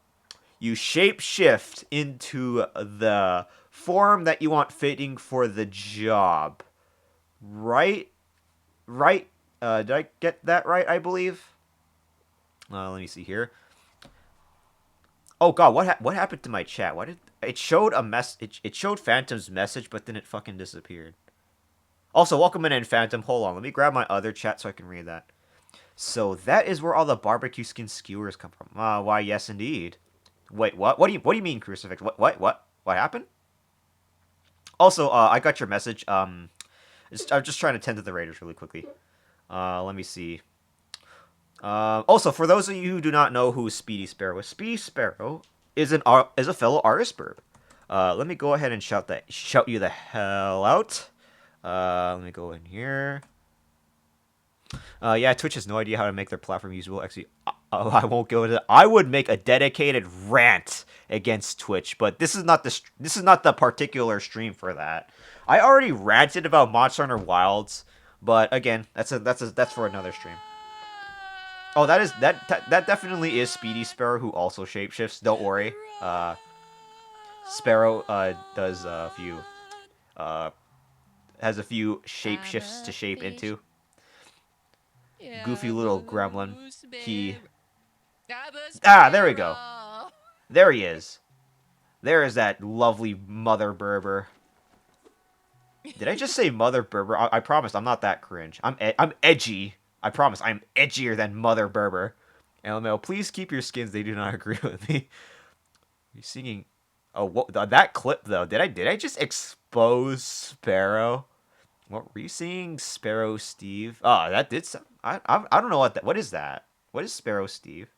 You shape shift into the form that you want fitting for the job. Right? Right? Did I get that right? I believe. Let me see here. Oh god, what happened to my chat? What did it showed a mess? It showed Phantom's message, but then it fucking disappeared. Also, welcome in, Phantom. Hold on, let me grab my other chat so I can read that. So that is where all the barbecue skin skewers come from. Why? Yes, indeed. Wait, what? What do you mean, Crucifix? What happened? Also, I got your message. I'm just trying to tend to the Raiders really quickly. Let me see. Also, for those of you who do not know who Speedy Sparrow is, Speedy Sparrow is a fellow artist burb. Let me go ahead and shout you the hell out. Let me go in here. Yeah, Twitch has no idea how to make their platform usable. Actually, I won't go to. I would make a dedicated rant against Twitch, but this is not the particular stream for that. I already ranted about Monster Hunter Wilds, but again, that's for another stream. Oh, that definitely is Speedy Sparrow who also shapeshifts. Don't worry. Sparrow does a few uh has a few shapeshifts to shape into. Goofy little gremlin. He there we go. There he is. There is that lovely Mother Berber. Did I just say Mother Berber? I promise I'm not that cringe. I'm edgy. I promise I'm edgier than Mother Berber. LML, please keep your skins. They do not agree with me. You're singing. Oh, that clip though. Did I just expose Sparrow? What were you seeing, Sparrow Steve? Oh, that did some. I don't know what is that. What is Sparrow Steve?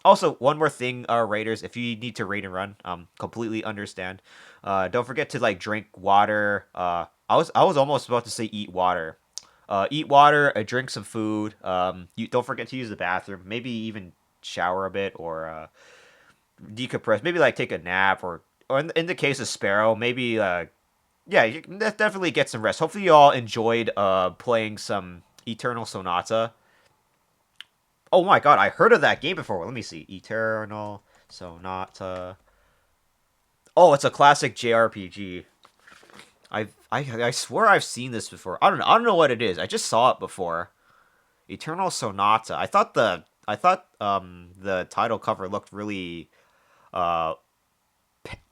Also, one more thing, raiders, if you need to raid and run, completely understand. Don't forget to like drink water. I was almost about to say eat water. Eat water, drink some food. You don't forget to use the bathroom. Maybe even shower a bit or decompress. Maybe like take a nap or in the case of Sparrow, maybe yeah, you can definitely get some rest. Hopefully, you all enjoyed playing some Eternal Sonata. Oh my god, I heard of that game before. Let me see. Eternal Sonata. Oh, it's a classic JRPG. I swear I've seen this before. I don't know what it is. I just saw it before. Eternal Sonata. I thought the title cover looked really uh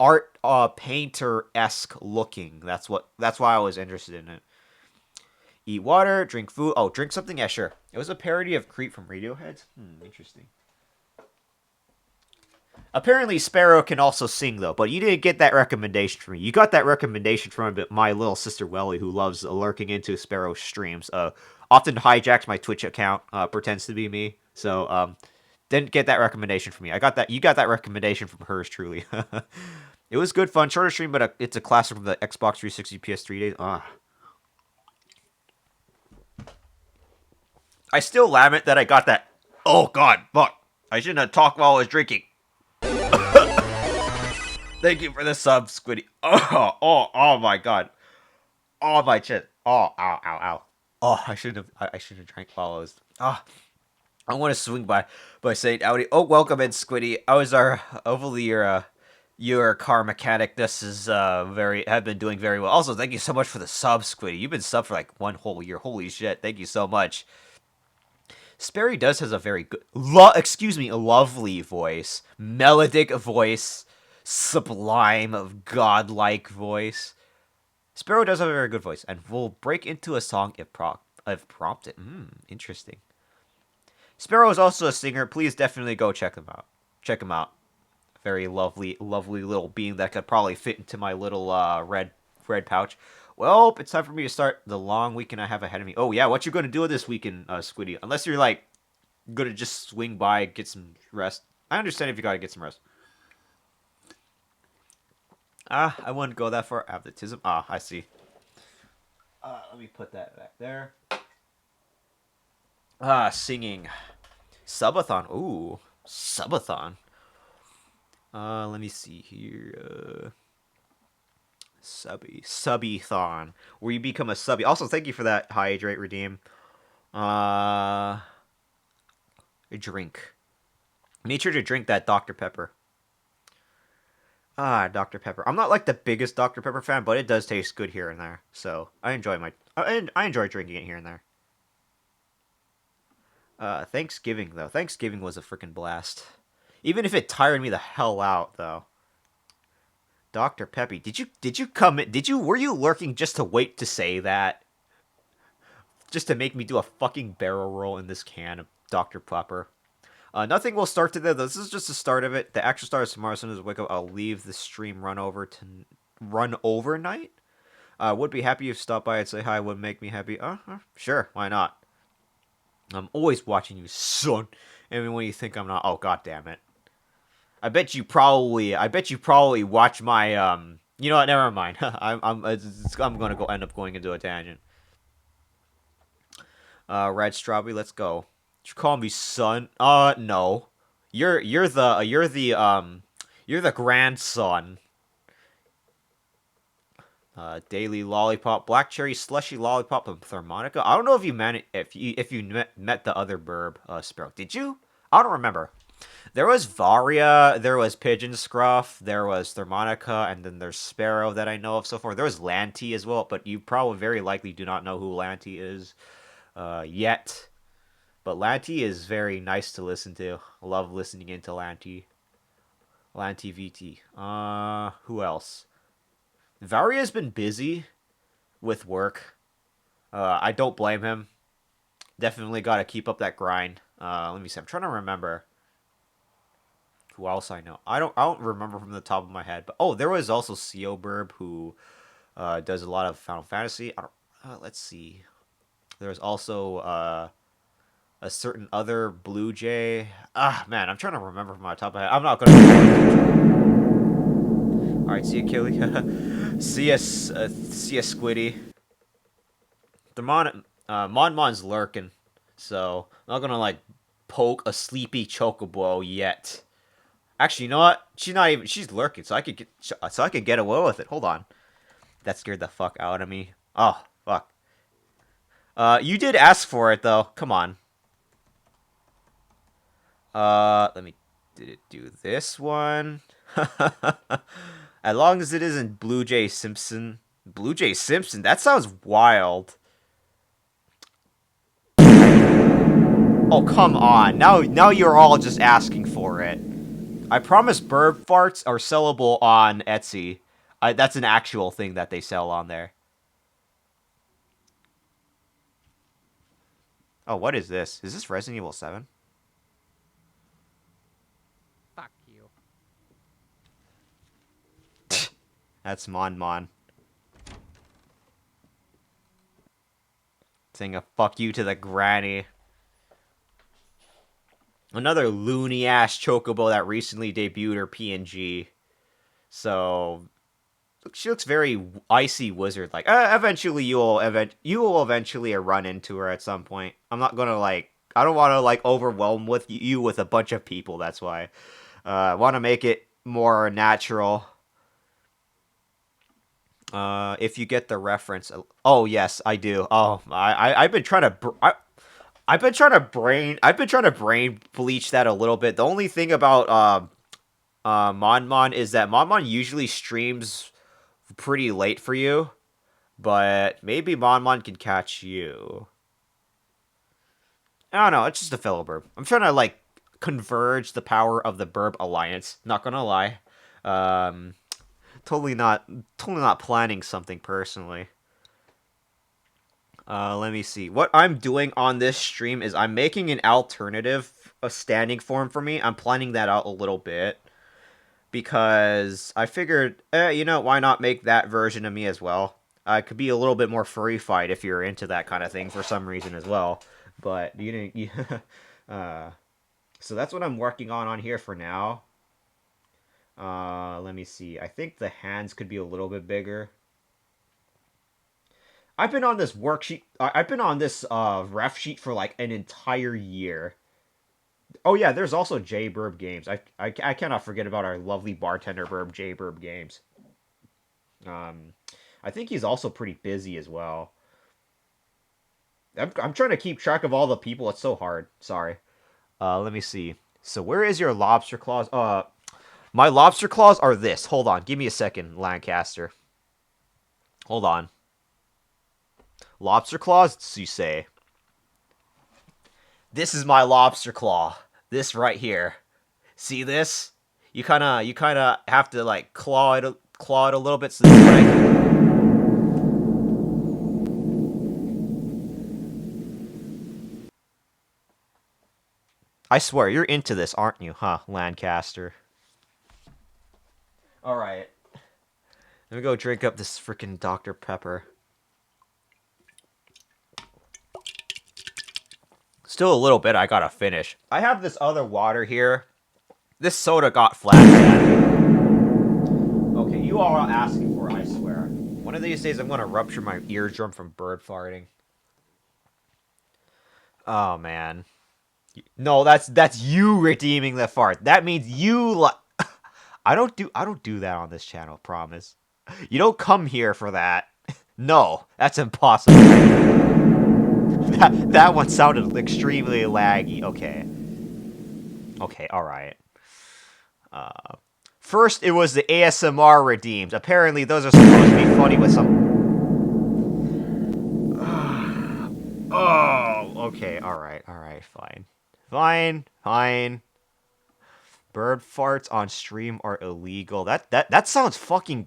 art painter esque looking. That's why I was interested in it. Eat water, drink food. Oh, drink something. Yeah, sure. It was a parody of Creep from Radiohead. Interesting. Apparently, Sparrow can also sing though, but you didn't get that recommendation from me. You got that recommendation from my little sister Welly, who loves lurking into Sparrow streams. Often hijacks my Twitch account, pretends to be me. So, didn't get that recommendation from me. I got that. You got that recommendation from hers truly. It was good fun, shorter stream, but it's a classic from the Xbox 360 PS3 days. I still lament that I got that. Oh god, fuck! I shouldn't have talked while I was drinking. Thank you for the sub, Squiddy. Oh my god. Oh my chest. Oh, ow, ow, ow. Oh, I should have drank while I was. I want to swing by saying, Audi. Oh, welcome in, Squiddy. I was hopefully your car mechanic. This is have been doing very well. Also, thank you so much for the sub, Squiddy. You've been sub for like one whole year. Holy shit! Thank you so much. Sperry does has a very good, a lovely voice, melodic voice, sublime of godlike voice. Sparrow does have a very good voice, and will break into a song if prompted. Interesting. Sparrow is also a singer. Please definitely go check him out. Check him out. Very lovely, lovely little being that could probably fit into my little red pouch. Well, it's time for me to start the long weekend I have ahead of me. Oh yeah, what you gonna do this weekend, Squiddy? Unless you're like gonna just swing by, get some rest. I understand if you gotta get some rest. I wouldn't go that far. Athleticism. I see. Let me put that back there. Singing. Subathon. Ooh, subathon. Let me see here. Subbython, where you become a subby. Also, thank you for that hydrate redeem. A drink. Make sure to drink that Dr. Pepper. Dr. Pepper. I'm not like the biggest Dr. Pepper fan, but it does taste good here and there. So I enjoy drinking it here and there. Thanksgiving though. Thanksgiving was a freaking blast. Even if it tired me the hell out though. Dr. Peppy, did you come in? Were you lurking just to wait to say that? Just to make me do a fucking barrel roll in this can of Dr. Pepper. Nothing will start today. This is just the start of it. The actual start is tomorrow. As soon as I wake up, I'll leave the stream run overnight. Would be happy if you stop by and say hi. Would make me happy. Sure, why not? I'm always watching you, son. Even when you think I'm not. Oh, god damn it. I bet you probably watch my You know what? Never mind. I'm gonna end up going into a tangent. Red strawberry. Let's go. You call me son? No. You're the grandson. Daily lollipop, black cherry slushy lollipop, and thermonica. I don't know if you met the other burb Sparrow. Did you? I don't remember. There was Varia, there was Pigeon Scruff, there was Thermonica, and then there's Sparrow that I know of so far. There was Lanty as well, but you probably very likely do not know who Lanty is yet. But Lanty is very nice to listen to. I love listening into Lanty. Lanty VT. Who else? Varia's been busy with work. I don't blame him. Definitely got to keep up that grind. Let me see. I'm trying to remember who else I know. I don't remember from the top of my head. But oh, there was also Co Burb who does a lot of Final Fantasy. I don't. Let's see. There's also a certain other Blue Jay. Ah, man, I'm trying to remember from my top of my head. I'm not gonna. All right, see ya, Killy. See ya, Squiddy. The Mon's lurking, so I'm not gonna like poke a sleepy chocobo yet. Actually, you know what? She's not even. She's lurking, so I could get away with it. Hold on. That scared the fuck out of me. Oh fuck. You did ask for it though. Come on. Let me. Did it do this one? As long as it isn't Blue Jay Simpson. Blue Jay Simpson. That sounds wild. Oh come on! Now you're all just asking for it. I promise bird farts are sellable on Etsy. That's an actual thing that they sell on there. Oh, what is this? Is this Resident Evil 7? Fuck you. That's Mon. Saying a fuck you to the granny. Another loony ass chocobo that recently debuted her PNG. So she looks very icy wizard like. Eventually you will eventually run into her at some point. I'm not gonna like. I don't want to like overwhelm with you with a bunch of people. That's why I want to make it more natural. If you get the reference. Oh yes, I do. Oh, I've been trying to. I've been trying to brain bleach that a little bit. The only thing about Mon is that Mon usually streams pretty late for you, but maybe Mon can catch you. I don't know. It's just a fellow burb. I'm trying to like converge the power of the burb alliance. Not gonna lie. Um, totally not planning something personally. Let me see. What I'm doing on this stream is I'm making an alternative, a standing form for me. I'm planning that out a little bit because I figured, why not make that version of me as well? I could be a little bit more furry fight if you're into that kind of thing for some reason as well. But you didn't. So that's what I'm working on here for now. Let me see. I think the hands could be a little bit bigger. I've been on this worksheet. I've been on this ref sheet for like an entire year. Oh yeah, there's also J Burb Games. I cannot forget about our lovely bartender Burb J Burb Games. Um, I think he's also pretty busy as well. I'm trying to keep track of all the people. It's so hard. Sorry. Let me see. So where is your lobster claws? My lobster claws are this. Hold on. Give me a second, Lancaster. Hold on. Lobster claws, you say? This is my lobster claw. This right here. See this? You kind of have to like claw it a little bit so this way. I swear you're into this, aren't you, huh, Lancaster? All right. Let me go drink up this freaking Dr. Pepper. Still a little bit I gotta finish. I have this other water here. This soda got flat at me. Okay, you all are asking for it, I swear. One of these days I'm gonna rupture my eardrum from bird farting. Oh, man. No, that's you redeeming the fart. That means you. I don't do that on this channel. Promise. You don't come here for that. No, that's impossible. That one sounded extremely laggy. Okay. Okay. All right. Uh, First, it was the ASMR redeemed. Apparently, those are supposed to be funny with some. Oh, okay, alright, fine. Fine. Bird farts on stream are illegal. That sounds fucking.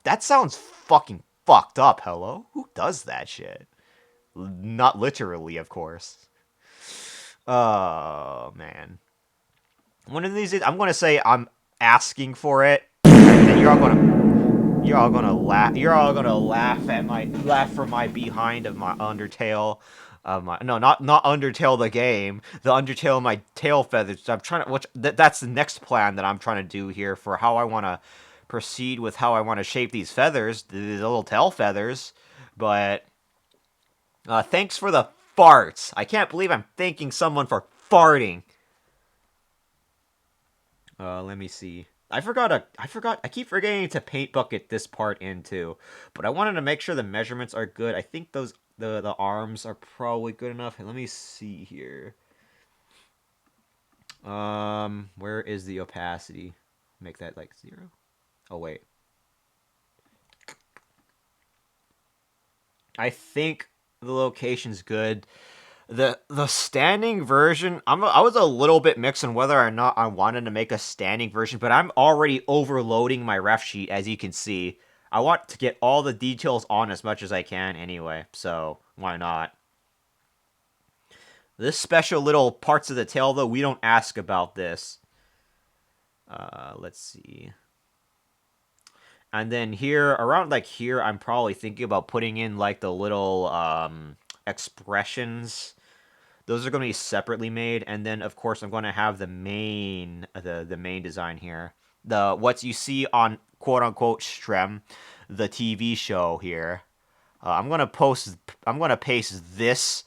That sounds fucking fucked up, hello? Who does that shit? Not literally, of course. Oh, man. One of these days, I'm gonna say I'm asking for it, and you're all gonna. You're all gonna laugh. You're all gonna laugh from my behind of my Undertale, my no, not Undertale the game, the Undertale of my tail feathers. I'm trying to, that's the next plan that I'm trying to do here for how I want to proceed with how I want to shape these feathers, these little tail feathers. But thanks for the farts. I can't believe I'm thanking someone for farting. Let me see. I keep forgetting to paint bucket this part in too. But I wanted to make sure the measurements are good. I think the arms are probably good enough. Let me see here. Where is the opacity? Make that like 0. Oh wait. I think the location's good. The standing version, I was a little bit mixed on whether or not I wanted to make a standing version, but I'm already overloading my ref sheet, as you can see. I want to get all the details on as much as I can anyway, so why not? This special little parts of the tail, though, we don't ask about this. Let's see. And then here, around like here, I'm probably thinking about putting in like the little expressions. Those are going to be separately made, and then of course I'm going to have the main design here. The what you see on quote unquote Strem, the TV show here. I'm gonna paste this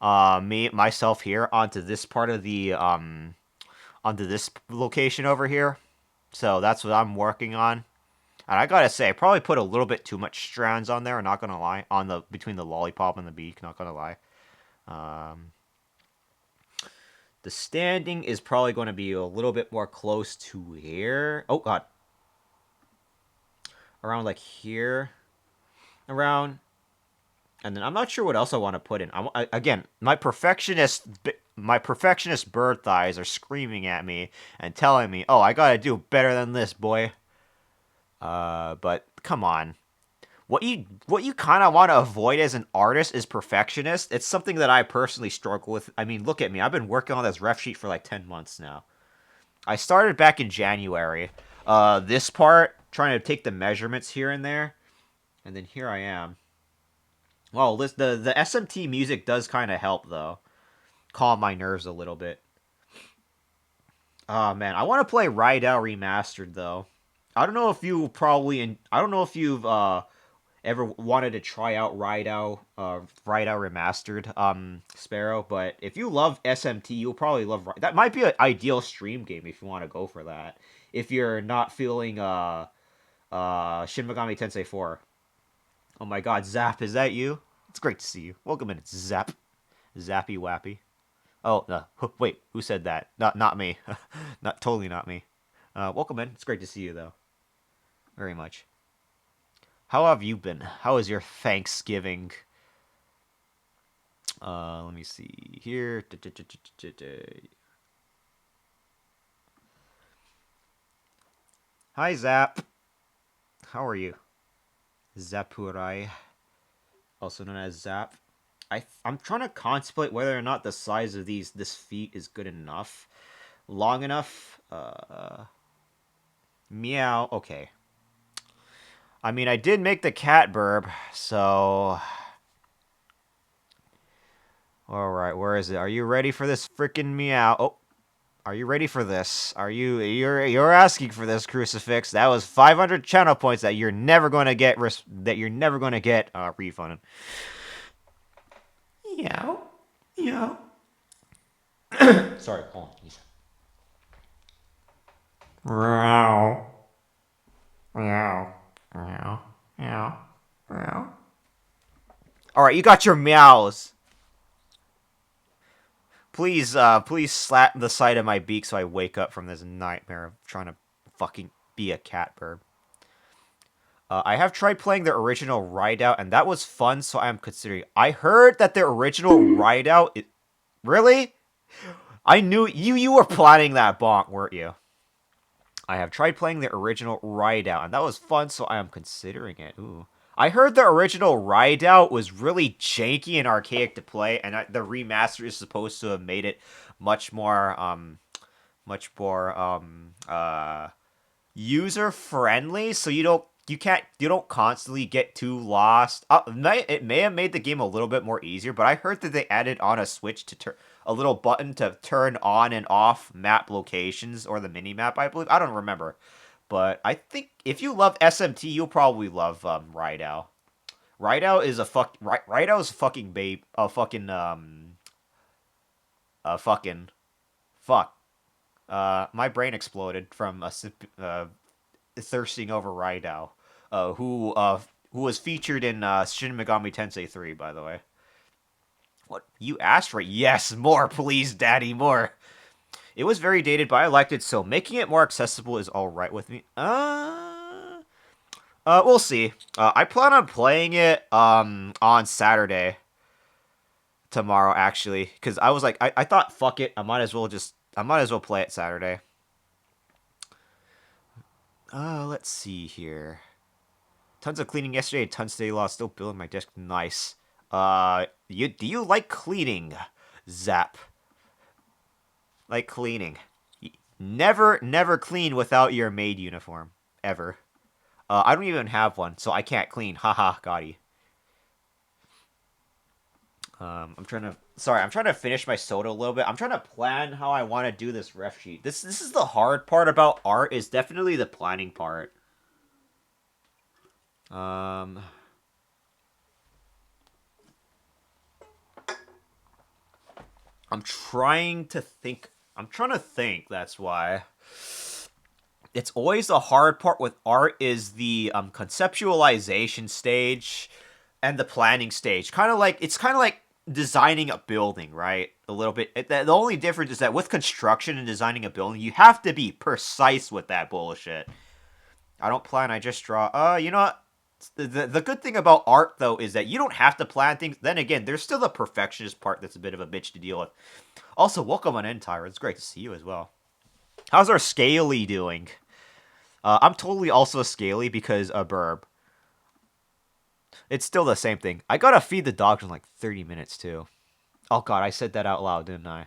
myself here onto this part of the onto this location over here. So that's what I'm working on. And I gotta say, I probably put a little bit too much strands on there. Not gonna lie, on the between the lollipop and the beak. Not gonna lie. Um, The standing is probably going to be a little bit more close to here. Oh god. Around like here. Around. And then I'm not sure what else I want to put in. Again, my perfectionist bird thighs are screaming at me and telling me, "Oh, I got to do better than this, boy." But come on. What you kind of want to avoid as an artist is perfectionist. It's something that I personally struggle with. I mean, look at me. I've been working on this ref sheet for like 10 months now. I started back in January. This part, trying to take the measurements here and there, and then here I am. Well, the SMT music does kind of help though, calm my nerves a little bit. Oh man, I want to play Ride Out Remastered though. I don't know if you probably I don't know if you've ever wanted to try out Ride Out Remastered, Sparrow. But if you love SMT, you'll probably love that. Might be an ideal stream game if you want to go for that. If you're not feeling Shin Megami Tensei 4. Oh my God, Zap, is that you? It's great to see you. Welcome in, it's Zap, Zappy Wappy. Oh no, wait, who said that? Not me, not totally not me. Welcome in. It's great to see you though, very much. How have you been? How was your Thanksgiving? Let me see here. Hi, Zap. How are you? Zapurai, also known as Zap. I'm trying to contemplate whether or not the size of this feet is good enough, long enough. Meow. Okay. I mean, I did make the cat burp, so. All right, where is it? Are you ready for this freaking meow? Oh, are you ready for this? You're asking for this, Crucifix? That was 500 channel points that you're never going to get refunded. Meow, meow. Sorry, hold on. Meow. Meow. Meow. Meow. Meow. Alright, you got your meows. Please slap the side of my beak so I wake up from this nightmare of trying to fucking be a catbird. I have tried playing the original Rideout, and that was fun, so I am considering. I heard that the original Rideout. Really? I knew you were planning that bonk, weren't you? I have tried playing the original Rideout, and that was fun, so I am considering it. Ooh. I heard the original Rideout was really janky and archaic to play, and the remaster is supposed to have made it much more, much more, user friendly, so you don't constantly get too lost. It may have made the game a little bit more easier, but I heard that they added on a switch to turn a little button to turn on and off map locations or the mini map. I believe I don't remember, but I think if you love SMT, you'll probably love Rideout. Rideout is a fucking babe, a fucking fuck. My brain exploded from thirsting over Raidao, who was featured in Shin Megami Tensei 3, by the way. What you asked for? Yes, more, please, Daddy, more. It was very dated, but I liked it, so making it more accessible is all right with me. We'll see. I plan on playing it on Saturday tomorrow, actually, because I was like, I thought, fuck it, I might as well play it Saturday. Let's see here. Tons of cleaning yesterday, tons today lost. Still building my desk. Nice. Do you like cleaning, Zap? Like cleaning. Never clean without your maid uniform. Ever. I don't even have one, so I can't clean. Haha, Gotti. I'm trying to finish my soda a little bit. I'm trying to plan how I want to do this ref sheet. This is the hard part about art, is definitely the planning part. I'm trying to think. I'm trying to think. That's why. It's always the hard part with art is the conceptualization stage and the planning stage. It's kind of like designing a building, right? A little bit. The only difference is that with construction and designing a building, you have to be precise with that bullshit. I don't plan. I just draw. You know what? The good thing about art, though, is that you don't have to plan things. Then again, there's still the perfectionist part that's a bit of a bitch to deal with. Also, welcome on in, Tyra. It's great to see you as well. How's our Scaly doing? I'm totally also Scaly because a burb. It's still the same thing. I gotta feed the dogs in like 30 minutes, too. Oh god, I said that out loud, didn't I?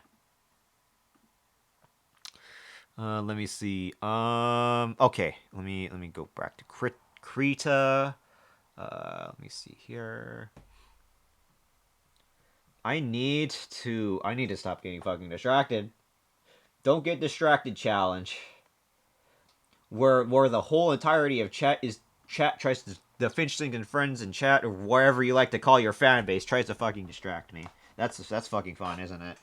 Let me see. Okay. Let me go back to Krita. Let me see here. I need to stop getting fucking distracted. Don't get distracted challenge. Where the whole entirety of chat tries to, the Finchling and friends in chat, or wherever you like to call your fan base, tries to fucking distract me. That's fucking fun, isn't it?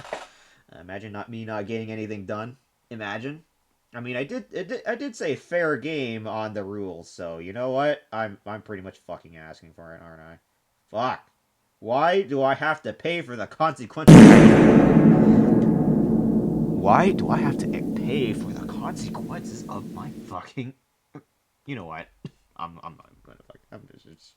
Imagine not getting anything done. Imagine. I mean, I did say fair game on the rules, so you know what? I'm pretty much fucking asking for it, aren't I? Fuck. Why do I have to pay for the consequences? Why do I have to pay for the consequences of my fucking? You know what? I'm not gonna fuck. I'm just.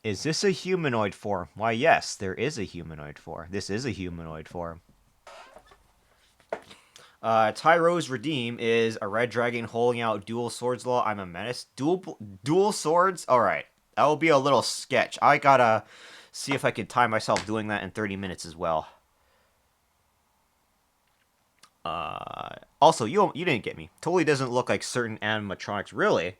Is this a humanoid form? Why, yes, there is a humanoid form. This is a humanoid form. Tyro's Redeem is a red dragon holding out dual swords law. I'm a menace. Dual swords? Alright. That will be a little sketch. I gotta see if I can time myself doing that in 30 minutes as well. Also, you didn't get me. Totally doesn't look like certain animatronics. Really?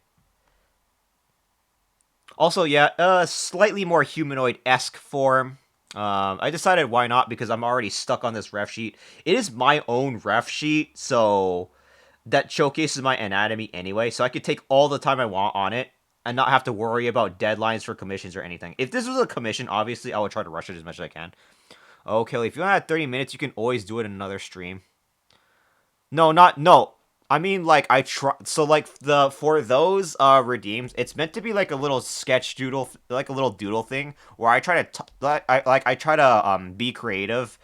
Also, yeah, slightly more humanoid-esque form. I decided why not, because I'm already stuck on this ref sheet. It is my own ref sheet, so that showcases my anatomy anyway, so I could take all the time I want on it and not have to worry about deadlines for commissions or anything. If this was a commission, obviously I would try to rush it as much as I can. Oh, Kelly, if you want to have 30 minutes, you can always do it in another stream. No, not no. I mean, like I try. So like the for those redeems, it's meant to be like a little sketch doodle, like a little doodle thing where I try to I try to be creative,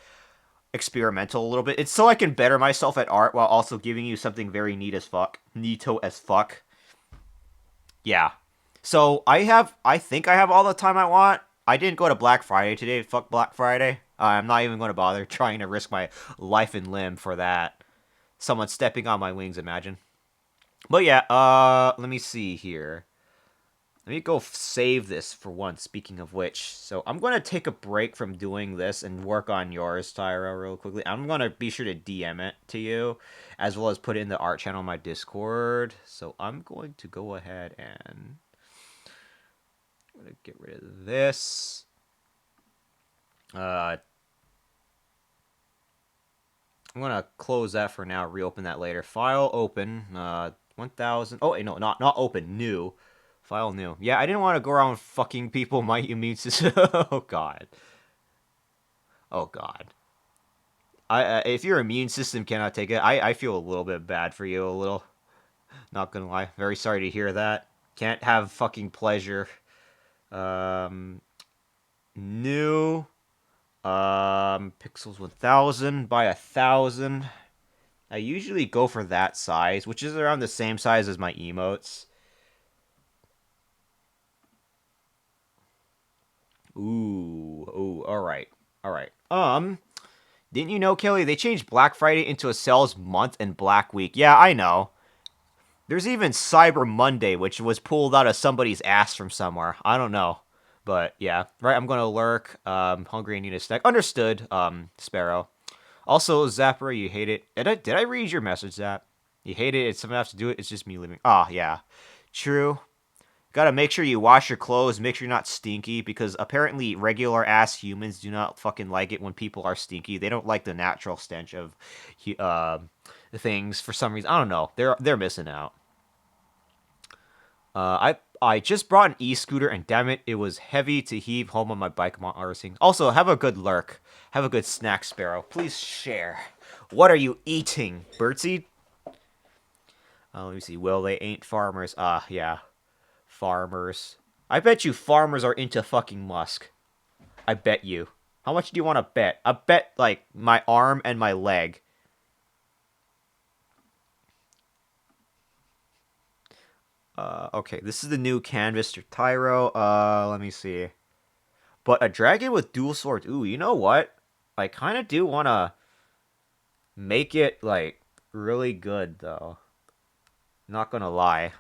experimental a little bit. It's so I can better myself at art while also giving you something very neat as fuck, neato as fuck. Yeah. So I think I have all the time I want. I didn't go to Black Friday today. Fuck Black Friday. I'm not even going to bother trying to risk my life and limb for that. Someone stepping on my wings, imagine. But yeah, let me see here. Let me go save this for once, speaking of which. So I'm going to take a break from doing this and work on yours, Tyra, real quickly. I'm going to be sure to DM it to you, as well as put it in the art channel on my Discord. So I'm going to go ahead and I'm going to get rid of this. I'm going to close that for now, reopen that later. File open, 1000. Oh, wait, no, not open, new. File new. Yeah, I didn't want to go around fucking people my immune system. Oh, God. Oh, God. If your immune system cannot take it, I feel a little bit bad for you, a little. Not gonna lie. Very sorry to hear that. Can't have fucking pleasure. Um, new. Pixels 1000 by 1000. I usually go for that size, which is around the same size as my emotes. Ooh, alright. Alright. Didn't you know, Kelly, they changed Black Friday into a sales month and Black Week? Yeah, I know. There's even Cyber Monday, which was pulled out of somebody's ass from somewhere. I don't know. But yeah. Right, I'm gonna lurk. Hungry and need a snack. Understood, Sparrow. Also, Zapper, you hate it. Did I read your message, Zap? You hate it, it's something I have to do it, it's just me leaving. Ah, yeah. True. Gotta make sure you wash your clothes, make sure you're not stinky, because apparently regular ass humans do not fucking like it when people are stinky. They don't like the natural stench of things for some reason. I don't know. They're missing out. I just brought an e-scooter and damn it, it was heavy to heave home on my bike while RSing. Also, have a good lurk. Have a good snack, Sparrow. Please share. What are you eating, Birdseed? Let me see. Well, they ain't farmers. Ah, yeah. Farmers. I bet you farmers are into fucking Musk. I bet you. How much do you want to bet? I bet, like, my arm and my leg. Okay, this is the new canvas for Tyro. Let me see. But a dragon with dual swords. Ooh, you know what? I kind of do want to make it, like, really good, though. Not gonna lie.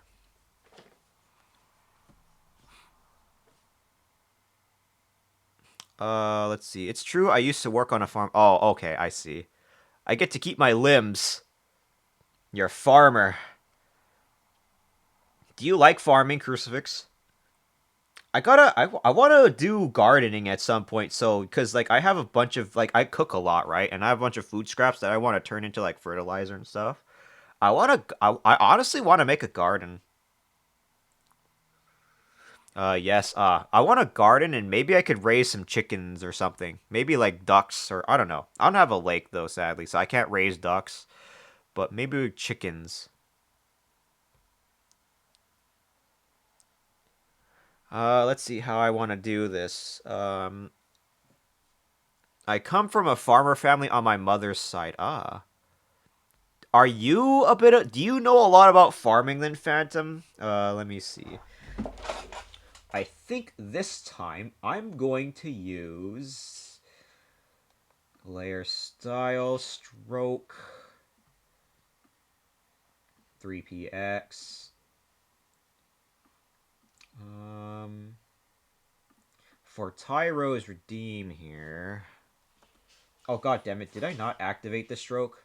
Let's see. It's true, I used to work on a farm. Oh, okay, I see. I get to keep my limbs. You're a farmer. Do you like farming, Crucifix? I want to do gardening at some point, so, because, like, I have a bunch of, like, I cook a lot, right? And I have a bunch of food scraps that I want to turn into, like, fertilizer and stuff. I honestly want to make a garden. Yes, I want a garden and maybe I could raise some chickens or something. Maybe, like, ducks or, I don't know. I don't have a lake, though, sadly, so I can't raise ducks. But maybe chickens. Let's see how I want to do this. I come from a farmer family on my mother's side. Ah. Are you a bit of... Do you know a lot about farming then, Phantom? Let me see. I think this time I'm going to use... Layer style, stroke... 3px. For Tyro's redeem here... Oh, god damn it. Did I not activate the stroke?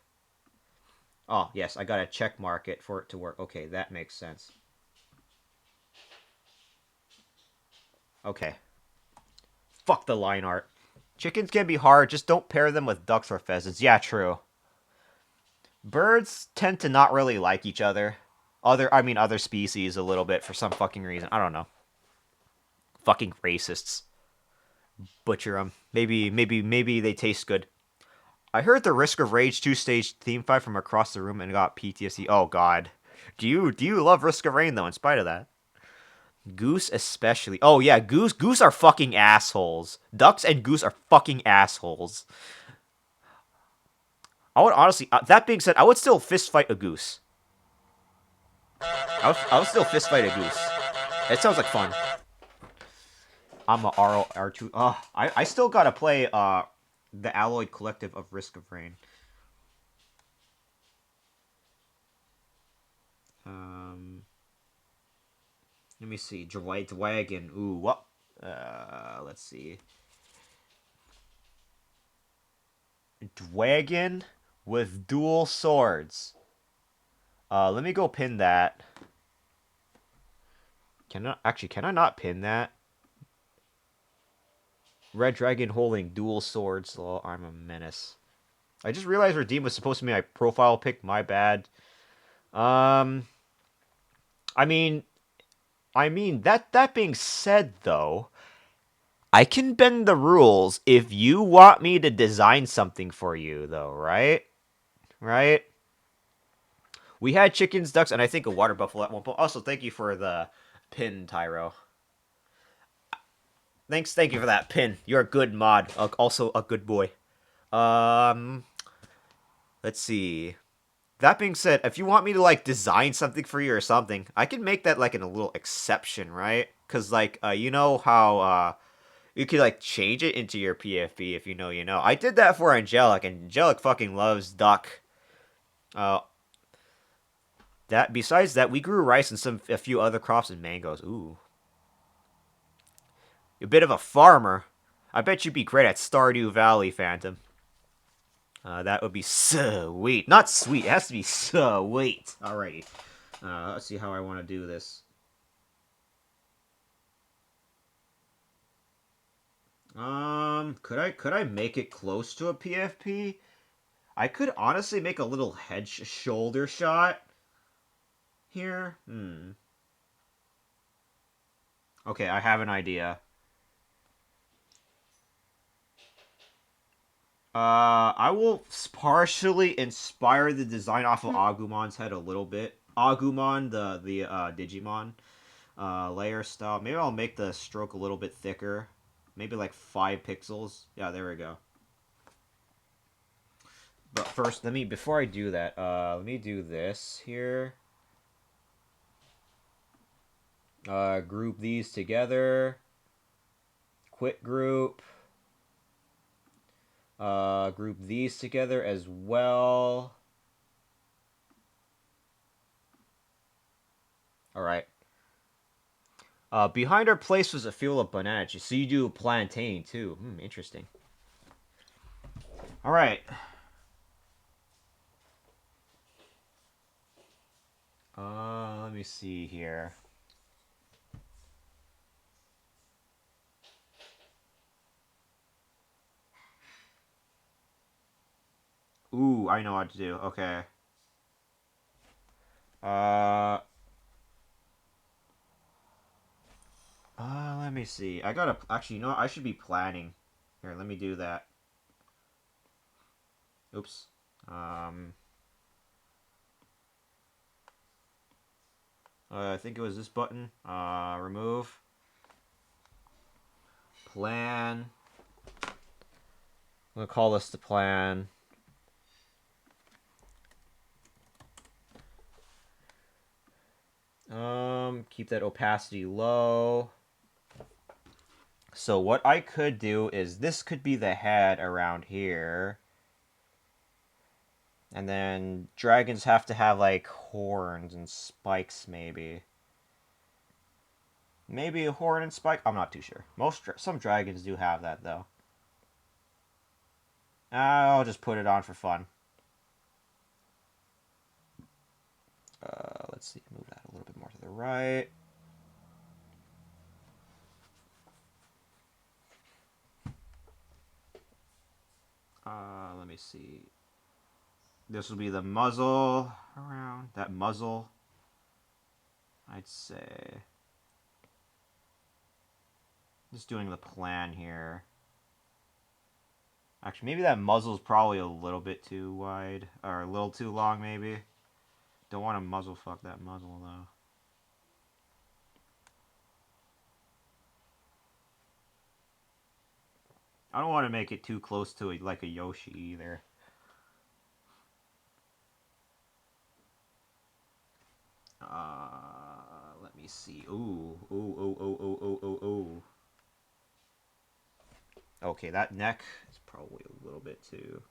Oh, yes, I gotta check mark it for it to work. Okay, that makes sense. Okay. Fuck the line art. Chickens can be hard, just don't pair them with ducks or pheasants. Yeah, true. Birds tend to not really like each other. Other species a little bit for some fucking reason. I don't know. Fucking racists. Butcher them. Maybe they taste good. I heard the Risk of Rage 2-stage theme fight from across the room and got PTSD. Oh god. Do you love Risk of Rain though in spite of that? Goose especially. Oh yeah, goose are fucking assholes. Ducks and goose are fucking assholes. I would honestly that being said, I would still fist fight a goose. I would still fist fight a goose. It sounds like fun. I'm a R2. I still gotta play the Alloyed Collective of Risk of Rain. Um, Let me see. Dragon. Ooh, what? Let's see. Dragon with dual swords. Let me go pin that. Can I not pin that? Red Dragon holding dual swords. Oh, I'm a menace. I just realized Redeem was supposed to be my profile pic. My bad. Um, I mean, that being said, though, I can bend the rules if you want me to design something for you, though, right? Right? We had chickens, ducks, and I think a water buffalo at one point. Also, thank you for the pin, Tyro. Thank you for that pin. You're a good mod. Also a good boy. Um, let's see. That being said, if you want me to like design something for you or something, I can make that like in a little exception, right? Cause like you know how you could like change it into your PFP if you know you know. I did that for Angelic, and Angelic fucking loves duck. Uh, that besides that, we grew rice and a few other crops and mangoes. Ooh, a bit of a farmer. I bet you'd be great at Stardew Valley, Phantom. That would be sweet. Not sweet. It has to be sweet. Alrighty. Let's see how I want to do this. Could I make it close to a PFP? I could honestly make a little head shoulder shot here. Okay, I have an idea. I will partially inspire the design off of Agumon's head a little bit. Agumon, the Digimon, layer style. Maybe I'll make the stroke a little bit thicker. Maybe like 5 pixels. Yeah, there we go. But first, before I do that, let me do this here. Group these together. Quit group. Group these together as well. All right. Behind our place was a field of banana juice. So you do plantain too. Interesting. All right. Let me see here. Ooh, I know what to do. Okay. Uh, let me see. I gotta actually, you know what? I should be planning. Here, let me do that. Oops. Um, I think it was this button. Remove. Plan. I'm gonna call this the plan. Keep that opacity low. So what I could do is this could be the head around here. And then dragons have to have like horns and spikes maybe. Maybe a horn and spike. I'm not too sure. Some dragons do have that though. I'll just put it on for fun. Let's see. Move that a little bit more to the right. Let me see. This will be the muzzle around that muzzle. I'd say. Just doing the plan here. Actually, maybe that muzzle's probably a little bit too wide. Or a little too long, maybe. Don't want to muzzle fuck that muzzle, though. I don't want to make it too close to like a Yoshi either. Let me see. Ooh, ooh, ooh, ooh, ooh, ooh, ooh, ooh. Okay, that neck is probably a little bit too.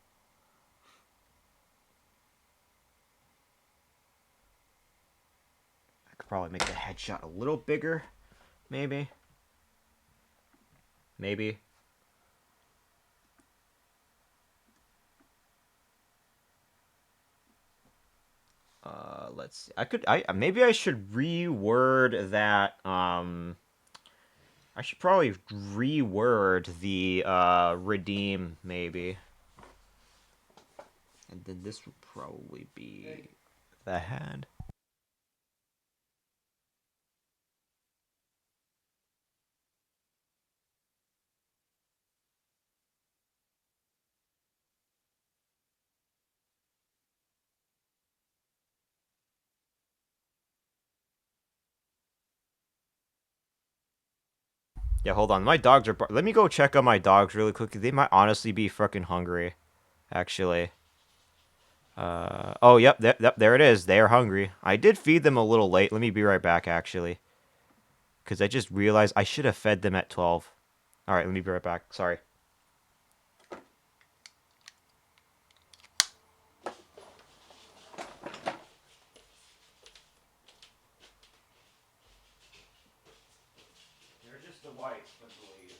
I could probably make the headshot a little bigger, maybe. Maybe. Let's see. I maybe I should reword that. I should probably reword the redeem maybe. And then this would probably be the head. Yeah, hold on. My dogs are. Let me go check on my dogs really quickly. They might honestly be fucking hungry, actually. Oh, yep, there it is. They are hungry. I did feed them a little late. Let me be right back, actually. Because I just realized I should have fed them at 12. Alright, let me be right back. Sorry. They're just the whites, I believe.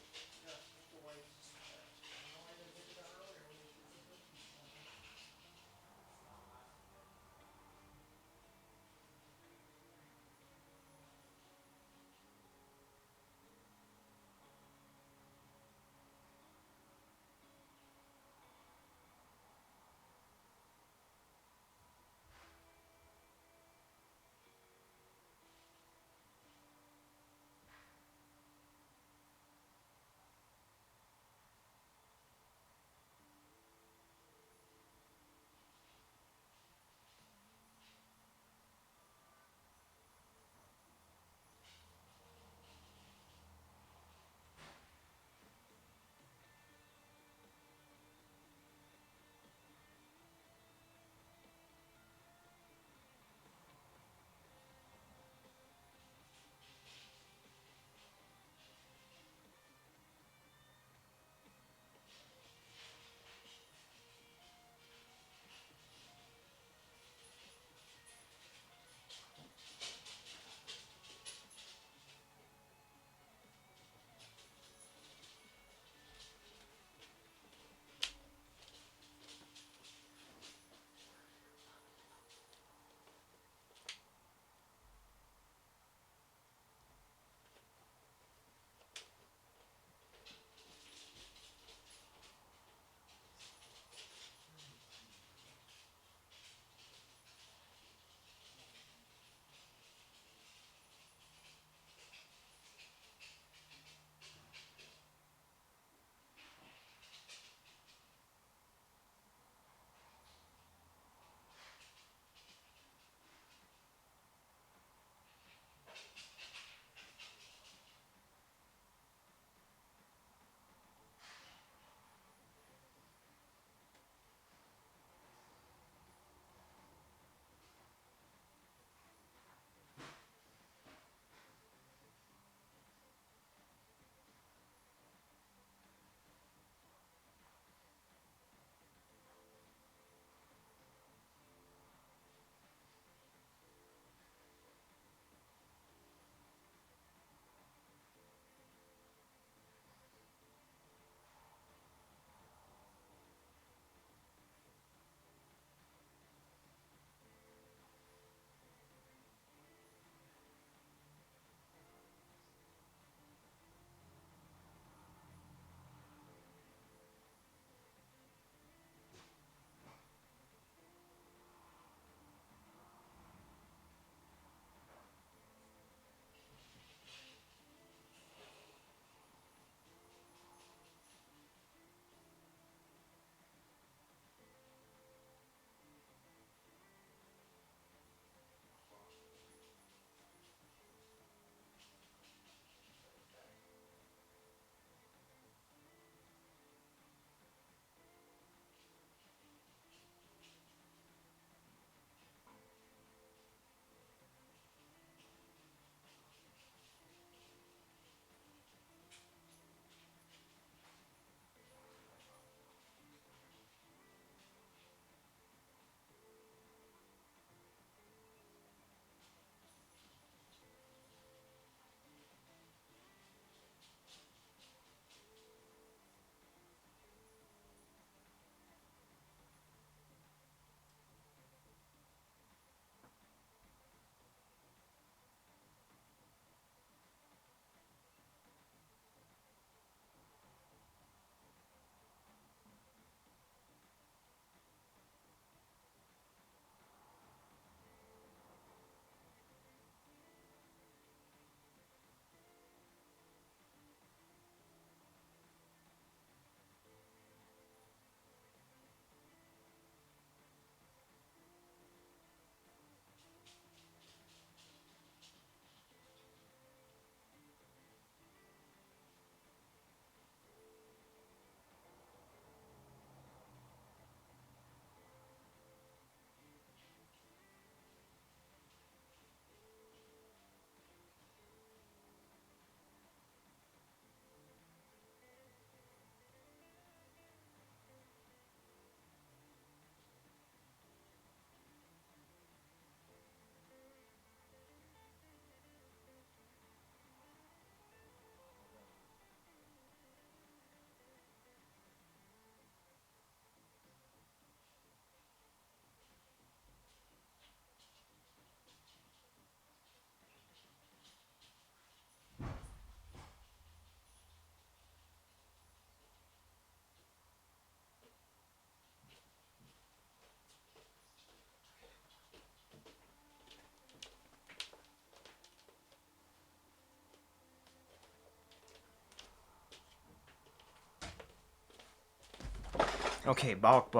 Okay, back.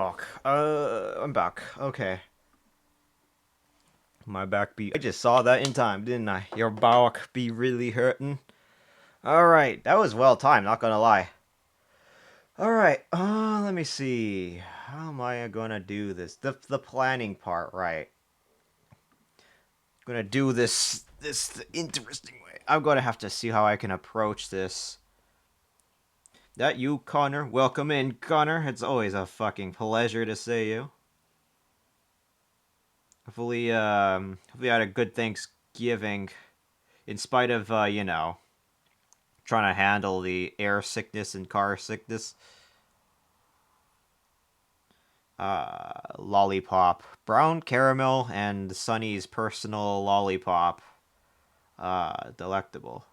I'm back. Okay. My back be. I just saw that in time, didn't I? Your back be really hurting. Alright, that was well timed, not gonna lie. Alright, let me see. How am I gonna do this? The planning part, right. I'm gonna do this the interesting way. I'm gonna have to see how I can approach this. That you, Connor? Welcome in, Connor. It's always a fucking pleasure to see you. Hopefully you had a good Thanksgiving, in spite of trying to handle the air sickness and car sickness. Lollipop, brown caramel, and Sunny's personal lollipop. Delectable.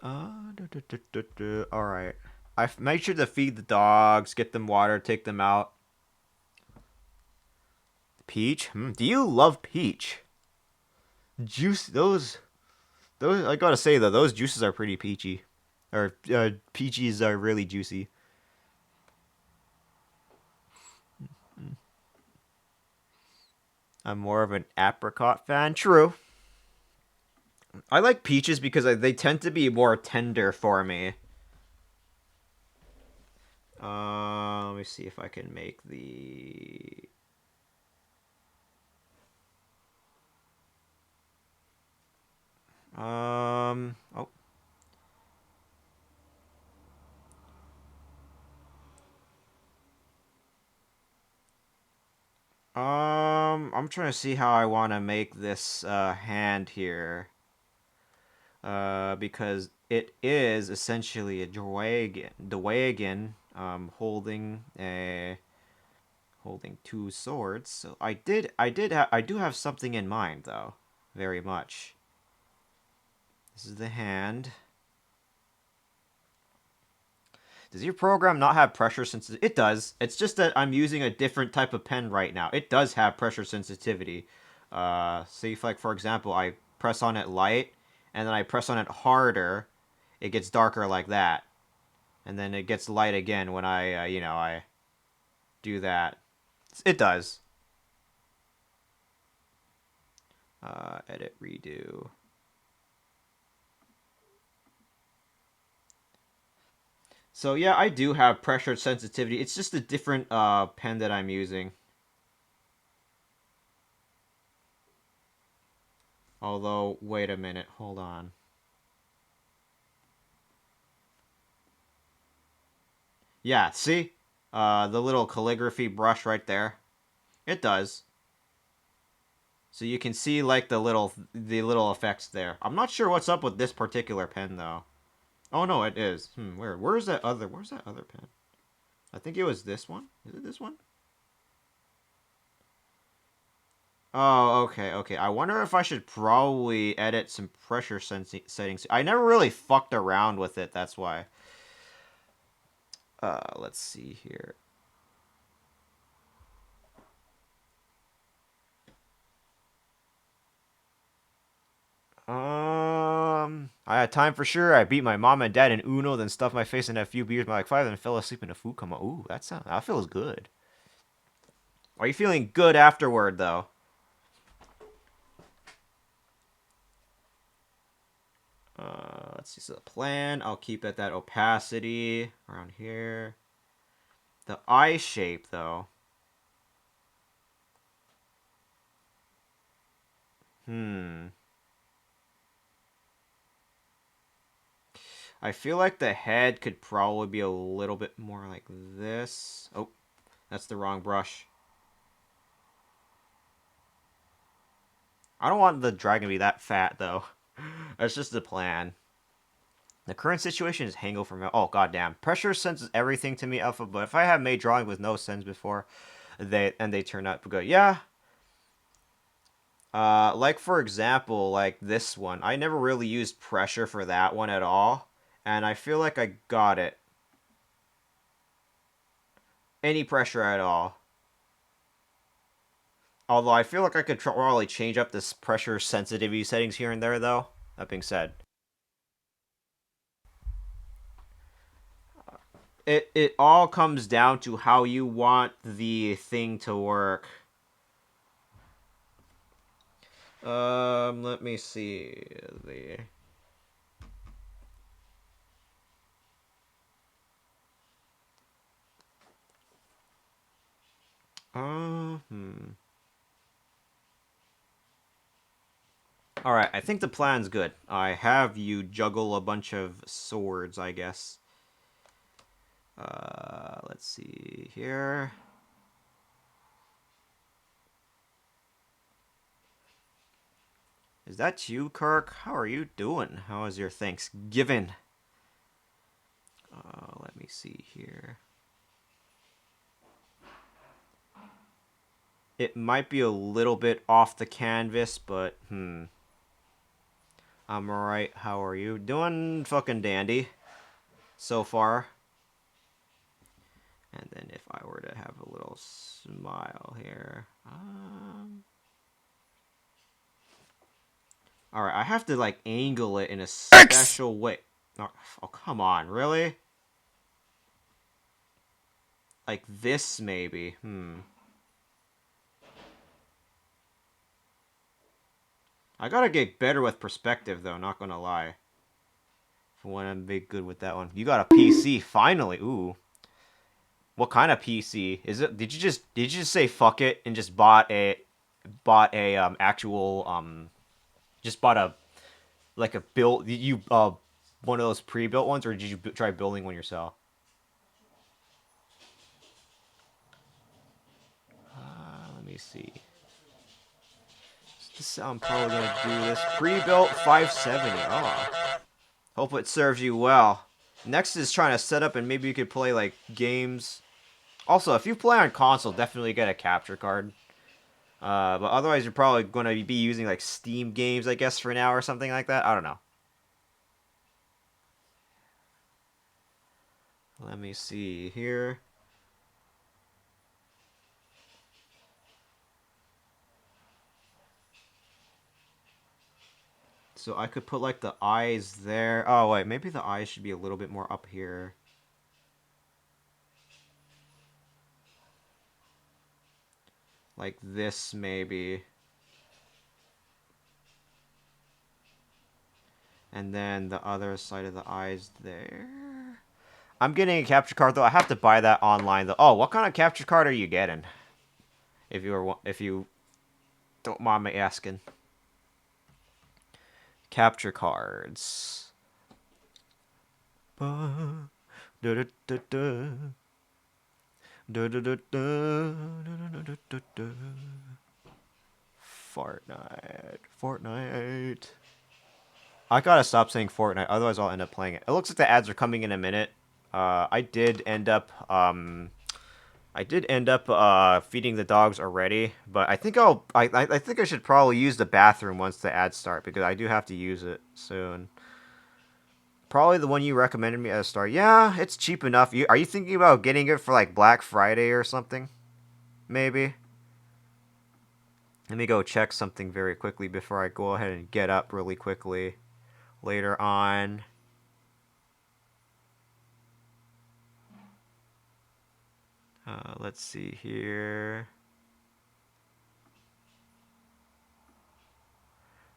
All right. I make sure to feed the dogs, get them water, take them out. Peach? Do you love peach? Juice. Those. I gotta say though, those juices are pretty peachy. Or peaches are really juicy. I'm more of an apricot fan. True. I like peaches because they tend to be more tender for me. Let me see if I can make the. Oh. I'm trying to see how I want to make this hand here. Because it is essentially a dragon, holding two swords. So I do have something in mind though, very much. This is the hand. Does your program not have pressure sensitivity? It does. It's just that I'm using a different type of pen right now. It does have pressure sensitivity. See if, like, for example, I press on it light, and then I press on it harder, it gets darker like that. And then it gets light again when I do that. It does. Edit, redo. So yeah, I do have pressure sensitivity. It's just a different pen that I'm using. Although, wait a minute, hold on. Yeah, see? The little calligraphy brush right there. It does. So you can see like the little effects there. I'm not sure what's up with this particular pen though. Oh no, it is. Where's that other pen? I think it was this one. Is it this one? Oh, okay. I wonder if I should probably edit some pressure settings. I never really fucked around with it, that's why. Let's see here. I had time for sure. I beat my mom and dad in Uno, then stuffed my face in a few beers by like 5, then fell asleep in a food coma. Ooh, that feels good. Are you feeling good afterward though? Let's see. So the plan, I'll keep at that opacity around here. The eye shape though. Hmm. I feel like the head could probably be a little bit more like this. Oh, that's the wrong brush. I don't want the dragon to be that fat though. That's just the plan. The current situation is hangover from. Oh goddamn! Pressure senses everything to me, Alpha. But if I have made drawing with no sense before, they turn out good. Yeah. Like for example, like this one. I never really used pressure for that one at all, and I feel like I got it. Any pressure at all. Although I feel like I could probably change up this pressure sensitivity settings here and there, though. That being said. it all comes down to how you want the thing to work. Let me see the. Hmm. All right, I think the plan's good. I have you juggle a bunch of swords, I guess. Let's see here. Is that you, Kirk? How are you doing? How was your Thanksgiving? Let me see here. It might be a little bit off the canvas, but I'm alright. How are you? Doing fucking dandy so far. And then if I were to have a little smile here. Alright, I have to like angle it in a special way. Oh, come on, really? Like this, maybe. I gotta get better with perspective, though, not gonna lie. For when I'm big good with that one. You got a PC, finally. Ooh. What kind of PC? Is it did you just say fuck it and just bought a actual just bought a like a build you one of those pre-built ones, or did you try building one yourself? Let me see. I'm probably gonna do this pre-built 570. Oh, hope it serves you well. Next is trying to set up, and maybe you could play like games. Also, if you play on console, definitely get a capture card. But otherwise, you're probably going to be using like Steam games, I guess, for now or something like that. I don't know. Let me see here. So I could put like the eyes there. Oh wait, maybe the eyes should be a little bit more up here. Like this, maybe. And then the other side of the eyes there. I'm getting a capture card though. I have to buy that online though. Oh, what kind of capture card are you getting? If you don't mind me asking. Capture cards. Ba, da, da, da, da. Da, da, da, da, da, da, da, da. Fortnite. Fortnite. I gotta stop saying Fortnite, otherwise I'll end up playing it. It looks like the ads are coming in a minute. I did end up feeding the dogs already, but I think I should probably use the bathroom once the ads start, because I do have to use it soon. Probably the one you recommended me at the start. Yeah, it's cheap enough. Are you thinking about getting it for like Black Friday or something? Maybe. Let me go check something very quickly before I go ahead and get up really quickly later on. Let's see here.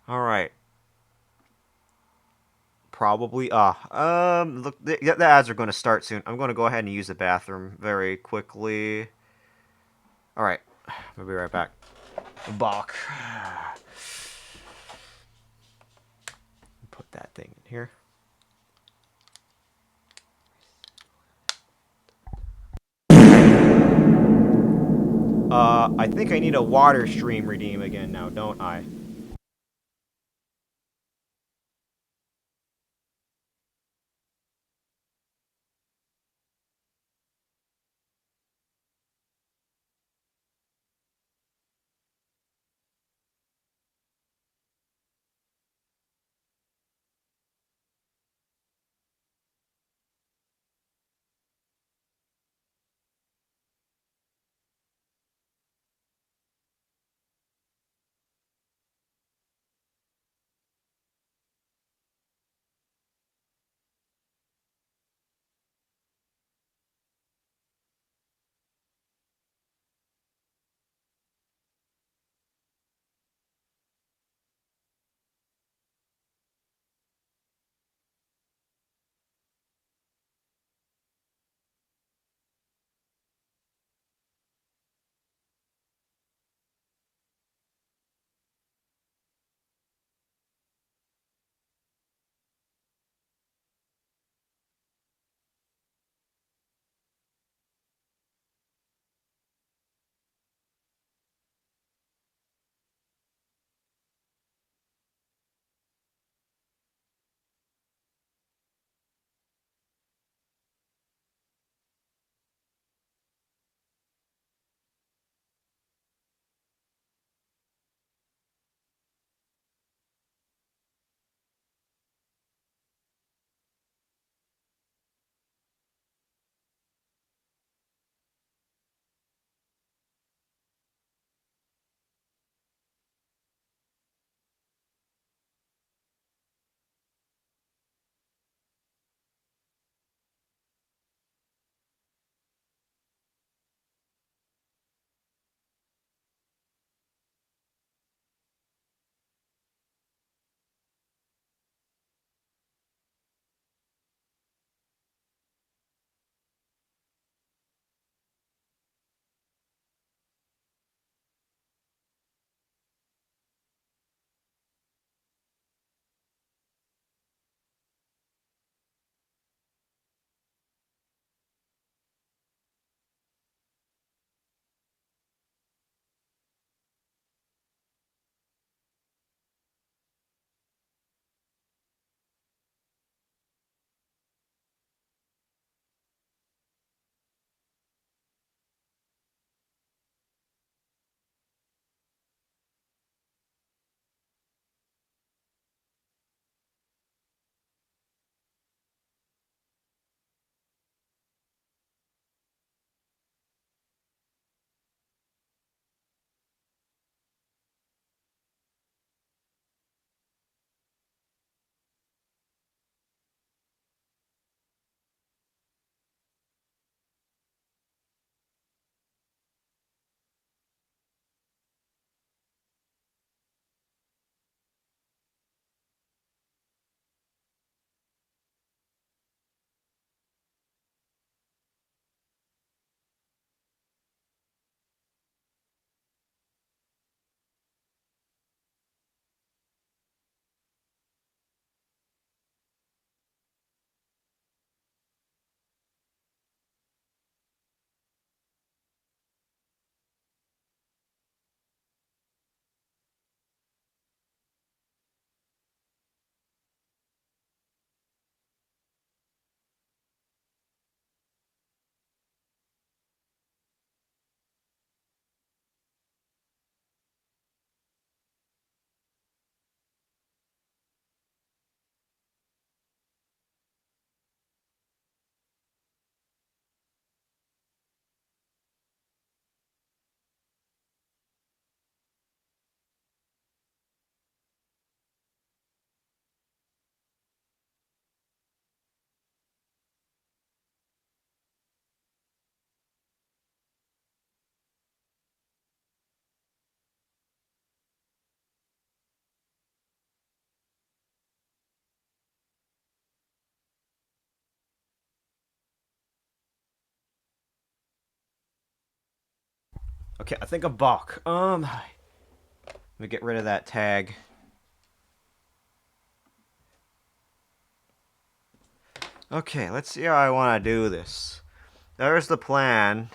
All right. Probably. Look, the ads are going to start soon. I'm going to go ahead and use the bathroom very quickly. All right. I'll be right back. Bach. Put that thing in here. I think I need a water stream redeem again now, don't I? Okay, I think I'm back. Let me get rid of that tag. Okay, let's see how I want to do this. There's the plan.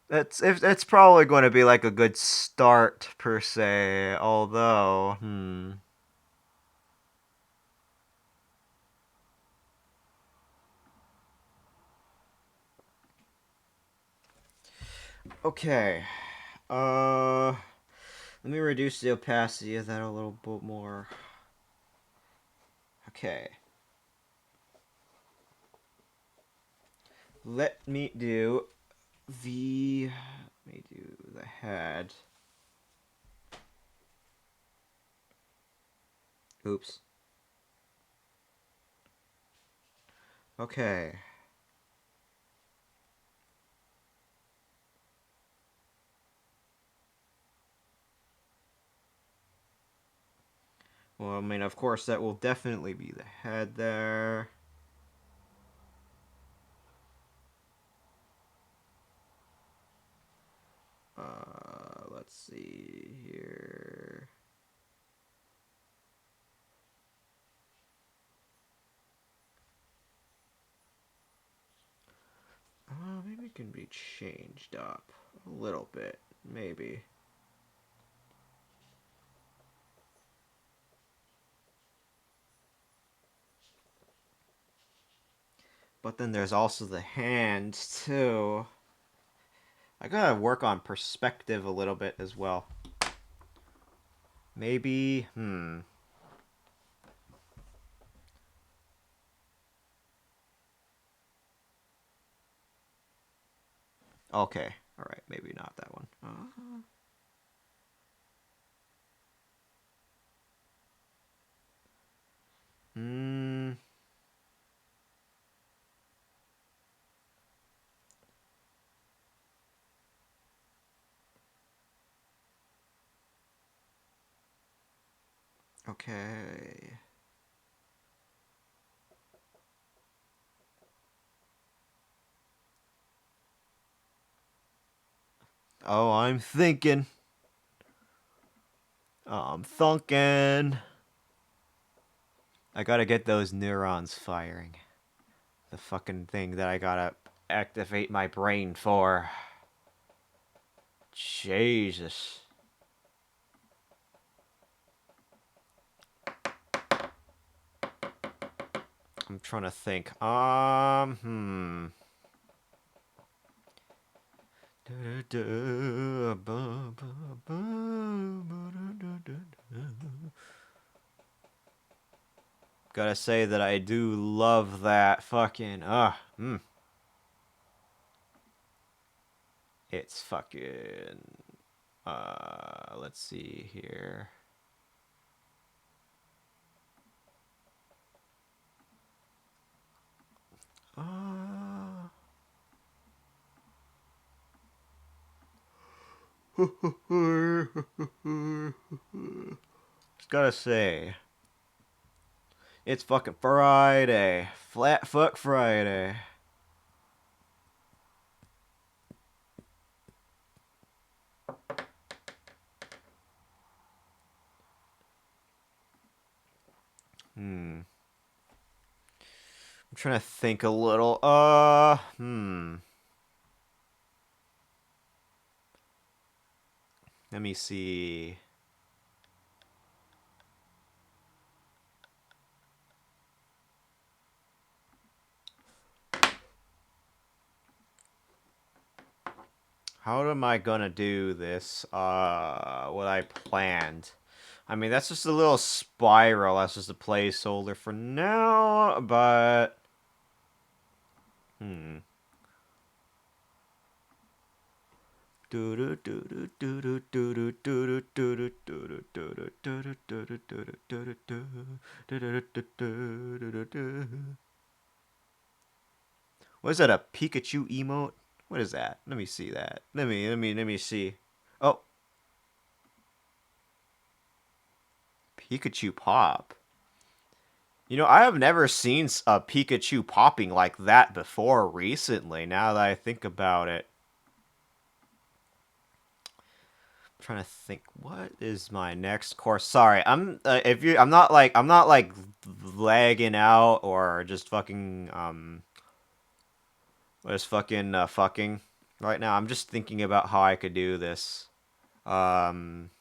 It's probably going to be like a good start per se. Although, Okay. Uh, Let me reduce the opacity of that a little bit more. Okay. Let me do the head. Oops. Okay. Well, I mean, of course, that will definitely be the head there. Let's see here. Maybe it can be changed up a little bit, maybe. But then there's also the hand, too. I gotta work on perspective a little bit as well. Maybe, Okay, alright, maybe not that one. Hmm. Okay. Oh, I'm thinking. I'm thunking. I gotta get those neurons firing. The fucking thing that I gotta activate my brain for. Jesus. I'm trying to think. Gotta say that I do love that fucking. It's fucking. Let's see here. Just gotta say, it's fucking Friday. Flat fuck Friday. I'm trying to think a little. Let me see. How am I gonna do this? What I planned. I mean, that's just a little spiral. That's just a placeholder for now, but... What is that, a Pikachu emote? What is that? Let me see that. Let me see. Oh, Pikachu pop. You know, I have never seen a Pikachu popping like that before recently, now that I think about it. trying to think. What is my next course? Sorry, I'm not like lagging out or just fucking fucking right now. I'm just thinking about how I could do this. Um,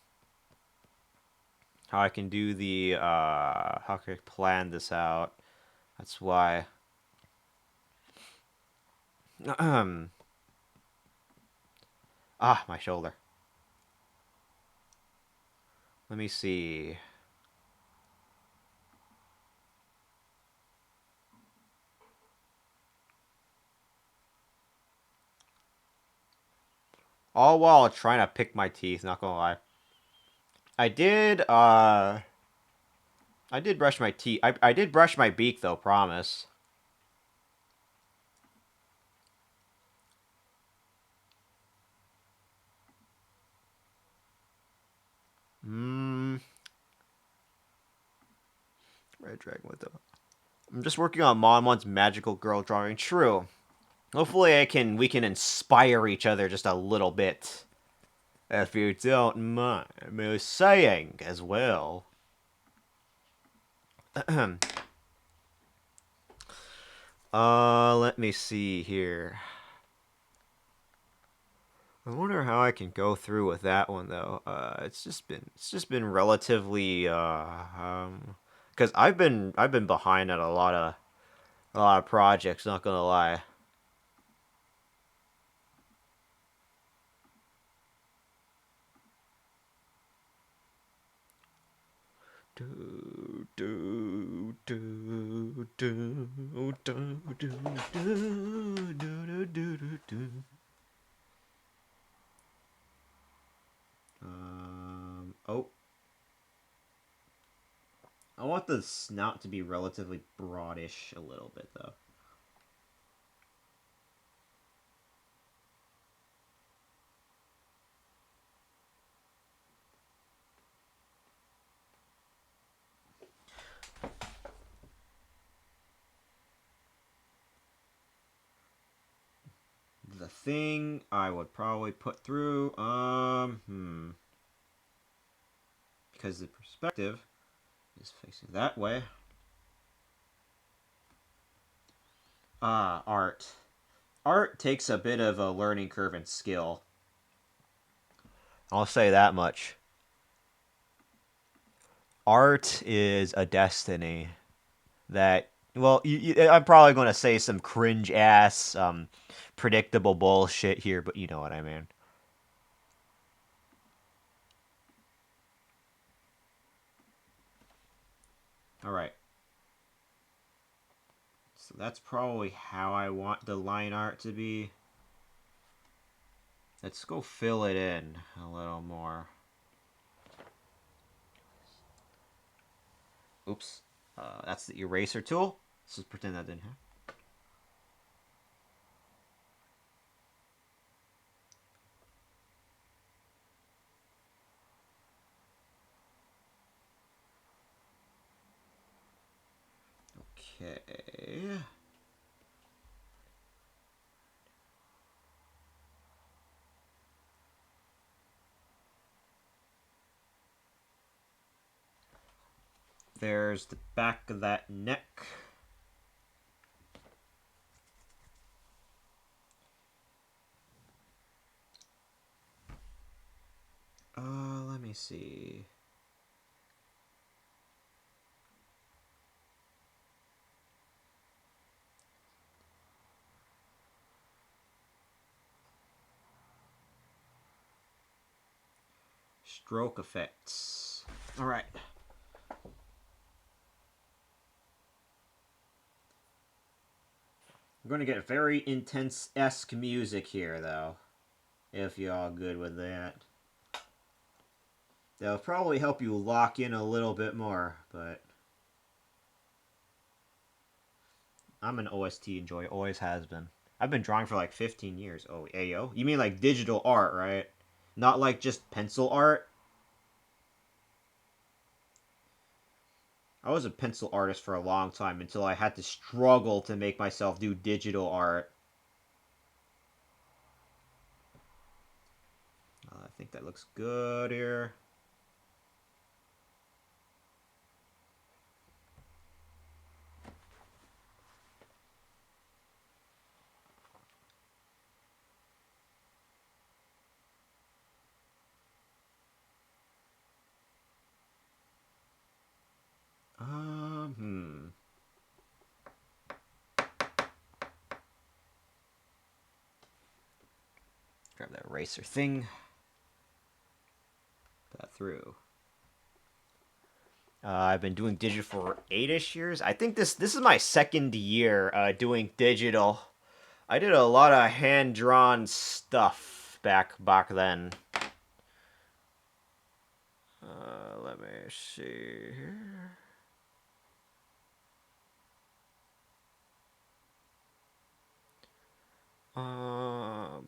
how I can do the how can I plan this out? That's why. My shoulder. Let me see. All while trying to pick my teeth, not gonna lie. I did I did brush my teeth. I did brush my beak though, promise. Hmm. Red Dragon with the I'm just working on Mon's magical girl drawing. True. Hopefully we can inspire each other just a little bit. If you don't mind me saying as well. Let me see here. I wonder how I can go through with that one though. It's just been relatively because I've been behind at a lot of projects, not gonna lie. Do do do do do do do do do do do. Oh, I want the snout to be relatively broadish a little bit though. The thing I would probably put through, because the perspective is facing that way. Art. Art takes a bit of a learning curve and skill. I'll say that much. Art is a destiny that, well, I'm probably going to say some cringe ass, predictable bullshit here, but you know what I mean. All right. So that's probably how I want the line art to be. Let's go fill it in a little more. Oops. That's the eraser tool. Let's just pretend that didn't happen. Okay. There's the back of that neck. Let me see. Stroke effects. All right. I'm going to get very intense-esque music here, though. If y'all good with that. That'll probably help you lock in a little bit more, but I'm an OST enjoyer, always has been. I've been drawing for like 15 years. Oh, Ayo? You mean like digital art, right? Not like just pencil art? I was a pencil artist for a long time until I had to struggle to make myself do digital art. I think think that looks good here. Hmm. Grab that eraser thing. Put that through. I've been doing digital for 8-ish years. I think this is my second year doing digital. I did a lot of hand drawn stuff back then. Let me see here. Uh,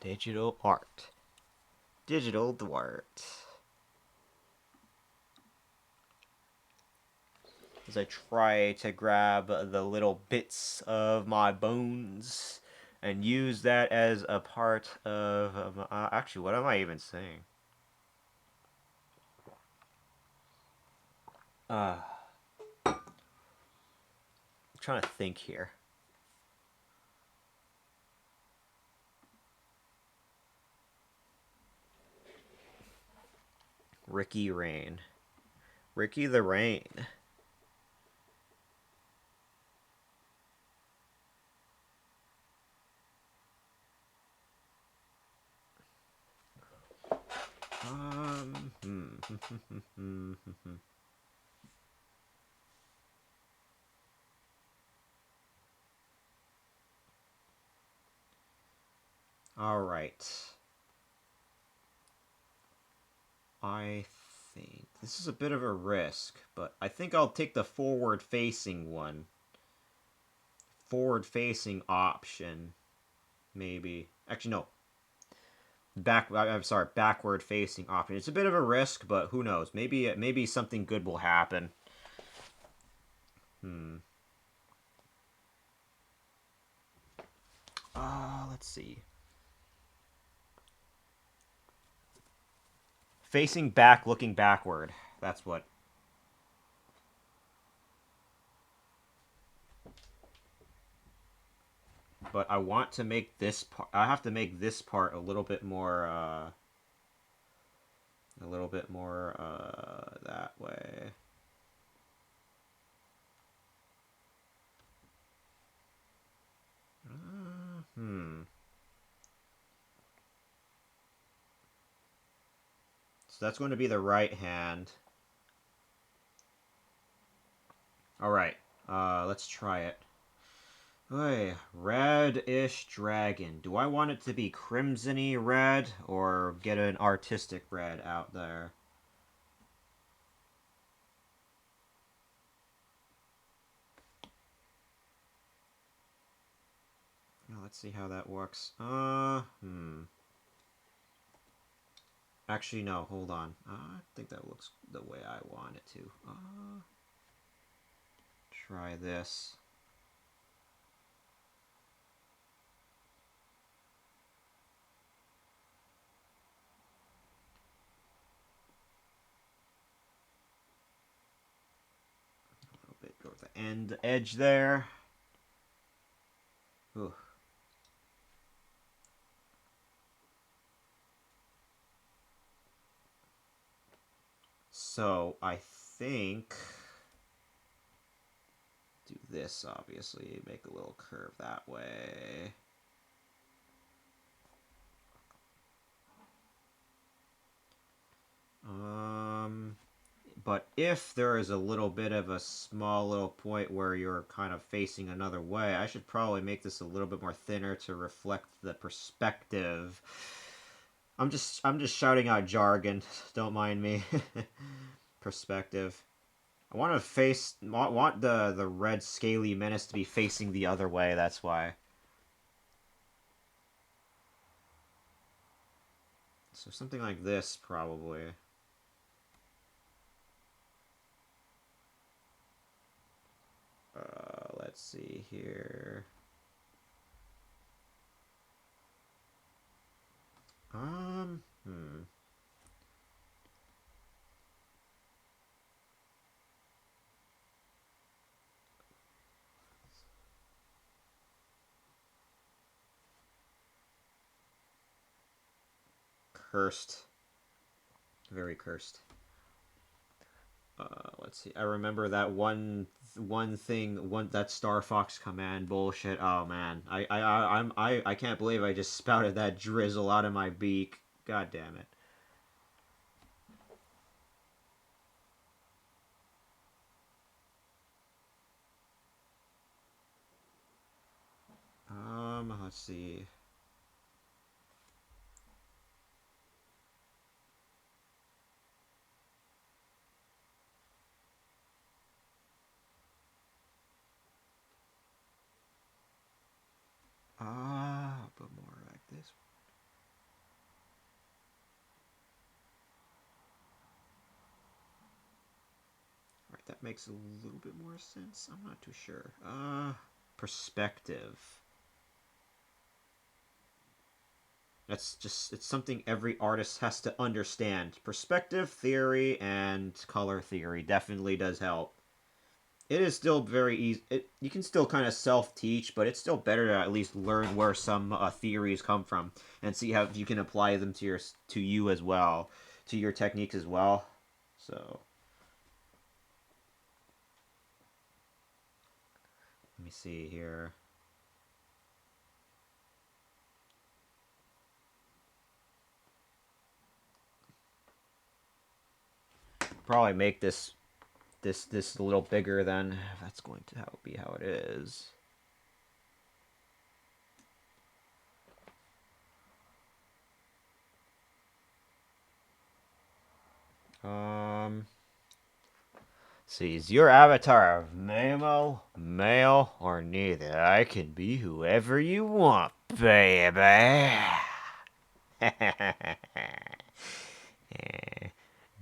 Digital art. Digital art. As I try to grab the little bits of my bones and use that as a part of actually, what am I even saying? I'm trying to think here. Ricky Rain. Ricky the Rain. All right. I think this is a bit of a risk, but I think I'll take the forward-facing one. Forward-facing option, maybe. Actually, no. I'm sorry, backward-facing option. It's a bit of a risk, but who knows? Maybe something good will happen. Let's see. Facing back, looking backward. That's what. But I want to make this part. I have to make this part a little bit more. That way. So that's going to be the right hand. All right. Let's try it. Hey, red-ish dragon. Do I want it to be crimsony red or get an artistic red out there? Let's see how that works. Actually, no, hold on. I think that looks the way I want it to. Try this. A little bit go to the edge there. Ooh. So I think do this, obviously, make a little curve that way. But if there is a little bit of a small little point where you're kind of facing another way, I should probably make this a little bit more thinner to reflect the perspective. I'm just shouting out jargon. Don't mind me. Perspective. I want to want the red scaly menace to be facing the other way. That's why. So something like this, probably. Let's see here. Hmm. Cursed. Very cursed. Let's see. I remember that one thing, that Star Fox command bullshit. Oh man, I can't believe I just spouted that drizzle out of my beak. God damn it. Let's see. Put more like this. Alright, that makes a little bit more sense. I'm not too sure. Perspective. It's something every artist has to understand. Perspective theory and color theory definitely does help. It is still very easy. You can still kind of self-teach, but it's still better to at least learn where some theories come from and see how you can apply them to you as well, to your techniques as well. So let me see here. Probably make this a little bigger then. That's going to be how it is. See, is your avatar male, or neither? I can be whoever you want, baby.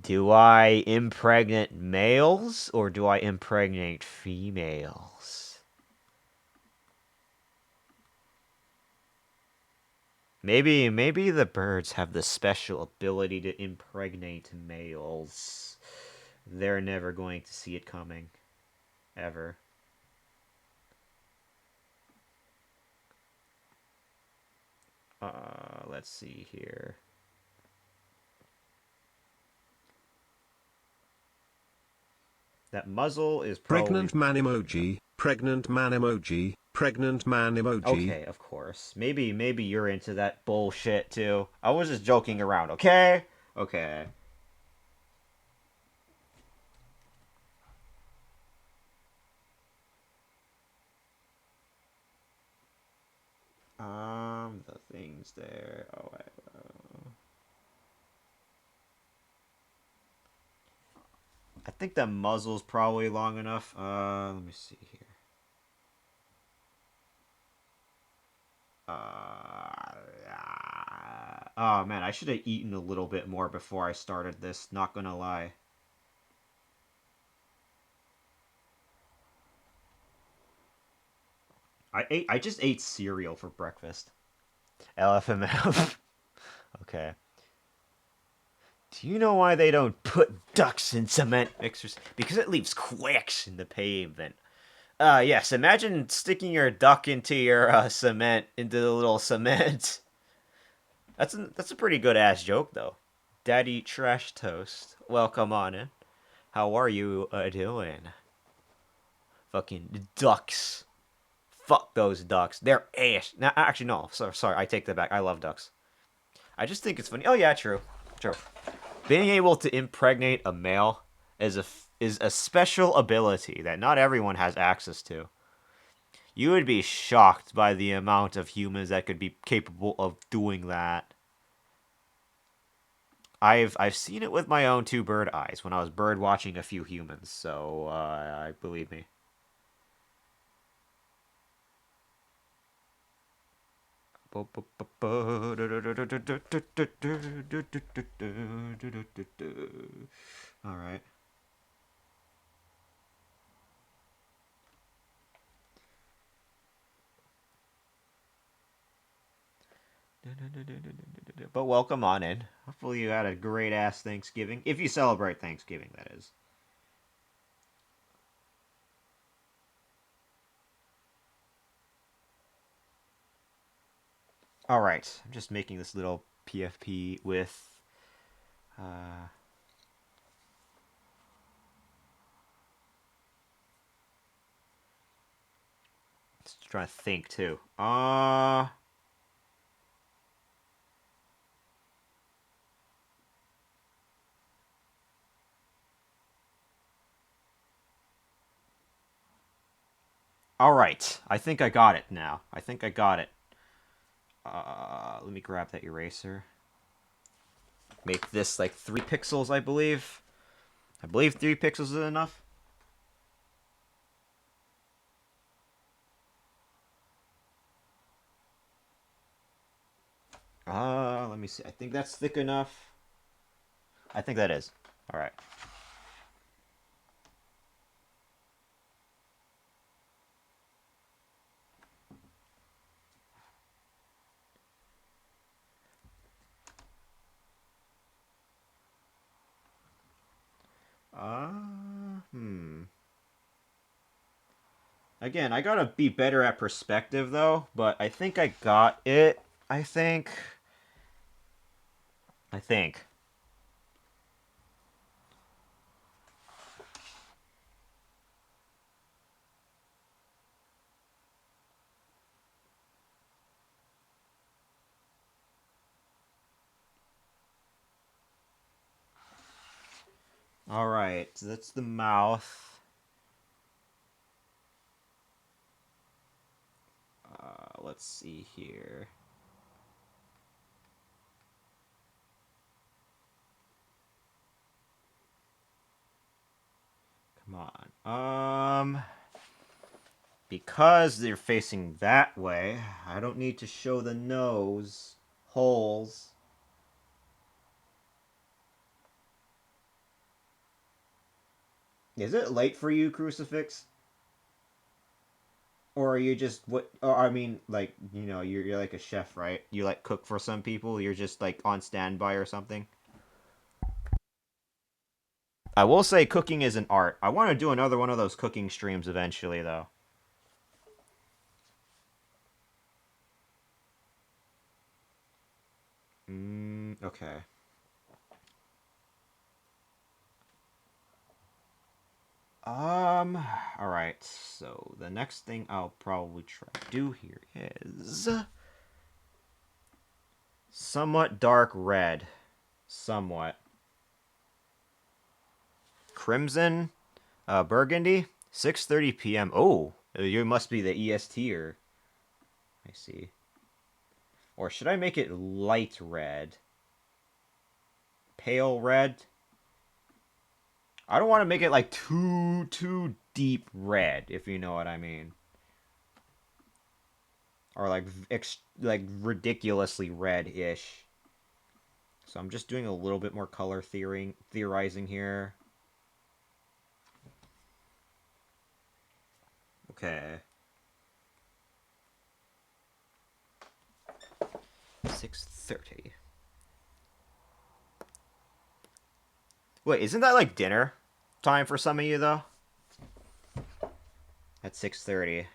Do I impregnate males or do I impregnate females? Maybe the birds have the special ability to impregnate males. They're never going to see it coming. Ever. Let's see here. That muzzle is probably... Pregnant man emoji, pregnant man emoji, pregnant man emoji. Okay, of course. Maybe you're into that bullshit too. I was just joking around, okay? Okay. The things there. Oh, I think the muzzle's probably long enough. Let me see here. Oh man, I should have eaten a little bit more before I started this, not gonna lie. I just ate cereal for breakfast. LFMF. Okay. Do you know why they don't put ducks in cement mixers? Because it leaves quacks in the pavement. Yes, imagine sticking your duck into your cement, into the little cement. That's a pretty good ass joke though. Daddy Trash Toast, welcome on in. How are you doing? Fucking ducks. Fuck those ducks. They're ass. Now, actually, no. Sorry, I take that back. I love ducks. I just think it's funny. Oh yeah, true, true. Being able to impregnate a male is a special ability that not everyone has access to. You would be shocked by the amount of humans that could be capable of doing that. I've seen it with my own two bird eyes when I was bird watching a few humans. So I believe me. All right. But welcome on in. Hopefully you had a great ass Thanksgiving. If you celebrate Thanksgiving, that is. All right. I'm just making this little PFP with. Uh, just trying to think too. All right. I think I got it now. I think I got it. Let me grab that eraser. Make this like 3 pixels, I believe. I believe 3 pixels is enough. Let me see. I think that's thick enough. I think that is. All right. Hmm. Again, I gotta be better at perspective though, but I think I got it. I think. I think. All right, so that's the mouth. Let's see here. Come on. Because they're facing that way, I don't need to show the nose holes. Is it late for you, Crucifix? Or are you just what? Or I mean, like you're like a chef, right? You like cook for some people. You're just like on standby or something. I will say cooking is an art. I want to do another one of those cooking streams eventually, though. Okay. All right. So the next thing I'll probably try to do here is somewhat dark red, somewhat crimson, burgundy. 6:30 p.m. Oh, you must be the EST or I see. Or should I make it light red? Pale red? I don't want to make it like too deep red, if you know what I mean. Or like like ridiculously red-ish. So I'm just doing a little bit more color theorizing here. Okay. 6:30. Wait, isn't that like dinner time for some of you though? At 6:30.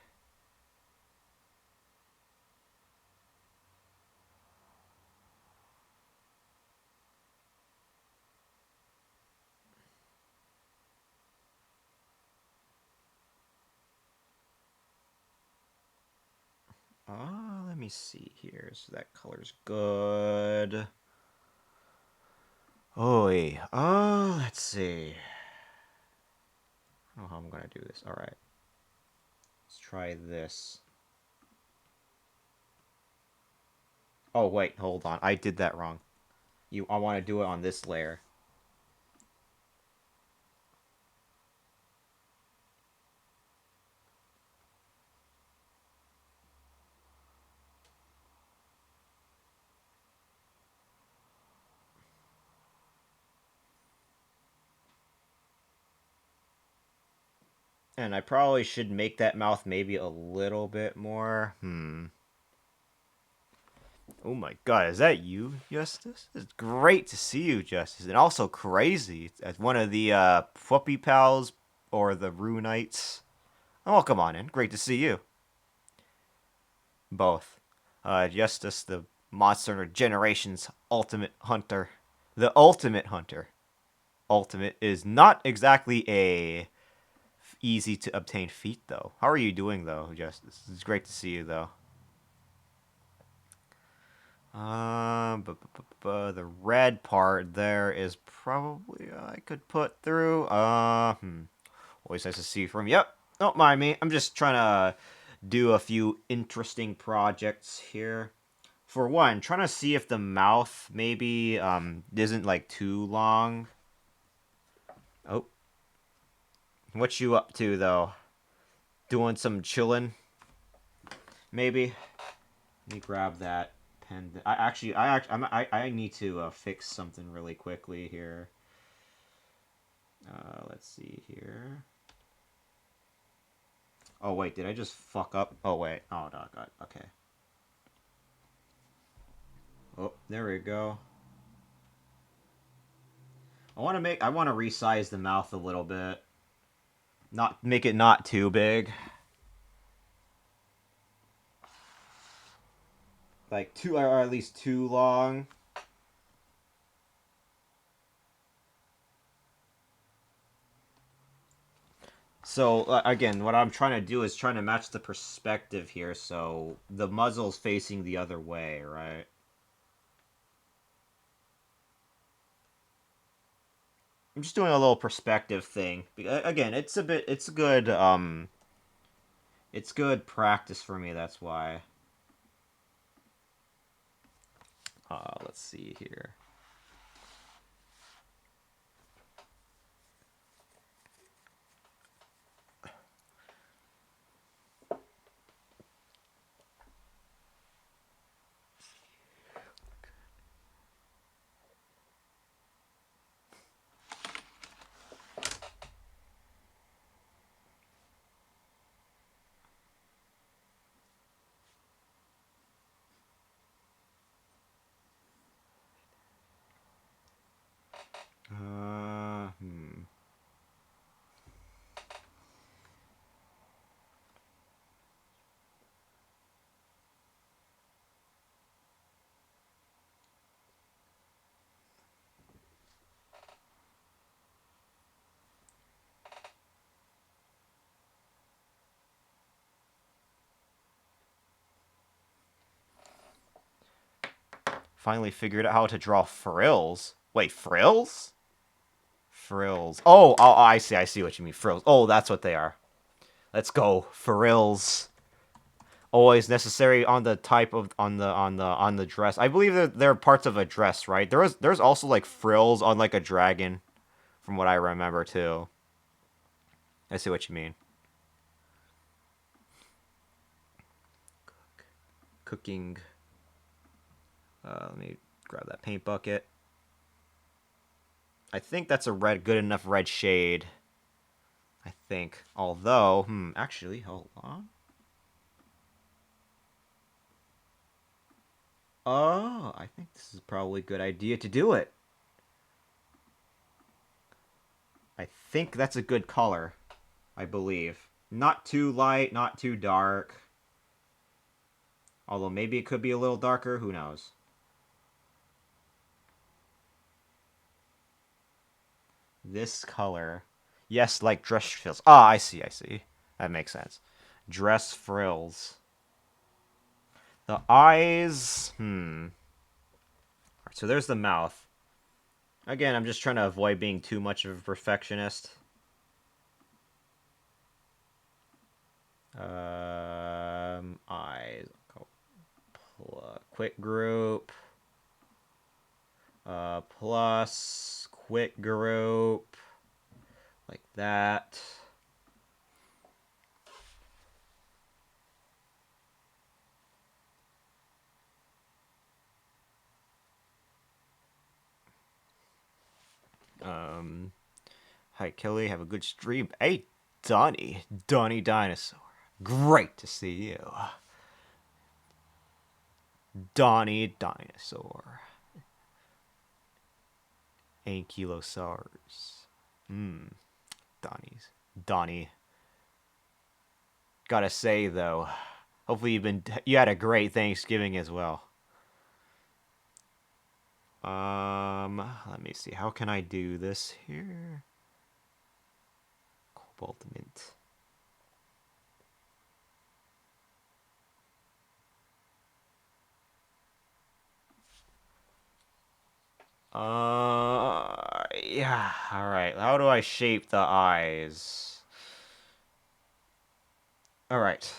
Let me see here. So that color's good. Oh, let's see. I don't know how I'm gonna do this. All right. Let's try this. Oh, wait, hold on. I did that wrong. I want to do it on this layer. And I probably should make that mouth maybe a little bit more. Oh my god, is that you, Justice? It's great to see you, Justice. And also crazy as one of the Puppy Pals or the Runites. Oh, come on in. Great to see you. Both. Justice, the Monster Generation's ultimate hunter. The ultimate hunter. Ultimate is not exactly a easy to obtain feat, though. How are you doing, though, Justice? It's great to see you, though. The red part there is probably I could put through. Always nice to see you from. Yep. Don't mind me. I'm just trying to do a few interesting projects here. For one, trying to see if the mouth maybe isn't like too long. Oh, what you up to though? Doing some chilling, maybe. Let me grab that pen. I need to fix something really quickly here. Let's see here. Oh wait, did I just fuck up? Oh wait. Oh no, God. Okay. Oh, there we go. I want to resize the mouth a little bit. Not make it not too big. Like too, or at least too long. So again, what I'm trying to do is trying to match the perspective here, so the muzzle's facing the other way, right? I'm just doing a little perspective thing. Again, it's good practice for me. That's why. Let's see here. Uh, hmm. Finally figured out how to draw frills. Wait, frills? Frills. I see. I see what you mean. Frills. Oh, that's what they are. Let's go. Frills. Always necessary on the type of on the dress. I believe that they're parts of a dress, right? There's also like frills on like a dragon, from what I remember too. I see what you mean. Cooking. Let me grab that paint bucket. I think that's a good enough red shade. I think. Although, actually, hold on. Oh, I think this is probably a good idea to do it. I think that's a good color. I believe. Not too light, not too dark. Although maybe it could be a little darker, who knows. This color. Yes, like dress frills. Ah, I see, I see. That makes sense. Dress frills. The eyes. So there's the mouth. Again, I'm just trying to avoid being too much of a perfectionist. Eyes. Quick group. Plus quick group. Like that. Hi, Kelly. Have a good stream. Hey, Donnie Dinosaur. Great to see you. Donnie Dinosaur. Ankylosaurus. Donnie's. Donnie. Gotta say though, hopefully you had a great Thanksgiving as well. Let me see. How can I do this here? Cobalt mint. Yeah. All right. How do I shape the eyes? All right.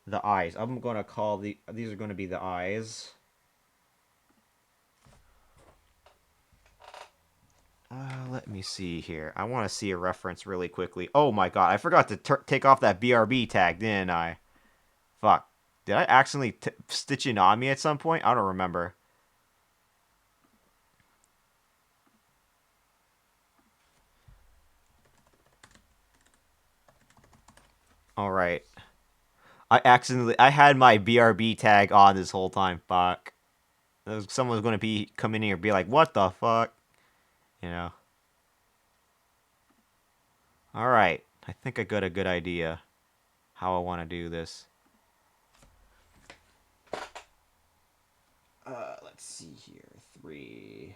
The eyes. I'm gonna call these are gonna be the eyes. Let me see here. I want to see a reference really quickly. Oh my god, I forgot to take off that BRB tag, didn't I? Fuck. Did I accidentally stitch it on me at some point? I don't remember. Alright. I had my BRB tag on this whole time. Fuck. Someone's going to come in here and be like, what the fuck? You know. Alright. I think I got a good idea how I want to do this. Let's see here. 3.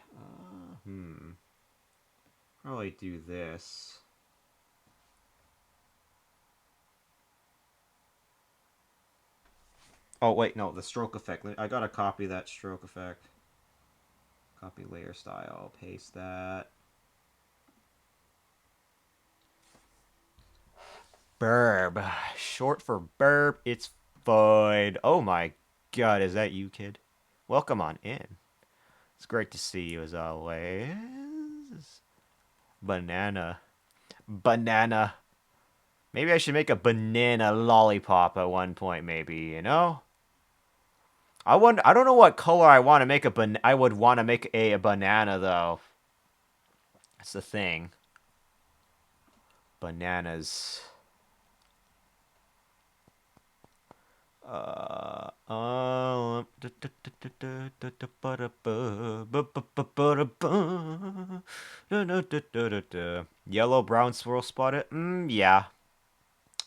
Probably do this. Oh, wait, no, the stroke effect. I gotta copy that stroke effect. Copy layer style. Paste that. Burb. Short for burb. It's fine. Oh my god, is that you, kid? Welcome on in. It's great to see you as always. Banana. Banana. Maybe I should make a banana lollipop at one point, maybe, you know? I don't know what color I want to make I would want to make a banana though. That's the thing. Bananas. Yellow, brown swirl spotted. Yeah.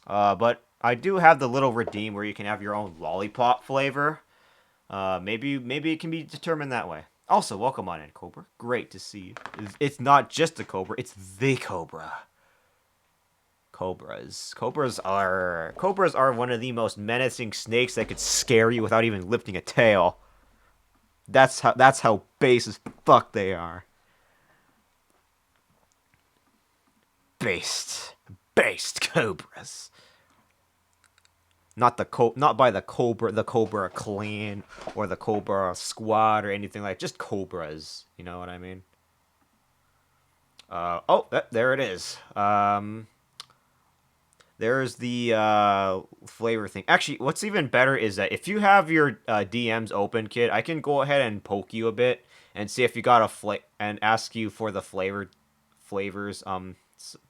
But I do have the little redeem where you can have your own lollipop flavor. Maybe it can be determined that way. Also, welcome on in, Cobra. Great to see you. It's not just a Cobra, it's the Cobra. Cobras. Cobras are one of the most menacing snakes that could scare you without even lifting a tail. That's how base as fuck they are. Based cobras. Not by the Cobra clan or the Cobra squad or anything like, just cobras, you know what I mean? There it is. There's the flavor thing. Actually, what's even better is that if you have your DMs open, kid, I can go ahead and poke you a bit and see if you got and ask you for the flavors.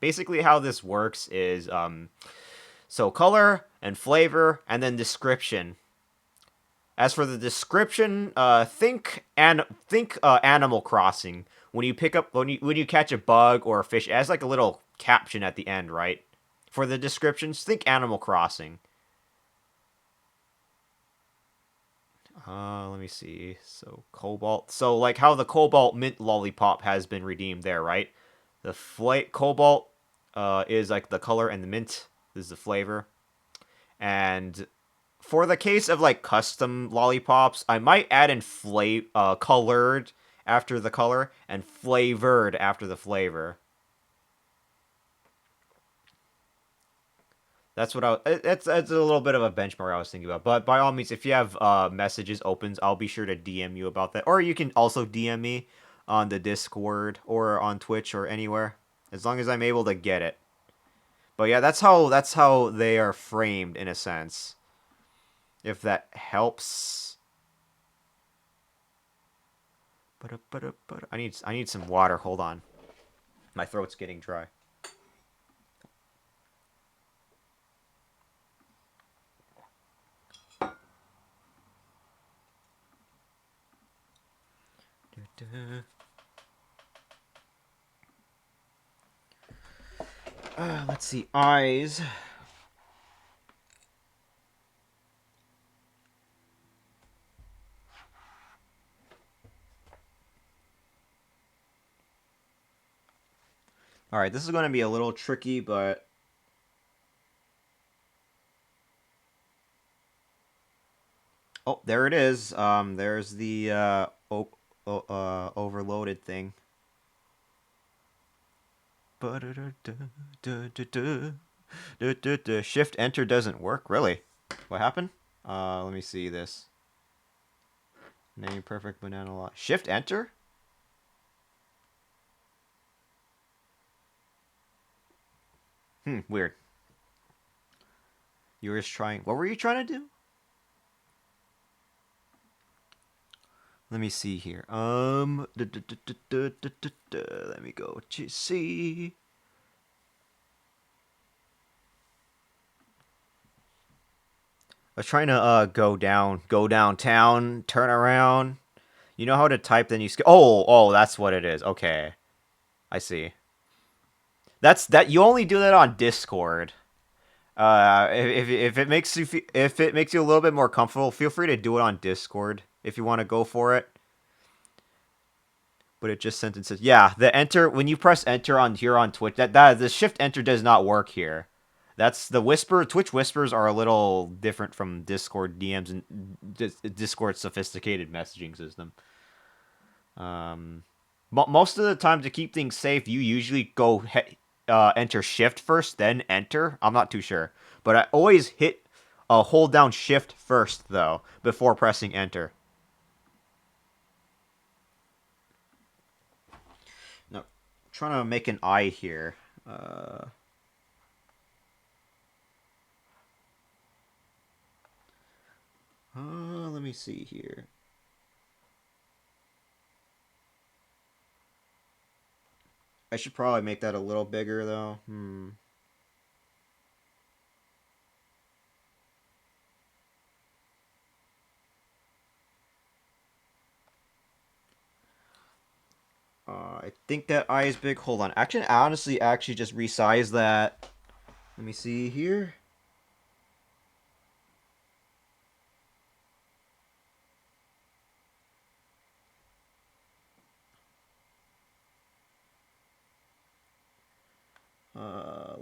Basically how this works is so color and flavor and then description. As for the description, think Animal Crossing. When you catch a bug or a fish, it has like a little caption at the end, right? For the descriptions, think Animal Crossing. Let me see. So Cobalt. So like how the Cobalt Mint Lollipop has been redeemed there, right? The Cobalt is like the color, and the mint is the flavor. And for the case of like custom lollipops, I might add in colored after the color and flavored after the flavor. That's what it's a little bit of a benchmark I was thinking about. But by all means, if you have messages opens, I'll be sure to DM you about that. Or you can also DM me on the Discord or on Twitch or anywhere, as long as I'm able to get it. But yeah, that's how they are framed in a sense. If that helps. I need some water. Hold on. My throat's getting dry. Let's see. Eyes. Alright, this is going to be a little tricky, but... Oh, there it is. There's the overloaded thing. Shift Enter doesn't work. Really? What happened? Let me see this. Name perfect banana lot. Shift Enter? Weird. You were just trying. What were you trying to do? Let me see here. Let me go to see. I was trying to go downtown, turn around. You know how to type, then you oh, that's what it is. Okay, I see. That's that. You only do that on Discord. If it makes you if it makes you a little bit more comfortable, feel free to do it on Discord if you want to go for it. But it just sentences. Yeah, the enter when you press enter on here on Twitch, that the shift enter does not work here. That's the whisper. Twitch whispers are a little different from Discord DMs and Discord's sophisticated messaging system. Most of the time, to keep things safe, you usually go enter shift first, then enter. I'm not too sure, but I always hold down shift first though before pressing enter. Now, trying to make an eye here. Let me see here. I should probably make that a little bigger though. I think that eye is big. Hold on. Honestly, just resize that. Let me see here.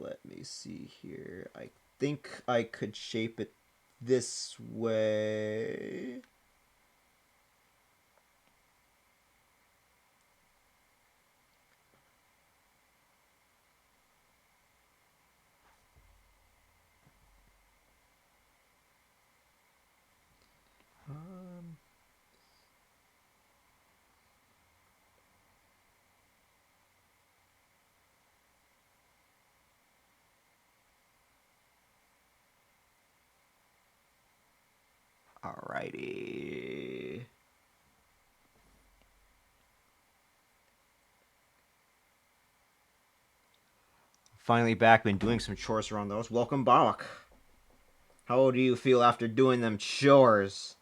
Let me see here. I think I could shape it this way. Alrighty. Finally back, been doing some chores around those. Welcome back. How do you feel after doing them chores?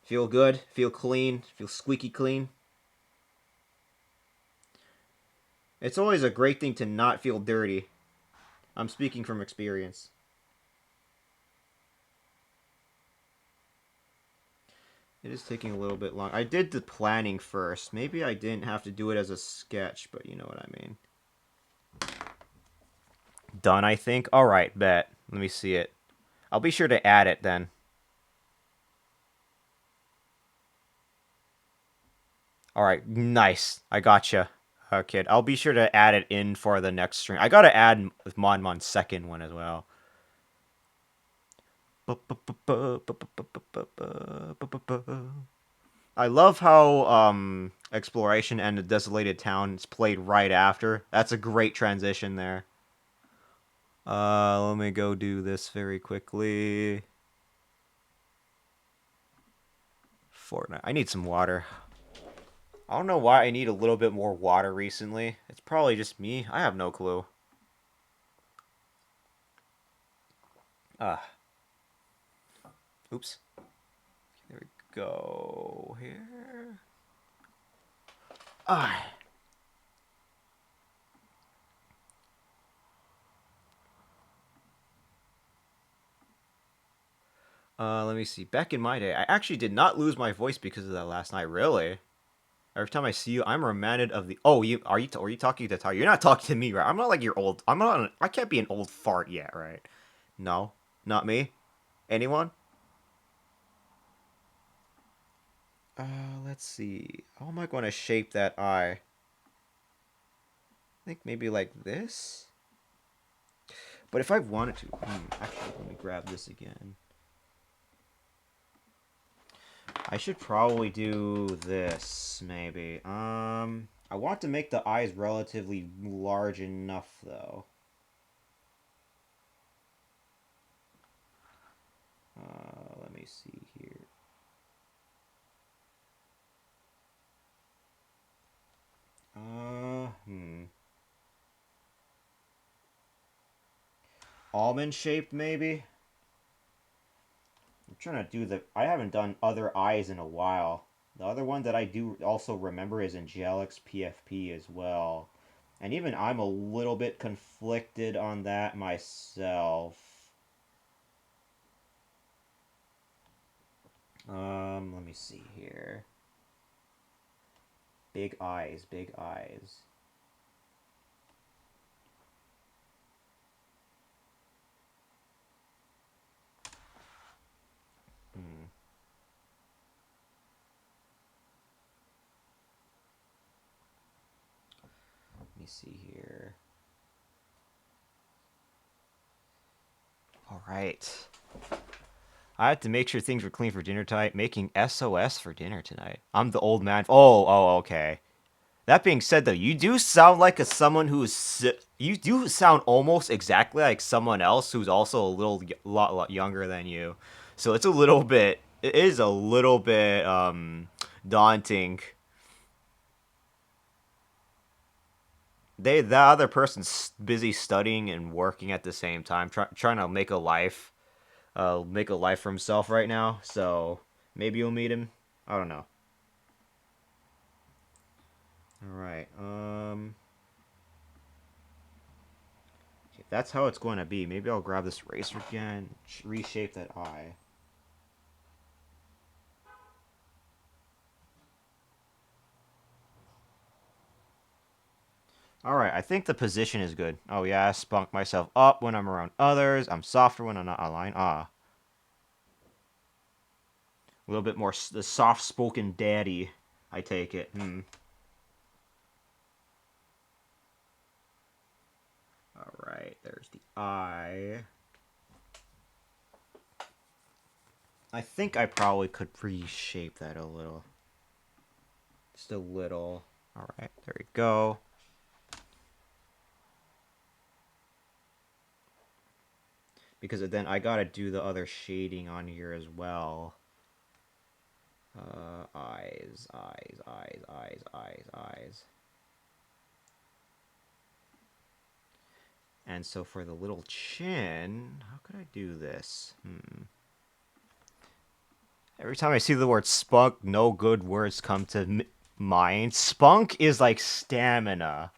Feel good? Feel clean? Feel squeaky clean? It's always a great thing to not feel dirty. I'm speaking from experience. It is taking a little bit long. I did the planning first. Maybe I didn't have to do it as a sketch, but you know what I mean. Done, I think. Alright, bet. Let me see it. I'll be sure to add it then. Alright, nice. I gotcha. Kid. I'll be sure to add it in for the next stream. I gotta add Monmon's second one as well. I love how Exploration and the Desolated Town is played right after. That's a great transition there. Let me go do this very quickly. Fortnite. I need some water. I don't know why I need a little bit more water recently. It's probably just me. I have no clue. Oops. There we go. Here. Ah. Let me see. Back in my day, I actually did not lose my voice because of that last night. Really? Every time I see you, I'm reminded of the. Oh, are you talking to Ty? You're not talking to me, right? I'm not like your old. I'm not. I can't be an old fart yet, right? No, not me. Anyone? Let's see. How am I going to shape that eye? I think maybe like this. But if I wanted to, actually, let me grab this again. I should probably do this, maybe. I want to make the eyes relatively large enough, though. Let me see here. Uh, hmm. Almond shaped, maybe? I'm trying to do the. I haven't done other eyes in a while. The other one that I do also remember is Angelic's PFP as well. And even I'm a little bit conflicted on that myself. Let me see here. Big eyes, big eyes. Hmm. Let me see here. All right. I had to make sure things were clean for dinner tonight. Making SOS for dinner tonight. I'm the old man. Oh, okay. That being said, though, you do sound like someone who's you do sound almost exactly like someone else who's also a lot younger than you. So it's a little bit. It is a little bit daunting. The other person's busy studying and working at the same time, trying to make a life for himself right now. So maybe you'll meet him. I don't know. All right. If that's how it's going to be, maybe I'll grab this eraser again, reshape that eye. Alright, I think the position is good. Oh yeah, I spunk myself up when I'm around others. I'm softer when I'm not online. Ah. A little bit more the soft-spoken daddy, I take it. Alright, there's the eye. I think I probably could reshape that a little. Just a little. Alright, there we go. Because then I gotta do the other shading on here as well. Eyes, eyes, eyes, eyes, eyes, eyes. And so for the little chin, how could I do this? Every time I see the word spunk, no good words come to mind. Spunk is like stamina.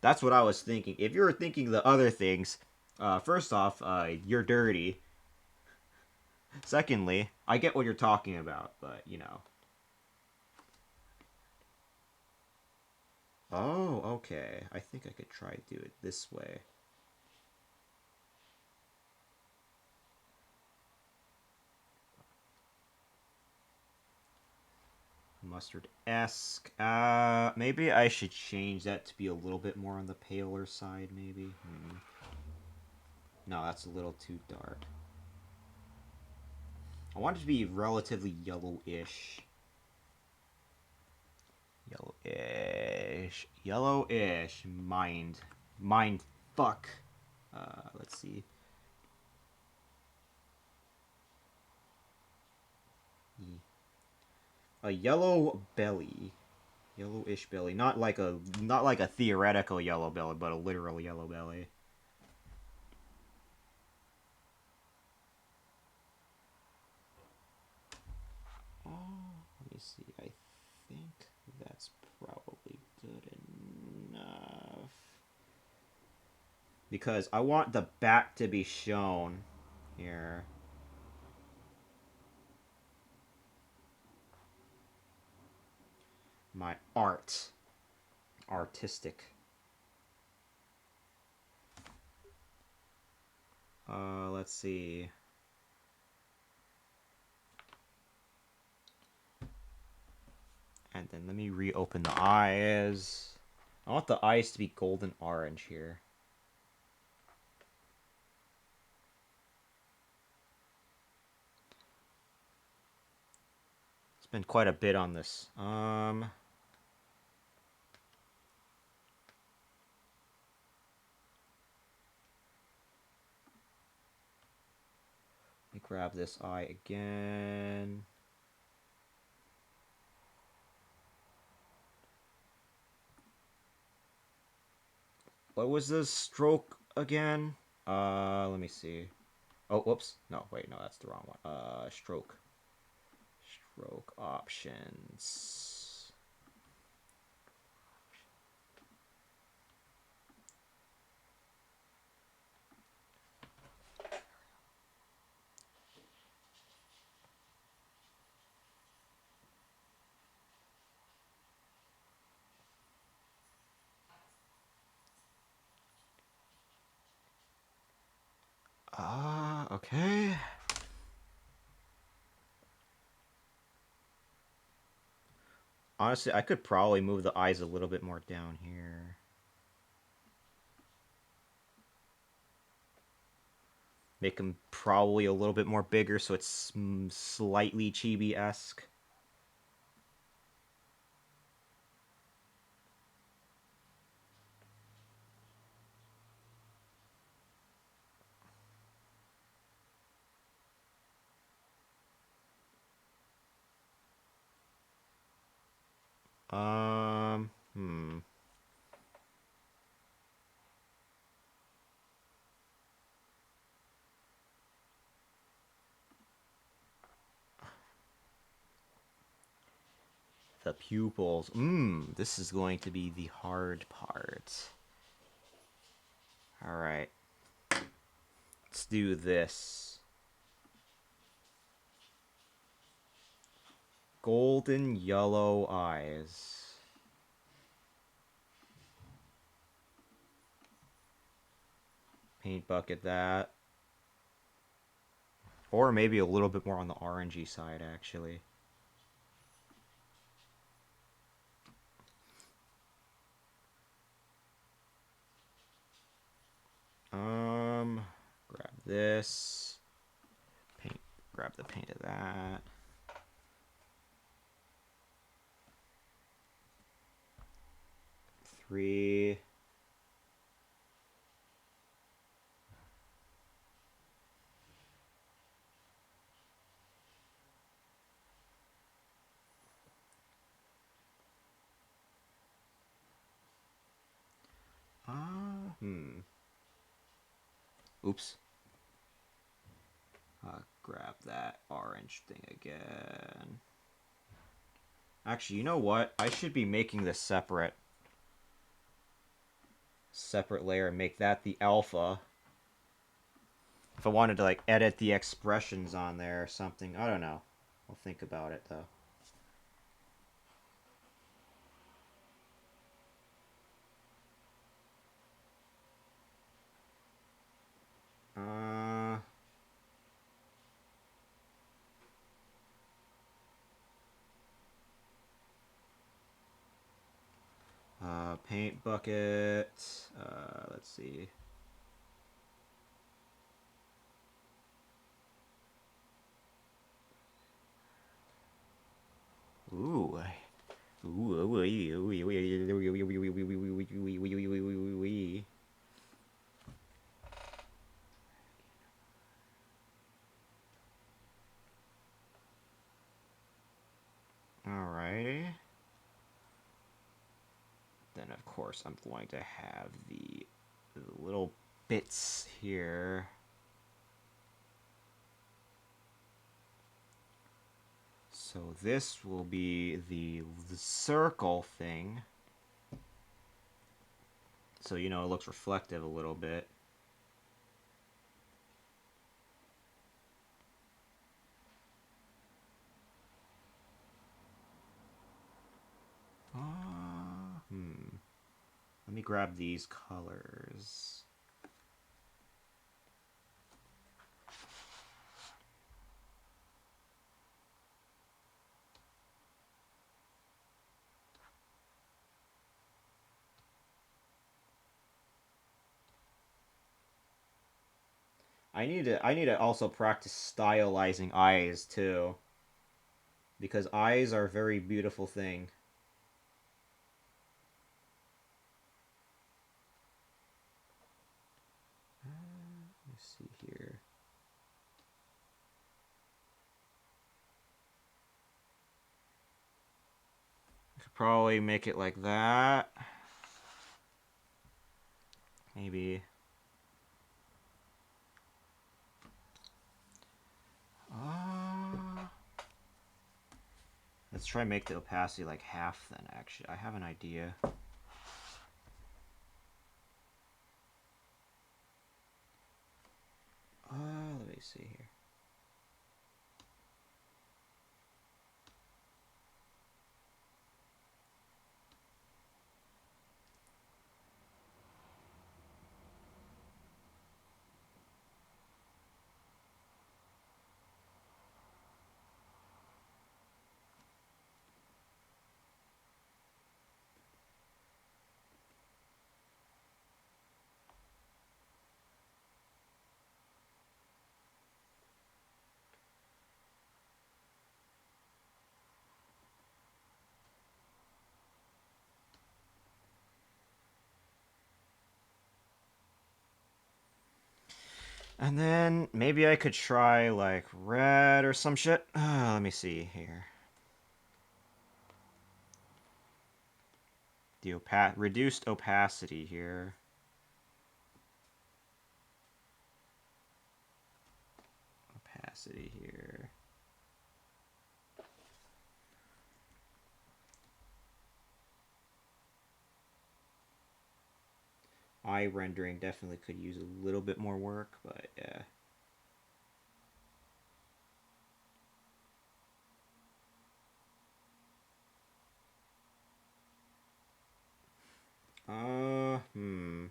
That's what I was thinking. If you were thinking the other things, first off, you're dirty. Secondly, I get what you're talking about, but you know. Oh, okay. I think I could try to do it this way. Mustard-esque. Maybe I should change that to be a little bit more on the paler side, maybe. No, that's a little too dark. I want it to be relatively yellowish. Yellowish. Yellowish. Mind fuck. Let's see. A yellow belly. Yellowish belly. Not like a theoretical yellow belly, but a literal yellow belly. Oh, let me see. I think that's because I want the back to be shown here. My artistic. Let's see. And then let me reopen the eyes. I want the eyes to be golden orange here. Spent quite a bit on this. Let me grab this eye again. What was the stroke again? Let me see. Oh, whoops. No, wait, no, that's the wrong one. Stroke. Stroke options. Okay. Honestly, I could probably move the eyes a little bit more down here. Make them probably a little bit more bigger so it's slightly chibi-esque. Hmm. The pupils. This is going to be the hard part. Alright. Let's do this. Golden yellow eyes. Paint bucket that. Or maybe a little bit more on the orangey side, actually. Grab this. Paint. Grab the paint of that. Three. Oops. Grab that orange thing again. Actually, you know what? I should be making this separate layer and make that the alpha. If I wanted to like edit the expressions on there or something, I don't know. I'll think about it though. Uh, Paint bucket. Let's see. Ooh. Alrighty. Then of course I'm going to have the little bits here. So this will be the circle thing. So, you know, it looks reflective a little bit. me grab these colors. I need to also practice stylizing eyes too, because eyes are a very beautiful thing. Let me see here. I could probably make it like that. Maybe. Uh, let's try and make the opacity like half then, actually. I have an idea. Let me see here. And then maybe I could try like red or some shit. Let me see here. The reduced opacity here. Opacity here. Eye rendering definitely could use a little bit more work, but yeah. Hmm.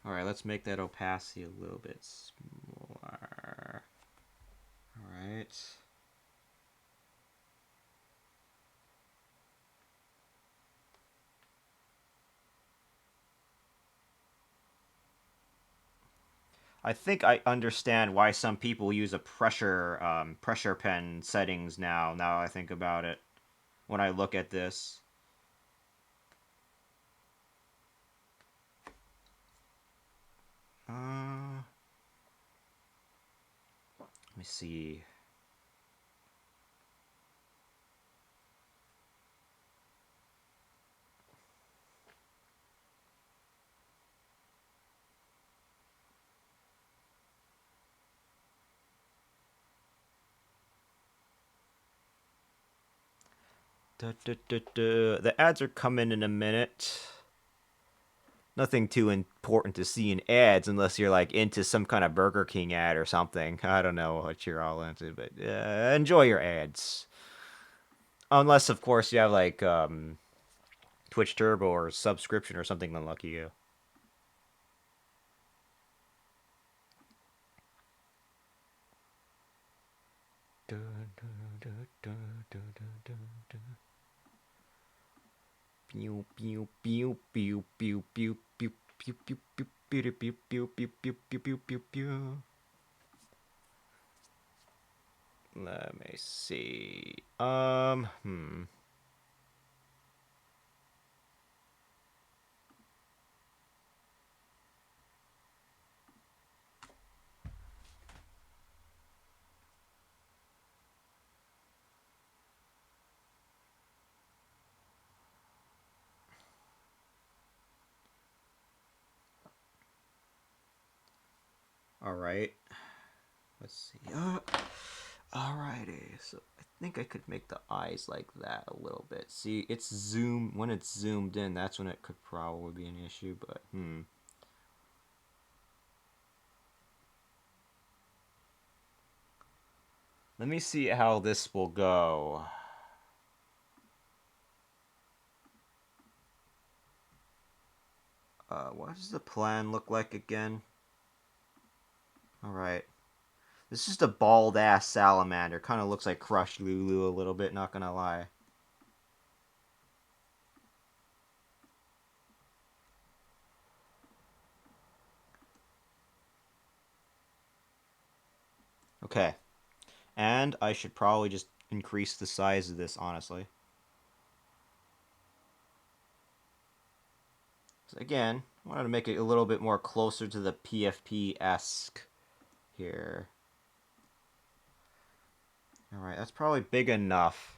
Alright, let's make that opacity a little bit smaller. Alright. I think I understand why some people use a pressure pen settings now. Now I think about it, when I look at this. Let me see. The ads are coming in a minute. Nothing too important to see in ads unless you're like into some kind of Burger King ad or something. I don't know what you're all into, but enjoy your ads. Unless, of course, you have like Twitch Turbo or subscription or something, then lucky you. Pew pew pew pew pew pew pew pew pew pew pew pew pew pew pew pew pew pew pew. Let me see. All right. Let's see. Alrighty. So I think I could make the eyes like that a little bit. See, it's zoom when it's zoomed in. That's when it could probably be an issue. But Let me see how this will go. What does the plan look like again? Alright. This is just a bald ass salamander. Kind of looks like Crush Lulu a little bit, not gonna lie. Okay. And I should probably just increase the size of this, honestly. So again, I wanted to make it a little bit more closer to the PFP-esque here. Alright, that's probably big enough.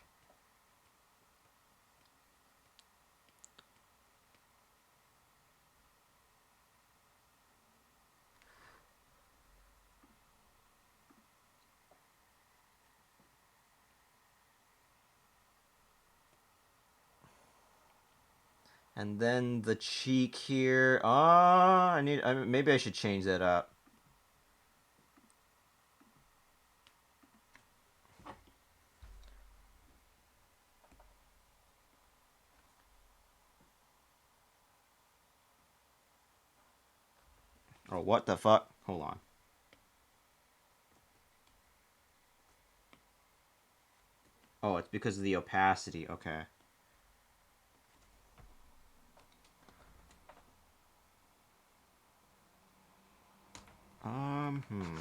And then the cheek here. Maybe I should change that up. Oh, what the fuck? Hold on. Oh, it's because of the opacity. Okay. Um, hmm.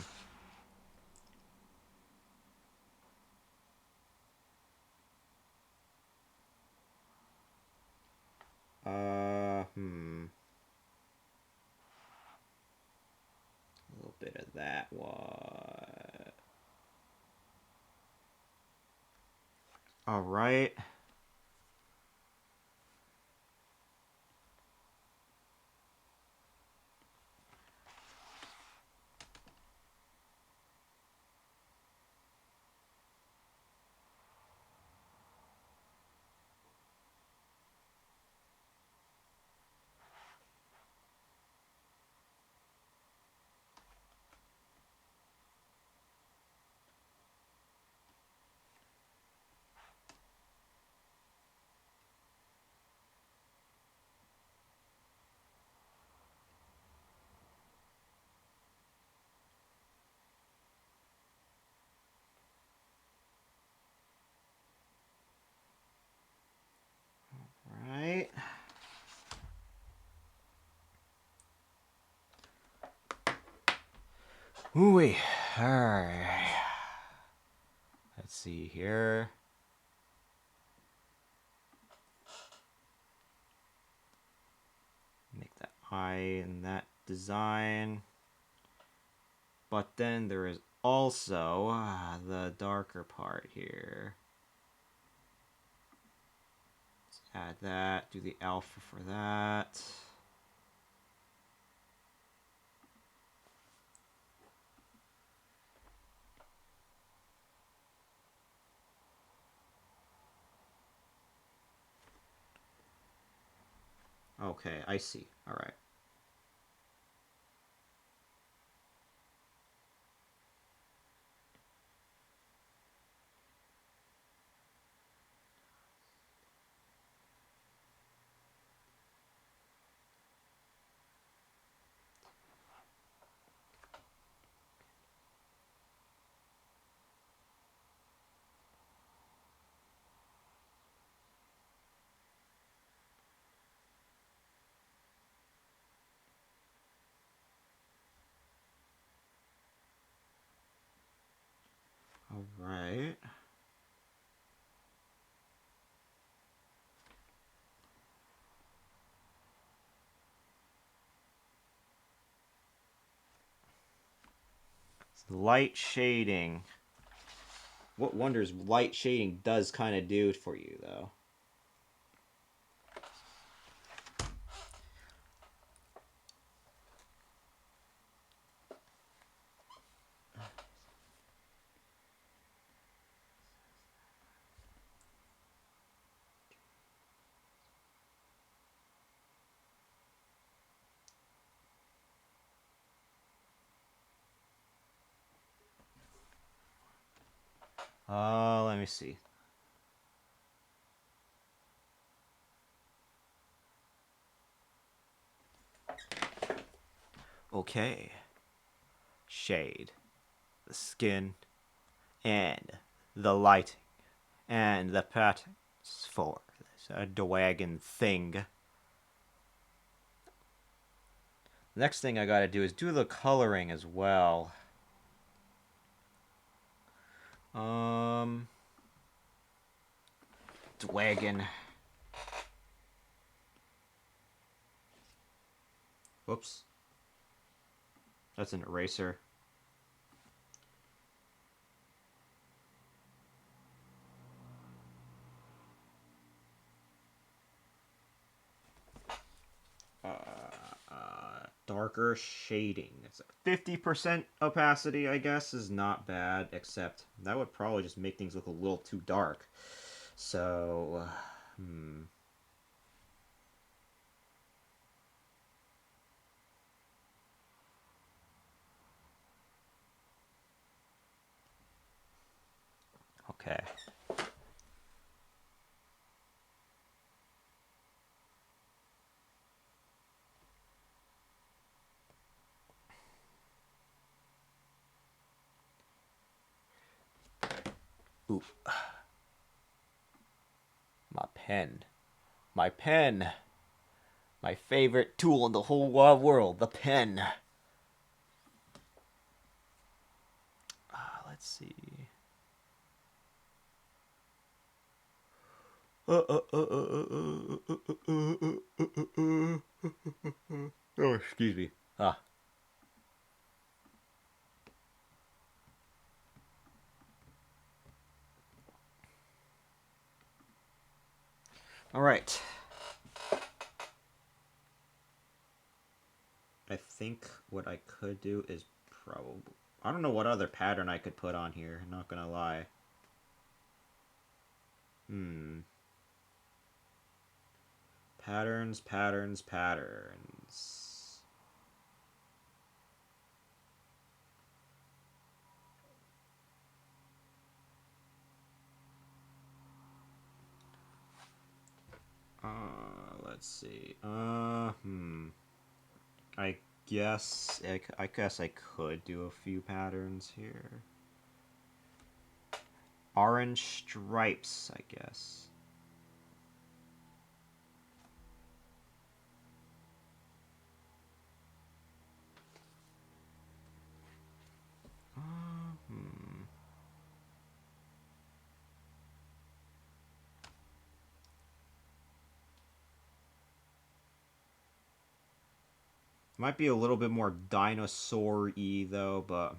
Hmm. A little bit of that. What? All right. Right. Ooh, all right. Let's see here. Make that eye in that design. But then there is also the darker part here. Let's add that. Do the alpha for that. Okay, I see. All right. All right. Light shading. What wonders light shading does kind of do for you, though. Let me see. Okay. Shade, the skin, and the lighting, and the patterns for this dragon thing. Next thing I gotta do is do the coloring as well. Um, Dragon. Whoops. That's an eraser. Darker shading. It's 50% opacity, I guess, is not bad, except that would probably just make things look a little too dark. So, okay. Ooh. My pen. My pen. My favorite tool in the whole wide world, the pen. Let's see. Oh, excuse me. All right. I think what I could do is probably... I don't know what other pattern I could put on here, not gonna lie. Patterns, patterns, patterns. Let's see. I guess I could do a few patterns here. Orange stripes, I guess. Might be a little bit more dinosaur-y though, but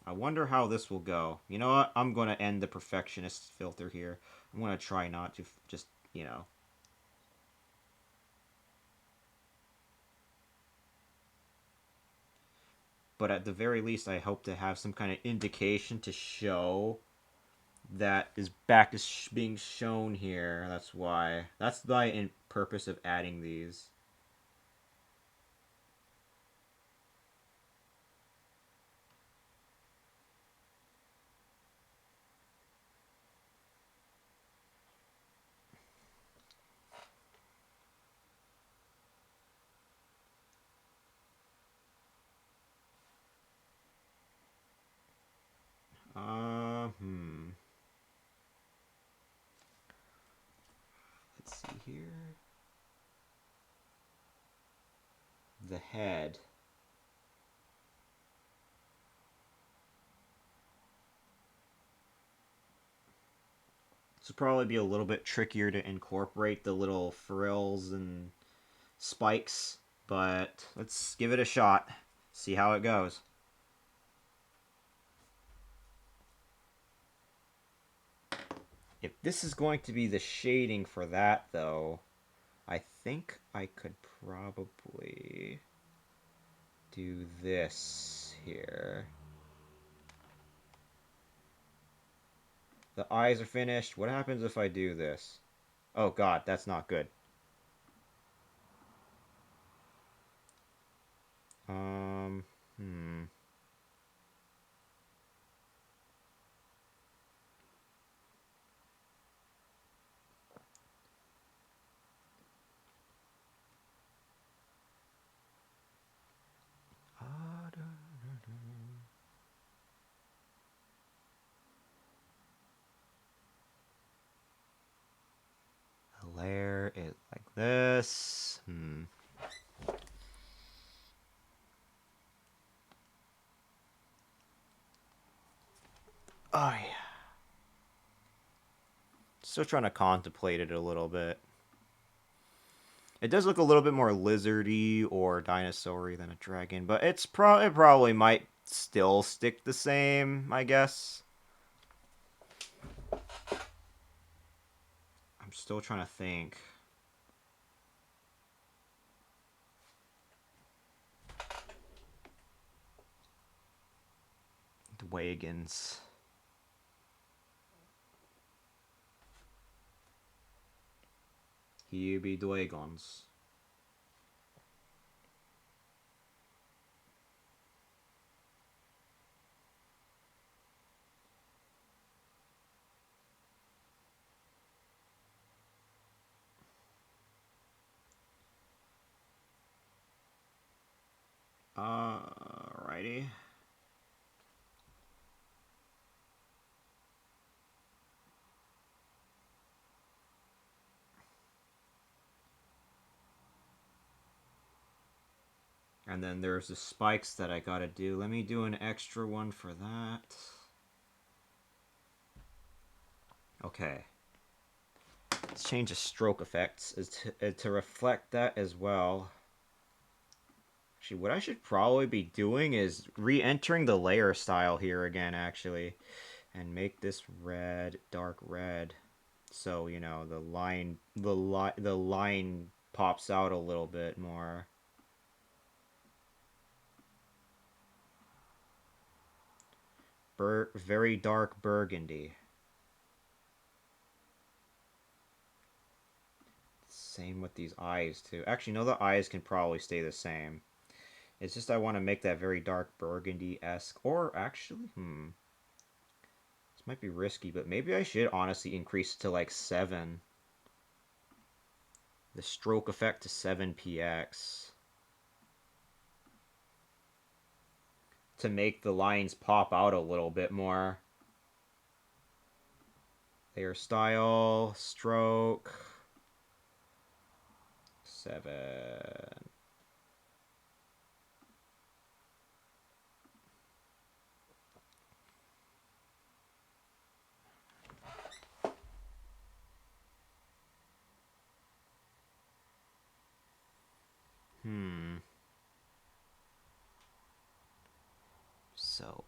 I wonder how this will go. You know what? I'm gonna end the perfectionist filter here. I'm gonna try not to just, you know. But at the very least, I hope to have some kind of indication to show that his back is being shown here. That's why. That's the purpose of adding these. Uh, hmm. Let's see here. The head. This would probably be a little bit trickier to incorporate the little frills and spikes, but let's give it a shot. See how it goes. If this is going to be the shading for that, though, I think I could probably do this here. The eyes are finished. What happens if I do this? Oh god, that's not good. Hmm. guess. Oh yeah. Still trying to contemplate it a little bit. It does look a little bit more lizardy or dinosaur-y than a dragon, but it probably might still stick the same, I guess. I'm still trying to think. Dwagons. Here be Dwagons. Alrighty. And then there's the spikes that I gotta do. Let me do an extra one for that. Okay. Let's change the stroke effects to reflect that as well. Actually, what I should probably be doing is re-entering the layer style here again, actually. And make this red, dark red. So, you know, the line pops out a little bit more. Very dark burgundy. Same with these eyes too. Actually, no, the eyes can probably stay the same. It's just I want to make that very dark burgundy-esque. Or actually, this might be risky, but maybe I should honestly increase it to like 7. The stroke effect to 7px. To make the lines pop out a little bit more. Layer style, stroke, 7. So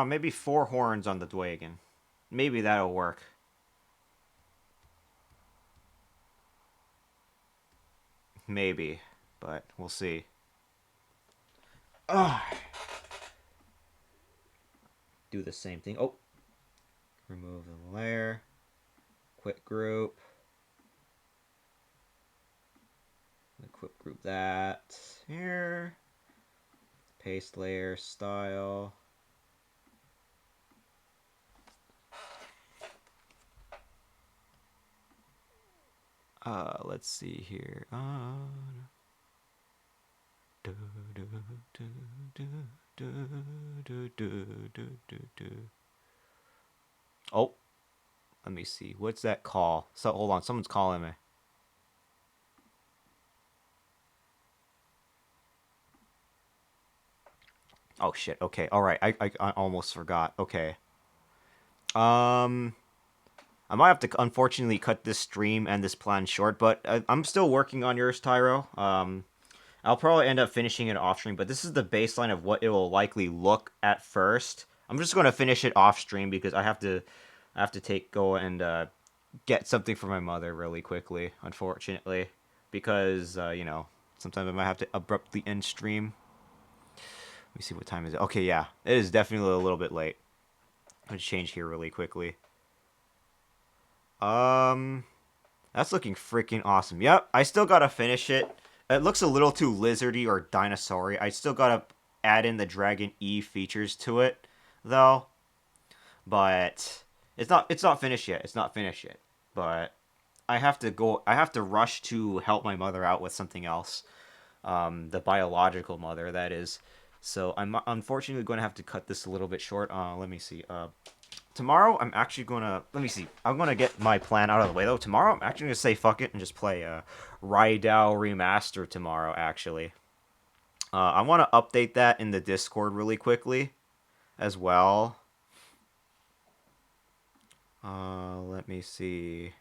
maybe 4 horns on the Dwagon. Maybe that'll work. Maybe, but we'll see. Do the same thing. Oh, remove the layer. Quit group. Quit group that here. Paste layer style. Let's see here. Oh, let me see. What's that call? So hold on, someone's calling me. Oh shit. Okay. All right. I almost forgot. Okay. I might have to unfortunately cut this stream and this plan short, but I'm still working on yours, Tyro. I'll probably end up finishing it off stream, but this is the baseline of what it will likely look at first. I'm just going to finish it off stream because I have to go and get something for my mother really quickly, unfortunately, because you know, sometimes I might have to abruptly end stream. Let me see what time is it. Okay, yeah, it is definitely a little bit late. Let's change here really quickly. That's looking freaking awesome. Yep, I still gotta finish it. It looks a little too lizardy or dinosaur-y. I still gotta add in the Dragon E features to it, though. But it's not finished yet. It's not finished yet. But I have to rush to help my mother out with something else. The biological mother, that is. So I'm unfortunately going to have to cut this a little bit short. Let me see. Tomorrow I'm actually gonna let me see. I'm gonna get my plan out of the way though. Tomorrow I'm actually gonna say fuck it and just play Rydao Remaster tomorrow. Actually, I want to update that in the Discord really quickly as well. Let me see.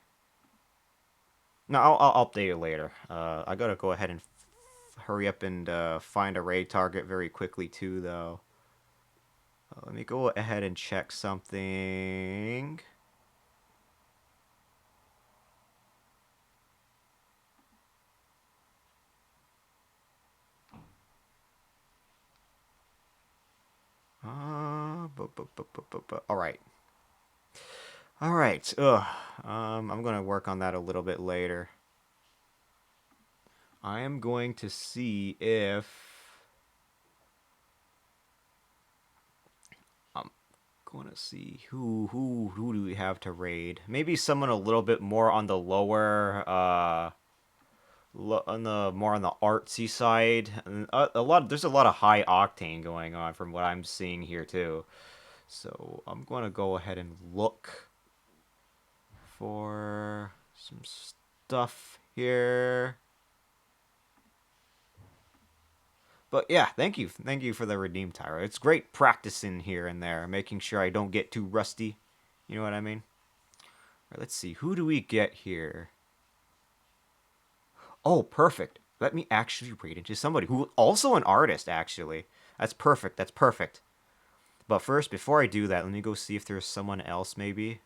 No, I'll update it later. I gotta go ahead and hurry up and find a raid target very quickly too, though. Let me go ahead and check something. All right. All right. Ugh. I'm gonna work on that a little bit later. I am going to see if I'm gonna see who do we have to raid. Maybe someone a little bit more on the lower on the more on the artsy side. And there's a lot of high octane going on from what I'm seeing here too. So I'm gonna go ahead and look for some stuff here. But yeah, thank you for the redeem, Tyra. It's great practicing here and there, making sure I don't get too rusty. You know what I mean? All right, let's see, who do we get here? Oh, perfect. Let me actually raid into somebody who also an artist. Actually, that's perfect. That's perfect. But first, before I do that, let me go see if there's someone else maybe.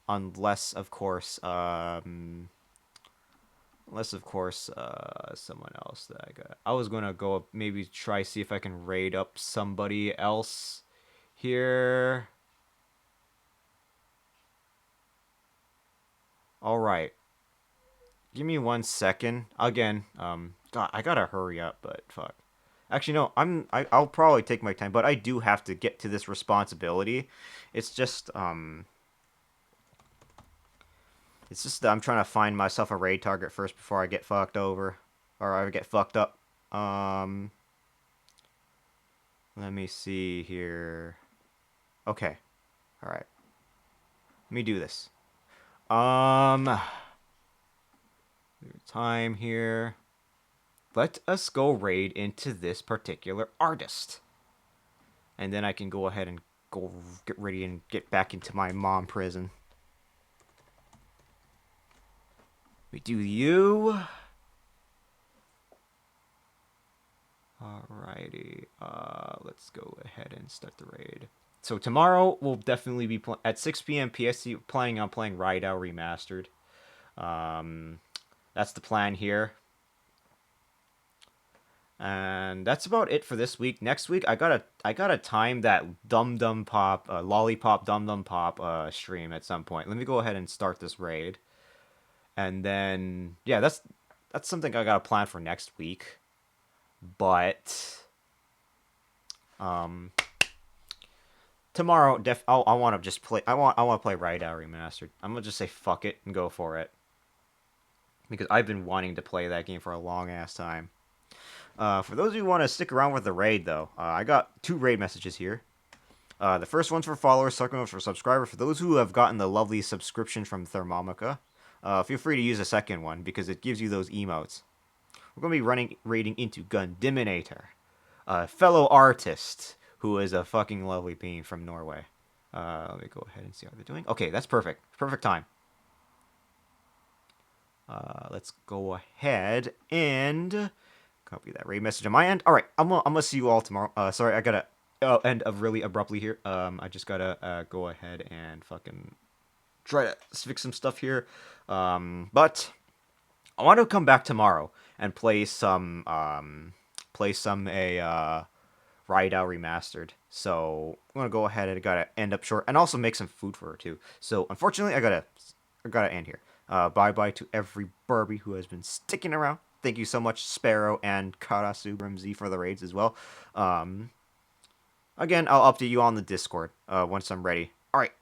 Unless, of course, someone else that I got. I was gonna go maybe try see if I can raid up somebody else here. All right, give me 1 second. Again, God, I gotta hurry up, but fuck. Actually, no, I'll probably take my time, but I do have to get to this responsibility. It's just, it's just that I'm trying to find myself a raid target first before I get fucked over, or I get fucked up. Um, Let me see here. Okay, all right. Let me do this. Time here. Let us go raid into this particular artist. And then I can go ahead and go get ready and get back into my mom prison. We do you. Alrighty. Let's go ahead and start the raid. So tomorrow we'll definitely be at 6 p.m. PST planning on playing Rydao Remastered. That's the plan here. And that's about it for this week. Next week, I gotta time that Dum Dum Pop, Lollipop Dum Dum Pop stream at some point. Let me go ahead and start this raid, and then yeah, that's something I gotta plan for next week. But um, tomorrow, I want to just play. I want to play Rydao Remastered. I'm gonna just say fuck it and go for it because I've been wanting to play that game for a long ass time. For those of you who want to stick around with the raid, though, I got 2 raid messages here. The first one's for followers, second one's for subscribers. For those who have gotten the lovely subscription from Thermomica, feel free to use the second one because it gives you those emotes. We're going to be raiding into Gundiminator, a fellow artist who is a fucking lovely being from Norway. Let me go ahead and see how they're doing. Okay, that's perfect. Perfect time. Let's go ahead and copy that raid message on my end. All right, I'm gonna see you all tomorrow. Sorry, I gotta end of really abruptly here. I just gotta go ahead and fucking try to fix some stuff here. But I want to come back tomorrow and play some Rydao Remastered. So I'm gonna go ahead and I gotta end up short and also make some food for her too. So unfortunately, I gotta end here. Bye bye to every Barbie who has been sticking around. Thank you so much, Sparrow and Karasu Brimsy for the raids as well. Again, I'll update you on the Discord once I'm ready. All right.